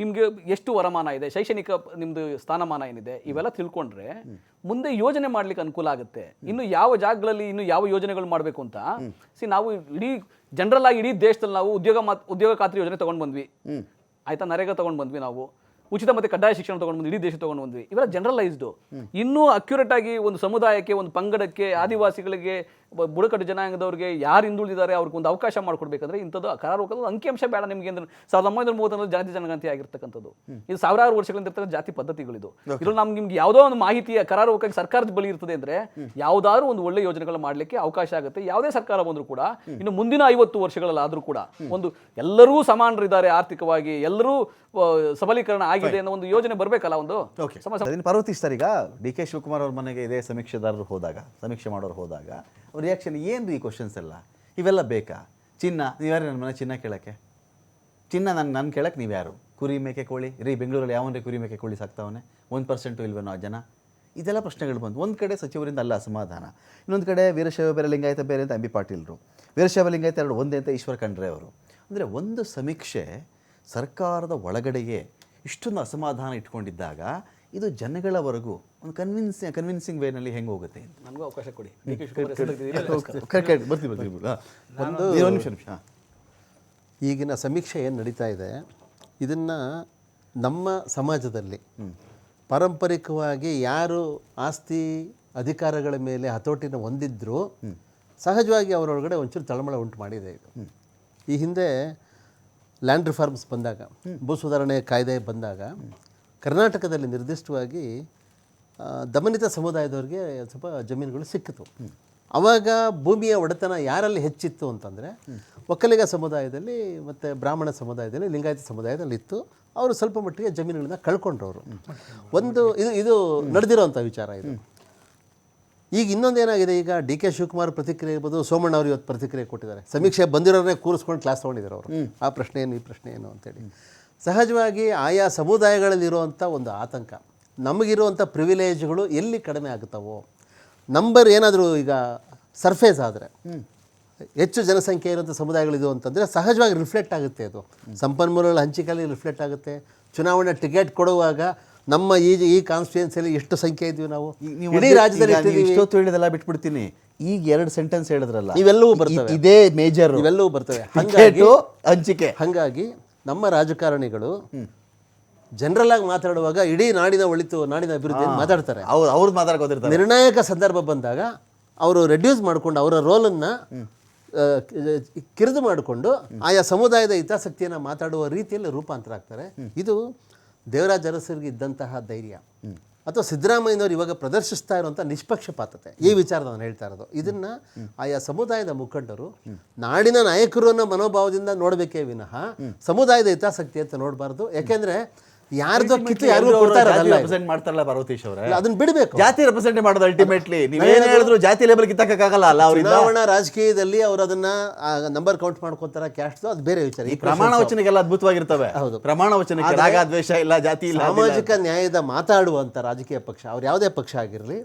ನಿಮಗೆ ಎಷ್ಟು ವರಮಾನ ಇದೆ, ಶೈಕ್ಷಣಿಕ ನಿಮ್ಮದು ಸ್ಥಾನಮಾನ ಏನಿದೆ, ಇವೆಲ್ಲ ತಿಳ್ಕೊಂಡ್ರೆ ಮುಂದೆ ಯೋಜನೆ ಮಾಡ್ಲಿಕ್ಕೆ ಅನುಕೂಲ ಆಗುತ್ತೆ. ಇನ್ನು ಯಾವ ಜಾಗಗಳಲ್ಲಿ ಇನ್ನು ಯಾವ ಯೋಜನೆಗಳು ಮಾಡಬೇಕು ಅಂತ ನಾವು ಇಡೀ ಜನರಲ್ ಆಗಿ ಇಡೀ ದೇಶದಲ್ಲಿ ನಾವು ಉದ್ಯೋಗ ಖಾತ್ರಿ ಯೋಜನೆ ತೊಗೊಂಡು ಬಂದ್ವಿ, ಆಯ್ತಾ, ನರೇಗಾ ತೊಗೊಂಡು ಬಂದ್ವಿ, ನಾವು ಉಚಿತ ಮತ್ತೆ ಕಡ್ಡಾಯ ಶಿಕ್ಷಣ ತೊಗೊಂಡು ಬಂದು ಇಡೀ ದೇಶ ತೊಗೊಂಡು ಬಂದ್ವಿ. ಇವೆಲ್ಲ ಜನರಲೈಸ್ಡು. ಇನ್ನೂ ಅಕ್ಯುರೇಟ್ ಆಗಿ ಒಂದು ಸಮುದಾಯಕ್ಕೆ, ಒಂದು ಪಂಗಡಕ್ಕೆ, ಆದಿವಾಸಿಗಳಿಗೆ, ಬುಡಕಟ್ಟು ಜನಾಂಗದವ್ರಿಗೆ ಯಾರು ಹಿಂದುಳಿದಿದ್ದಾರೆ ಅವ್ರಿಗೆ ಒಂದು ಅವಕಾಶ ಮಾಡಿಕೊಡ್ಬೇಕಂದ್ರೆ ಇಂಥದ್ದು ಕರಾರುವಕ್ಕಾದ ಅಂಕಿಅಂಶ ಬೇಡ ನಿಮಗೆ. ಅಂದ್ರೆ 1930 ಜಾತಿ ಜನಗಣತಿ ಆಗಿರ್ತಕ್ಕಂಥದ್ದು, ಇದು ಸಾವಿರಾರು ವರ್ಷಗಳಿಂದ ಇರ್ತಕ್ಕಂಥ ಜಾತಿ ಪದ್ಧತಿಗಳಿದು. ಇದು ನಿಮ್ಗೆ ಯಾವುದೋ ಒಂದು ಮಾಹಿತಿಯ ಕರಾರುವಕ್ಕಾಗಿ ಸರ್ಕಾರದ ಬಳಿ ಇರ್ತದೆ ಅಂದ್ರೆ ಯಾವ್ದಾದ್ರು ಒಂದು ಒಳ್ಳೆ ಯೋಜನೆಗಳು ಮಾಡಲಿಕ್ಕೆ ಅವಕಾಶ ಆಗುತ್ತೆ. ಯಾವುದೇ ಸರ್ಕಾರ ಬಂದರೂ ಕೂಡ ಇನ್ನು ಮುಂದಿನ 50 ವರ್ಷಗಳಲ್ಲಾದ್ರೂ ಕೂಡ ಒಂದು ಎಲ್ಲರೂ ಸಮಾನರಿದ್ದಾರೆ, ಆರ್ಥಿಕವಾಗಿ ಎಲ್ಲರೂ ಸಬಲೀಕರಣ ಆಗಿದೆ ಅನ್ನೋ ಒಂದು ಯೋಜನೆ ಬರಬೇಕಲ್ಲ. ಒಂದು ಪಾರ್ವತಿ ಸರ್, ಈಗ DK ಶಿವಕುಮಾರ್ ಅವ್ರ ಮನೆಗೆ ಇದೇ ಸಮೀಕ್ಷೆ ಮಾಡೋರು ಹೋದಾಗ ರಿಯಾಕ್ಷನ್ ಏನು ರೀ? ಕ್ವಶನ್ಸ್ ಎಲ್ಲ ಇವೆಲ್ಲ ಬೇಕಾ? ಚಿನ್ನ, ನೀವ್ಯಾರು ನನ್ನ ಮನೆ ಚಿನ್ನ ಕೇಳಕ್ಕೆ? ಚಿನ್ನ ನನ್ನ ಕೇಳಕ್ಕೆ ನೀವ್ಯಾರು? ಕುರಿ ಮೇಕೆ ಕೋಳಿ ರೀ, ಬೆಂಗಳೂರಲ್ಲಿ ಯಾವನ್ರಿ ಕುರಿ ಮೇಕೆ ಕೋಳಿ ಸಾಕ್ತಾವನೆ? 1% ಇಲ್ವೇನೋ ಆ ಜನ? ಇದೆಲ್ಲ ಪ್ರಶ್ನೆಗಳು ಬಂದು ಒಂದು ಕಡೆ ಸಚಿವರಿಂದ ಅಲ್ಲ ಅಸಮಾಧಾನ, ಇನ್ನೊಂದು ಕಡೆ ವೀರಶೈವ ಬೇರೆ ಲಿಂಗಾಯತ ಬೇರೆ ಅಂತ MB ಪಾಟೀಲ್ರು, ವೀರಶೈವ ಲಿಂಗಾಯತ ಎರಡು ಒಂದೇ ಅಂತ ಈಶ್ವರ ಖಂಡ್ರೆ ಅವರು. ಅಂದರೆ ಒಂದು ಸಮೀಕ್ಷೆ ಸರ್ಕಾರದ ಒಳಗಡೆಯೇ ಇಷ್ಟೊಂದು ಅಸಮಾಧಾನ ಇಟ್ಕೊಂಡಿದ್ದಾಗ ಇದು ಜನಗಳವರೆಗೂ ಒಂದು ಕನ್ವಿನ್ಸಿಂಗ್ ವೇನಲ್ಲಿ ಹೆಂಗೆ ಹೋಗುತ್ತೆ ಅಂತ ನನಗೂ ಅವಕಾಶ ಕೊಡಿ. ಡಿ ಕೆ ಶಿವಕುಮಾರ್ ಹೆಸರು ಬರ್ತೀವಿ. ಒಂದು ನಿಮಿಷ. ಈಗಿನ ಸಮೀಕ್ಷೆ ಏನು ನಡೀತಾ ಇದೆ, ಇದನ್ನು ನಮ್ಮ ಸಮಾಜದಲ್ಲಿ ಪಾರಂಪರಿಕವಾಗಿ ಯಾರು ಆಸ್ತಿ ಅಧಿಕಾರಗಳ ಮೇಲೆ ಹತೋಟಿನ ಹೊಂದಿದ್ರು ಸಹಜವಾಗಿ ಅವರೊಳಗಡೆ ಒಂಚೂರು ತಳಮಳ ಉಂಟು ಮಾಡಿದೆ ಇದು. ಈ ಹಿಂದೆ ಲ್ಯಾಂಡ್ ರಿಫಾರ್ಮ್ಸ್ ಬಂದಾಗ, ಭೂ ಸುಧಾರಣೆ ಕಾಯ್ದೆ ಬಂದಾಗ ಕರ್ನಾಟಕದಲ್ಲಿ ನಿರ್ದಿಷ್ಟವಾಗಿ ದಮನಿತ ಸಮುದಾಯದವ್ರಿಗೆ ಸ್ವಲ್ಪ ಜಮೀನುಗಳು ಸಿಕ್ಕಿತು. ಆವಾಗ ಭೂಮಿಯ ಒಡೆತನ ಯಾರಲ್ಲಿ ಹೆಚ್ಚಿತ್ತು ಅಂತಂದರೆ ಒಕ್ಕಲಿಗ ಸಮುದಾಯದಲ್ಲಿ ಮತ್ತು ಬ್ರಾಹ್ಮಣ ಸಮುದಾಯದಲ್ಲಿ, ಲಿಂಗಾಯತ ಸಮುದಾಯದಲ್ಲಿ ಇತ್ತು. ಅವರು ಸ್ವಲ್ಪ ಮಟ್ಟಿಗೆ ಜಮೀನುಗಳನ್ನ ಕಳ್ಕೊಂಡ್ರು ಅವರು. ಒಂದು ಇದು ನಡೆದಿರೋವಂಥ ವಿಚಾರ ಇದು. ಈಗ ಇನ್ನೊಂದೇನಾಗಿದೆ, ಈಗ ಡಿ ಕೆ ಶಿವಕುಮಾರ್ ಪ್ರತಿಕ್ರಿಯೆ ಇರ್ಬೋದು, ಸೋಮಣ್ಣ ಅವರು ಇವತ್ತು ಪ್ರತಿಕ್ರಿಯೆ ಕೊಟ್ಟಿದ್ದಾರೆ. ಸಮೀಕ್ಷೆ ಬಂದಿರೋರನ್ನೇ ಕೂರಿಸ್ಕೊಂಡು ಕ್ಲಾಸ್ ತೊಗೊಂಡಿದ್ದಾರೆ ಅವರು, ಆ ಪ್ರಶ್ನೆ ಏನು ಈ ಪ್ರಶ್ನೆ ಏನು ಅಂತೇಳಿ. ಸಹಜವಾಗಿ ಆಯಾ ಸಮುದಾಯಗಳಲ್ಲಿರುವಂಥ ಒಂದು ಆತಂಕ, ನಮಗಿರುವಂಥ ಪ್ರಿವಿಲೇಜ್ಗಳು ಎಲ್ಲಿ ಕಡಿಮೆ ಆಗುತ್ತವೋ, ನಂಬರ್ ಏನಾದರೂ ಈಗ ಸರ್ಫೇಸ್ ಆದರೆ ಹೆಚ್ಚು ಜನಸಂಖ್ಯೆ ಇರುವಂಥ ಸಮುದಾಯಗಳಿದು ಅಂತಂದರೆ ಸಹಜವಾಗಿ ರಿಫ್ಲೆಕ್ಟ್ ಆಗುತ್ತೆ. ಅದು ಸಂಪನ್ಮೂಲಗಳ ಹಂಚಿಕೆಯಲ್ಲಿ ರಿಫ್ಲೆಕ್ಟ್ ಆಗುತ್ತೆ. ಚುನಾವಣೆ ಟಿಕೆಟ್ ಕೊಡುವಾಗ ನಮ್ಮ ಈ ಕಾನ್ಸ್ಟಿಟ್ಯೂನ್ಸಿಯಲ್ಲಿ ಎಷ್ಟು ಸಂಖ್ಯೆ ಇದ್ವಿ ನಾವು, ಇಡೀ ರಾಜ್ಯದಲ್ಲಿ ಇಷ್ಟೊತ್ತು ಹೇಳಿದೆಲ್ಲ ಬಿಟ್ಬಿಡ್ತೀನಿ. ಈಗ 2 ಸೆಂಟೆನ್ಸ್ ಹೇಳಿದ್ರಲ್ಲ, ಇವೆಲ್ಲವೂ ಬರ್ತವೆ, ಇದೇ ಮೇಜರ್, ಇವೆಲ್ಲವೂ ಬರ್ತವೆ. ಹಂಚಿಕೆ. ಹಾಗಾಗಿ ನಮ್ಮ ರಾಜಕಾರಣಿಗಳು ಜನರಲ್ ಆಗಿ ಮಾತಾಡುವಾಗ ಇಡೀ ನಾಡಿನ ಒಳಿತು, ನಾಡಿನ ಅಭಿವೃದ್ಧಿ ಮಾತಾಡ್ತಾರೆ. ಅವ್ರದ್ದು ಮಾತಾಡ್ಕೋತಿರ್ತಾರೆ. ನಿರ್ಣಾಯಕ ಸಂದರ್ಭ ಬಂದಾಗ ಅವರು ರೆಡ್ಯೂಸ್ ಮಾಡಿಕೊಂಡು ಅವರ ರೋಲನ್ನು ಕಿರಿದು ಮಾಡಿಕೊಂಡು ಆಯಾ ಸಮುದಾಯದ ಹಿತಾಸಕ್ತಿಯನ್ನು ಮಾತಾಡುವ ರೀತಿಯಲ್ಲಿ ರೂಪಾಂತರ ಆಗ್ತಾರೆ. ಇದು ದೇವರಾಜ ಅರಸರಿಗೆ ಇದ್ದಂತಹ ಧೈರ್ಯ, ಅಥವಾ ಸಿದ್ದರಾಮಯ್ಯನವರು ಇವಾಗ ಪ್ರದರ್ಶಿಸ್ತಾ ಇರುವಂಥ ನಿಷ್ಪಕ್ಷಪಾತತೆ, ಈ ವಿಚಾರ ನಾನು ಹೇಳ್ತಾ ಇರೋದು. ಇದನ್ನು ಆಯಾ ಸಮುದಾಯದ ಮುಖಂಡರು ನಾಡಿನ ನಾಯಕರು ಅನ್ನೋ ಮನೋಭಾವದಿಂದ ನೋಡಬೇಕೇ ವಿನಃ ಸಮುದಾಯದ ಹಿತಾಸಕ್ತಿ ಅಂತ ನೋಡಬಾರ್ದು. ಯಾಕೆಂದರೆ ಯಾರ್ದೋ ಕಿತ್ತು ಯಾರಿಗೂ ರೆಪ್ರೆಸೆಂಟ್ ಮಾಡ್ತಾರಲ್ಲ ಪಾರ್ವತೀಶ್ ಅವರೇ, ಅದನ್ನ ಬಿಡಬೇಕು. ಜಾತಿ ರೆಪ್ರೆಸೆಂಟ್ ಮಾಡೋದು ಅಲ್ಟಿಮೇಟ್ಲಿ ನೀವೇನು ಹೇಳಿದ್ರು ಜಾತಿ ಲೆವೆಲ್ ಕಿತ್ತಕ್ಕಾಗಲ್ಲ ಅಲ್ಲ. ಅವ್ರ ಚುನಾವಣಾ ರಾಜಕೀಯದಲ್ಲಿ ಅವರು ಅದನ್ನ ನಂಬರ್ ಕೌಂಟ್ ಮಾಡ್ಕೊತಾರ, ಕ್ಯಾಸ್ಟ್, ಅದು ಬೇರೆ ವಿಚಾರ. ಈ ಪ್ರಮಾಣ ವಚನಕ್ಕೆಲ್ಲ ಅದ್ಭುತವಾಗಿರ್ತವೆ. ಹೌದು, ಪ್ರಮಾಣ ವಚನಕ್ಕೆ ರಾಗ ದ್ವೇಷ ಇಲ್ಲ, ಜಾತಿ ಇಲ್ಲ. ಸಾಮಾಜಿಕ ನ್ಯಾಯದ ಮಾತಾಡುವಂಥ ರಾಜಕೀಯ ಪಕ್ಷ, ಅವ್ರು ಯಾವುದೇ ಪಕ್ಷ ಆಗಿರಲಿ,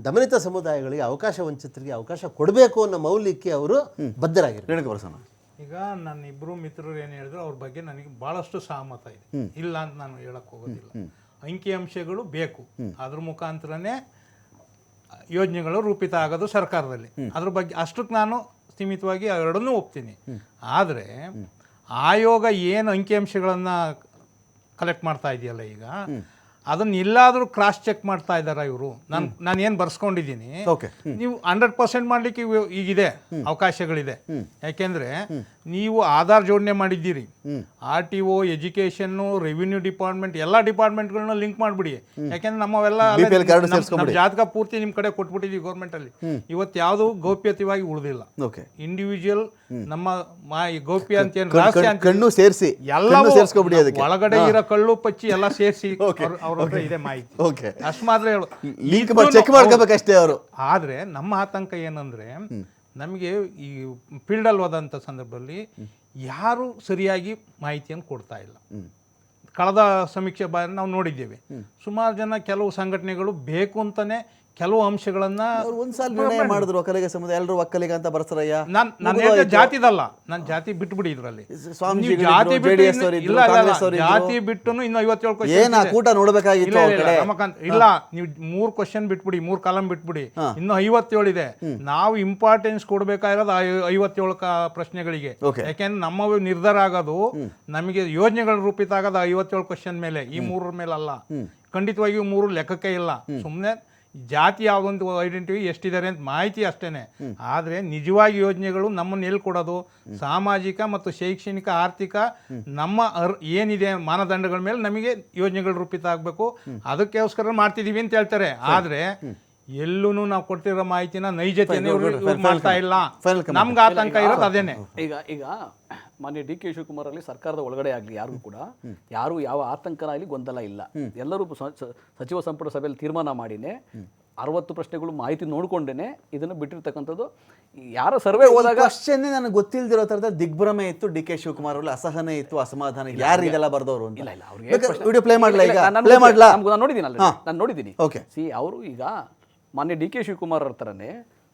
ದಮನಿತ ಸಮುದಾಯಗಳಿಗೆ ಅವಕಾಶ, ವಂಚಿತರಿಗೆ ಅವಕಾಶ ಕೊಡಬೇಕು ಅನ್ನೋ ಮೌಲ್ಯಕ್ಕೆ ಅವರು ಬದ್ಧರಾಗಿರ್ತಾರೆ. ಈಗ ನನ್ನ ಇಬ್ಬರು ಮಿತ್ರರು ಏನು ಹೇಳಿದ್ರು ಅವ್ರ ಬಗ್ಗೆ ನನಗೆ ಭಾಳಷ್ಟು ಸಹಮತ ಇದೆ, ಇಲ್ಲ ಅಂತ ನಾನು ಹೇಳಕ್ ಹೋಗೋದಿಲ್ಲ. ಅಂಕಿಅಂಶಗಳು ಬೇಕು, ಅದ್ರ ಮುಖಾಂತರನೇ ಯೋಜನೆಗಳು ರೂಪಿತ ಆಗೋದು ಸರ್ಕಾರದಲ್ಲಿ. ಅದ್ರ ಬಗ್ಗೆ ಅಷ್ಟಕ್ಕೆ ನಾನು ಸೀಮಿತವಾಗಿ ಎರಡನ್ನೂ ಒಪ್ತೀನಿ. ಆದರೆ ಆಯೋಗ ಏನು ಅಂಕಿಅಂಶಗಳನ್ನು ಕಲೆಕ್ಟ್ ಮಾಡ್ತಾ ಇದೆಯಲ್ಲ, ಈಗ ಅದನ್ನ ಎಲ್ಲಾದರೂ ಕ್ರಾಸ್ ಚೆಕ್ ಮಾಡ್ತಾ ಇದ್ದಾರಾ ಇವರು? ನಾನು ಏನು ಬರ್ಸ್ಕೊಂಡಿದ್ದೀನಿ, ನೀವು 100% ಮಾಡ್ಲಿಕ್ಕೆ ಈಗಿದೆ ಅವಕಾಶಗಳಿದೆ. ಯಾಕೆಂದ್ರೆ ನೀವು ಆಧಾರ್ ಜೋಡಣೆ ಮಾಡಿದ್ದೀರಿ, RTO, ಎಜುಕೇಶನ್, ರೆವಿನ್ಯೂ ಡಿಪಾರ್ಟ್ಮೆಂಟ್, ಎಲ್ಲ ಡಿಪಾರ್ಟ್ಮೆಂಟ್ಗಳನ್ನ ಲಿಂಕ್ ಮಾಡಿಬಿಡಿ. ಯಾಕೆಂದ್ರೆ ನಮ್ಮವೆಲ್ಲ ನಮ್ಮ ಜಾತಕ ಪೂರ್ತಿ ನಿಮ್ಮ ಕಡೆ ಕೊಟ್ಬಿಟ್ಟಿದ್ದೀವಿ ಗೌರ್ಮೆಂಟ್ ಅಲ್ಲಿ. ಇವತ್ತು ಯಾವುದು ಗೌಪ್ಯತೆಯಾಗಿ ಉಳಿದಿಲ್ಲ. ಇಂಡಿವಿಜುವಲ್ ನಮ್ಮ ಗೌಪ್ಯ ಅಂತ ಏನು ರಹಸ್ಯ ಅಂತ ಕಣ್ಣು ಸೇರಿಸಿ ಎಲ್ಲವೂ ಒಳಗಡೆ ಇರೋ ಕಳ್ಳು ಪಚ್ಚಿ ಎಲ್ಲ ಸೇರಿಸಿ ಅವ್ರ ಹತ್ರ ಇದೆ ಮಾಹಿತಿ. ಅಷ್ಟು ಮಾತ್ರ ಹೇಳು, ಚೆಕ್ ಮಾಡ್ಕೋಬೇಕಷ್ಟೇ ಅವರು. ಆದ್ರೆ ನಮ್ಮ ಆತಂಕ ಏನಂದ್ರೆ, ನಮಗೆ ಈ ಫೀಲ್ಡಲ್ಲಿ ಹೋದಂಥ ಸಂದರ್ಭದಲ್ಲಿ ಯಾರು ಸರಿಯಾಗಿ ಮಾಹಿತಿಯನ್ನು ಕೊಡ್ತಾ ಇಲ್ಲ. ಕಳೆದ ಸಮೀಕ್ಷೆ ಬಾರಿ ನಾವು ನೋಡಿದ್ದೇವೆ, ಸುಮಾರು ಜನ ಕೆಲವು ಸಂಘಟನೆಗಳು ಬೇಕು ಅಂತಾನೆ ಕೆಲವು ಅಂಶಗಳನ್ನ ಒಂದ್ಸಲ ನಿರ್ಣಯ ಮಾಡಿದ್ರು, ಒಕ್ಕಲಿಗ ಸಮುದಾಯ ಎಲ್ಲರೂ ಒಕ್ಕಲಿಗ ಅಂತ ಬರ್ತಾರಯ್ಯ. ನಾನು ಜಾತಿದಲ್ಲ, ನಾನು ಜಾತಿ ಬಿಟ್ಬಿಡಿ ಇದ್ರಲ್ಲಿ. ಜಾತಿ ಬಿಟ್ಟು ಇನ್ನು 57 ಕ್ವಶನ್ ನೋಡ್ಬೇಕಾಗಿತ್ತು. ಇಲ್ಲ, ನೀವು 3 ಕ್ವಶನ್ ಬಿಟ್ಬಿಡಿ, 3 ಕಾಲಮ್ ಬಿಟ್ಬಿಡಿ, ಇನ್ನು 57 ಇದೆ. ನಾವು ಇಂಪಾರ್ಟೆನ್ಸ್ ಕೊಡ್ಬೇಕಾಗಿರೋದು 57 ಪ್ರಶ್ನೆಗಳಿಗೆ. ಯಾಕೆಂದ್ರೆ ನಮ್ಮ ನಿರ್ಧಾರ ಆಗೋದು, ನಮಗೆ ಯೋಜನೆಗಳ ರೂಪಿತ ಆಗೋದು 57 ಕ್ವಶನ್ ಮೇಲೆ, ಈ 3 ಮೇಲೆ ಅಲ್ಲ. ಖಂಡಿತವಾಗಿಯೂ 3 ಲೆಕ್ಕಕ್ಕೆ ಇಲ್ಲ. ಸುಮ್ಮನೆ ಜಾತಿ ಯಾವೊಂದು ಐಡೆಂಟಿಟಿ ಎಷ್ಟಿದ್ದಾರೆ ಅಂತ ಮಾಹಿತಿ ಅಷ್ಟೇನೆ. ಆದರೆ ನಿಜವಾಗಿ ಯೋಜನೆಗಳು ನಮ್ಮನ್ನು ಎಲ್ಲಿ ಕೊಡೋದು, ಸಾಮಾಜಿಕ ಮತ್ತು ಶೈಕ್ಷಣಿಕ, ಆರ್ಥಿಕ ನಮ್ಮ ಏನಿದೆ ಮಾನದಂಡಗಳ ಮೇಲೆ ನಮಗೆ ಯೋಜನೆಗಳು ರೂಪಿತ ಆಗಬೇಕು, ಅದಕ್ಕೋಸ್ಕರ ಮಾಡ್ತಿದೀವಿ ಅಂತ ಹೇಳ್ತಾರೆ. ಆದರೆ ಎಲ್ಲೂ ನಾವು ಕೊಡ್ತಿರೋ ಮಾಹಿತಿನ ನೈಜತೆಯನ್ನು ಮಾಡ್ತಾ ಇಲ್ಲ. ನಮ್ಗೆ ಆತಂಕ ಇರೋದು ಅದೇನೆ. ಈಗ ಮಾನ್ಯ ಡಿ ಕೆ ಶಿವಕುಮಾರ್ ಅಲ್ಲಿ ಸರ್ಕಾರದ ಒಳಗಡೆ ಆಗಲಿ ಯಾರಿಗೂ ಕೂಡ ಯಾರು ಯಾವ ಆತಂಕನ ಆಗಲಿ ಗೊಂದಲ ಇಲ್ಲ. ಎಲ್ಲರೂ ಸಚಿವ ಸಂಪುಟ ಸಭೆಯಲ್ಲಿ ತೀರ್ಮಾನ ಮಾಡಿನೇ 60 ಪ್ರಶ್ನೆಗಳು ಮಾಹಿತಿ ನೋಡ್ಕೊಂಡೇನೆ ಇದನ್ನು ಬಿಟ್ಟಿರ್ತಕ್ಕಂಥದ್ದು. ಯಾರ ಸರ್ವೆ ಹೋದಾಗ ಕ್ವಶನ್ ನನಗೆ ಗೊತ್ತಿಲ್ದಿರೋ ಥರದ ದಿಗ್ಭ್ರಮೆ ಇತ್ತು, ಡಿ ಕೆ ಶಿವಕುಮಾರ್ ಅವರಲ್ಲಿ ಅಸಹನೆ ಇತ್ತು, ಅಸಮಾಧಾನ. ಯಾರು ಇದೆಲ್ಲ ಬರ್ದವರು ಅಂತ? ಇಲ್ಲ ಅವ್ರಿಗೆ ವಿಡಿಯೋ ಪ್ಲೇ ಮಾಡ್ಲಾ ಈಗ? ನಾನು ಪ್ಲೇ ಮಾಡ್ಲಾ? ನಾನು ನೋಡಿದ್ದೀನಿ. ಓಕೆ. ಅವರು ಈಗ ಮಾನ್ಯ ಡಿ ಕೆ ಶಿವಕುಮಾರ್ ಅವ್ರ ಥರನೇ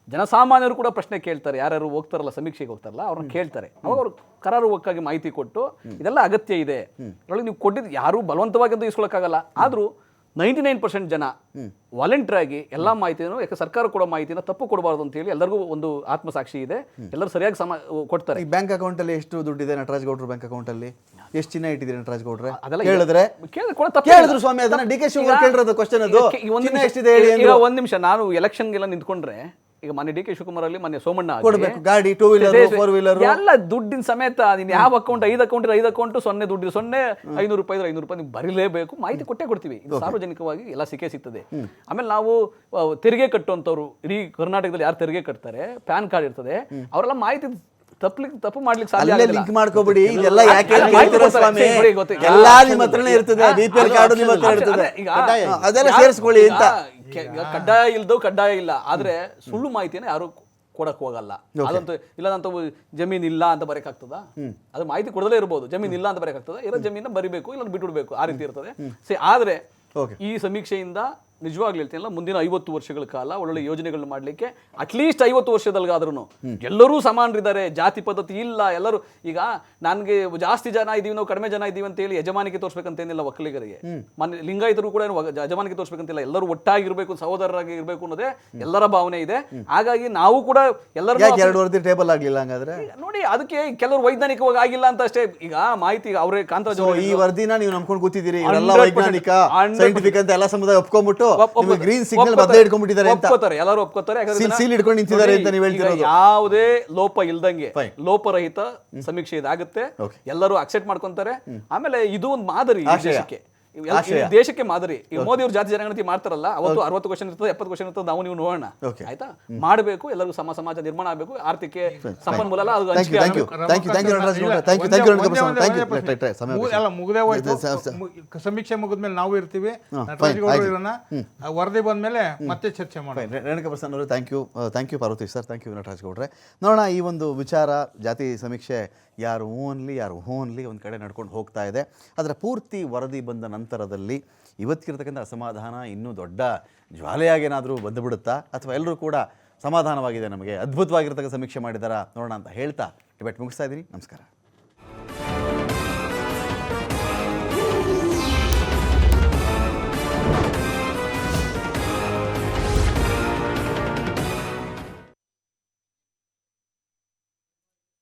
ಜನಸಾಮಾನ್ಯರು ಕೂಡ ಪ್ರಶ್ನೆ ಕೇಳ್ತಾರೆ. ಯಾರ್ಯಾರು ಹೋಗ್ತಾರಲ್ಲ ಸಮೀಕ್ಷೆಗೆ ಹೋಗ್ತಾರಲ್ಲ ಅವ್ರನ್ನ ಕೇಳ್ತಾರೆ. ಅವಾಗ ಅವರು ಕರಾರುವಕ್ಕಾಗಿ ಮಾಹಿತಿ ಕೊಟ್ಟು ಇದೆಲ್ಲ ಅಗತ್ಯ ಇದೆ ಅದರೊಳಗೆ ನೀವು ಕೊಟ್ಟಿದ್ದು ಯಾರು ಬಲವಂತವಾಗಿ ಅಂತ ಇಸ್ಕೊಳಕ್ಕಾಗಲ್ಲ. ಆದರೂ 99% ಜನ ವಾಲಂಟಿಯರ್ ಆಗಿ ಎಲ್ಲ ಮಾಹಿತಿಯನ್ನು, ಯಾಕೆ ಸರ್ಕಾರ ಕೊಡೋ ಮಾಹಿತಿನ ತಪ್ಪು ಕೊಡಬಾರ್ದು ಅಂತ ಹೇಳಿ ಎಲ್ಲರಿಗೂ ಒಂದು ಆತ್ಮಸಾಕ್ಷಿ ಇದೆ. ಎಲ್ಲರೂ ಸರಿಯಾಗಿ ಕೊಡ್ತಾರೆ. ಈ ಬ್ಯಾಂಕ್ ಅಕೌಂಟ್ ಅಲ್ಲಿ ಎಷ್ಟು ದುಡ್ಡಿದೆ ನಟರಾಜ್ ಗೌಡ್ರು ಬ್ಯಾಂಕ್ ಅಕೌಂಟ್ ಅಲ್ಲಿ? ಎಷ್ಟು ಚಿನ್ನ ಇಟ್ಟಿದ್ದೀರಿ ನಟರಾಜ್ ಗೌಡ್ರೆ? ಅದೆಲ್ಲ ಹೇಳಿದ್ರೆ ಕೇಳಿದ್ರು ಸ್ವಾಮಿ, ಅದನ್ನ ಡಿ ಕೆ ಶಿವಕುಮಾರ್ ಕೇಳಿರೋದು ಕ್ವಶನ್ ಅದು. ಚಿನ್ನ ಎಷ್ಟಿದೆ ಹೇಳಿ ಈಗ ಒಂದ್ ನಿಮಿಷ, ನಾನು ಎಲೆಕ್ಷನ್ಗೆಲ್ಲ ನಿಂತ್ಕೊಂಡ್ರೆ ಈಗ ಮೊನ್ನೆ ಡಿ ಕೆ ಶಿವಕುಮಾರ್ ಅಲ್ಲಿ ಮೊನ್ನೆ ಸೋಮಣ್ಣ ಕೊಡ್ಬೇಕು ಗಾಡಿ, 2 ವೀಲರ್ 4 ವೀಲರ್ ಎಲ್ಲ ದುಡ್ಡಿನ ಸಮೇತ. ನೀನು ಯಾವ ಅಕೌಂಟ್ 5 ಅಕೌಂಟ್ 5 ಅಕೌಂಟ್ 0 ದುಡ್ಡು 0 500 ರೂಪಾಯಿ ಇದ್ರೆ 500 ರೂಪಾಯಿ ನೀವು ಬರೀಲೇಬೇಕು. ಮಾಹಿತಿ ಕೊಟ್ಟೇ ಕೊಡ್ತೀವಿ. ಇದು ಸಾರ್ವಜನಿಕವಾಗಿ ಎಲ್ಲ ಸಿಗ್ತದೆ. ಆಮೇಲೆ ನಾವು ತೆರಿಗೆ ಕಟ್ಟುವಂಥವ್ರು ಇಡೀ ಕರ್ನಾಟಕದಲ್ಲಿ ಯಾರು ತೆರಿಗೆ ಕಟ್ತಾರೆ, ಪ್ಯಾನ್ ಕಾರ್ಡ್ ಇರ್ತದೆ, ಅವರೆಲ್ಲ ಮಾಹಿತಿ ತಪ್ಪು ಮಾಡ್ಲಿಕ್ಕೆ ಸಾಧ್ಯ ಅಲ್ಲೇ ಲಿಂಕ್ ಮಾಡ್ಕೋಬಿಡಿ. ಇದೆಲ್ಲ ಯಾಕೆ ಹೇಳ್ತೀರಾ ಸ್ವಾಮಿ? ಎಲ್ಲಾ ನಿಮ್ಮ ಹತ್ರನೇ ಇರ್ತದೆ, ಬಿಪಿಎಲ್ ಕಾರ್ಡ್ ನಿಮ್ಮ ಹತ್ರ ಇರ್ತದೆ, ಅದೆಲ್ಲ ಸೇರಿಸ್ಕೊಳ್ಳಿ ಅಂತ. ಕಡ್ಡಾಯ ಇಲ್ದೋ ಕಡ್ಡಾಯ ಇಲ್ಲ, ಆದ್ರೆ ಸುಳ್ಳು ಮಾಹಿತಿನ ಯಾರು ಕೊಡಕ್ ಹೋಗಲ್ಲ. ಅದಂತೂ ಇಲ್ಲದಂತ ಜಮೀನ್ ಇಲ್ಲ ಅಂತ ಬರೆಯಕ್ಕಾಗ್ತದ? ಅದು ಮಾಹಿತಿ ಕೊಡದಲ್ಲೇ ಇರ್ಬೋದು. ಜಮೀನ್ ಇಲ್ಲ ಅಂತ ಬರೆಯಕ್ಕಾಗ್ತದ? ಇರೋ ಜಮೀನ ಬರಿಬೇಕು, ಇಲ್ಲ ಬಿಟ್ಬಿಡ್ಬೇಕು, ಆ ರೀತಿ ಇರ್ತದೆ. ಆದ್ರೆ ಈ ಸಮೀಕ್ಷೆಯಿಂದ ನಿಜವಾಗ್ಲೂ ಹೇಳ್ತೀನಲ್ಲ, ಮುಂದಿನ 50 ವರ್ಷಗಳ ಕಾಲ ಒಳ್ಳೊಳ್ಳೆ ಯೋಜನೆಗಳನ್ನ ಮಾಡಲಿಕ್ಕೆ ಅಟ್ಲೀಸ್ಟ್ 50 ವರ್ಷದಲ್ಗಾದ್ರೂ ಎಲ್ಲರೂ ಸಮಾನರಿದ್ದಾರೆ. ಜಾತಿ ಪದ್ಧತಿ ಇಲ್ಲ. ಎಲ್ಲರೂ ಈಗ ನನಗೆ ಜಾಸ್ತಿ ಜನ ಇದೀವಿ, ನಾವು ಕಡಿಮೆ ಜನ ಇದೀವಿ ಅಂತ ಹೇಳಿ ಯಜಮಾನಿಕೆ ತೋರಿಸ್ಬೇಕಂತೇನಿಲ್ಲ ಒಕ್ಕಲಿಗರಿಗೆ. ಲಿಂಗಾಯತರು ಕೂಡ ಯಜಮಾನಿಕೆ ತೋರಿಸ್ಬೇಕಂತಿಲ್ಲ. ಎಲ್ಲರೂ ಒಟ್ಟಾಗಿರ್ಬೇಕು, ಸಹೋದರರಾಗಿ ಇರಬೇಕು ಅನ್ನೋದೇ ಎಲ್ಲರ ಭಾವನೆ ಇದೆ. ಹಾಗಾಗಿ ನಾವು ಕೂಡ ಎಲ್ಲರೂ 2 ವರದಿ ಟೇಬಲ್ ಆಗ್ಲಿಲ್ಲ ಹಂಗಾದ್ರೆ ನೋಡಿ. ಅದಕ್ಕೆ ಕೆಲವರು ವೈಜ್ಞಾನಿಕವಾಗಿ ಆಗಿಲ್ಲ ಅಂತ ಅಷ್ಟೇ. ಈಗ ಮಾಹಿತಿ ಅವರೇ ಕಾಂತರಾಜ್ ಈ ವರದಿನ ನೀವು ನಂಬ್ಕೊಂಡು ಕೂತಿದ್ದೀರಿ, ಎಲ್ಲ ವೈಜ್ಞಾನಿಕ ಸೈಂಟಿಫಿಕ್ ಅಂತ ಎಲ್ಲ ಸಮುದಾಯ ಒಪ್ಕೊಂಡ್ಬಿಟ್ಟು ಗ್ರೀನ್ ಸಿಗ್ನಲ್ ಬದಲೇ ಇಟ್ಕೊಂಡ್ಬಿಟ್ಟಿದ್ದಾರೆ ಅಂತ ಒಪ್ಕೋತಾರೆ. ಎಲ್ಲರೂ ಒಪ್ಕೋತಾರೆ. ಸೀಲ್ ಇಟ್ಕೊಂಡು ನಿಂತಿದ್ದಾರೆ ಅಂತ ನೀವು ಹೇಳ್ತಿರೋದು. ಯಾವುದೇ ಲೋಪ ಇಲ್ದಂಗೆ ಲೋಪರಹಿತ ಸಮೀಕ್ಷೆ ಇದಾಗುತ್ತೆ. ಎಲ್ಲರೂ ಅಕ್ಸೆಪ್ಟ್ ಮಾಡ್ಕೊಂತಾರೆ. ಆಮೇಲೆ ಇದು ಒಂದು ಮಾದರಿ ದೇಶಕ್ಕೆ, ದೇಶಕ್ಕೆ ಮಾದರಿ. ಈಗ ಮೋದಿ ಅವರು ಜಾತಿ ಜನಗಣತಿ ಮಾಡ್ತಾರಲ್ಲ, ಅವತ್ತು 60 ಕ್ವಶನ್ ಇರ್ತದೆ, 70 ಕ್ವಶನ್ ಇರ್ತದೆ. ನಾವು ನೀವು ನೋಡೋಣ, ಆಯ್ತಾ? ಮಾಡಬೇಕು, ಎಲ್ಲರಿಗೂ ಸಮಾಜ ನಿರ್ಮಾಣ ಆಗಬೇಕು. ಆರ್ಥಿಕ ಸಂಪನ್ಮೂಲ ಎಲ್ಲ ಅದು ಹಂಚಿಕೆ ಆಗಬೇಕು. ಮುಗ್ದೇ ಹೋಯ್ತು. ಸಮೀಕ್ಷೆ ಮುಗಿದ್ಮೇಲೆ ನಾವು ಇರ್ತೀವಿ, ನಟರಾಜ್ ಗೌಡ್ರು ಇರೋಣ. ವರದಿ ಬಂದ್ಮೇಲೆ ಮತ್ತೆ ಚರ್ಚೆ ಮಾಡೋಣ. ರೇಣುಕಾ ಪ್ರಸನ್ನ ಅವರು thank you Parvathi sir, thank you Nataraj ಗೌಡ್ರೆ. ನೋಡೋಣ, ಈ ಒಂದು ವಿಚಾರ ಜಾತಿ ಸಮೀಕ್ಷೆ ಯಾರು ಹೂ ಅನ್ಲಿ ಒಂದು ಕಡೆ ನಡ್ಕೊಂಡು ಹೋಗ್ತಾ ಇದೆ. ಅದರ ಪೂರ್ತಿ ವರದಿ ಬಂದ ನಂತರದಲ್ಲಿ ಇವತ್ತಿರ್ತಕ್ಕಂಥ ಅಸಮಾಧಾನ ಇನ್ನೂ ದೊಡ್ಡ ಜ್ವಾಲೆಯಾಗೇನಾದರೂ ಬಂದುಬಿಡುತ್ತಾ, ಅಥವಾ ಎಲ್ಲರೂ ಕೂಡ ಸಮಾಧಾನವಾಗಿದೆ, ನಮಗೆ ಅದ್ಭುತವಾಗಿರ್ತಕ್ಕಂಥ ಸಮೀಕ್ಷೆ ಮಾಡಿದಾರಾ ನೋಡೋಣ ಅಂತ ಹೇಳ್ತಾ ಡಿಬೇಟ್ ಮುಗಿಸ್ತಾ ಇದ್ದೀನಿ. ನಮಸ್ಕಾರ.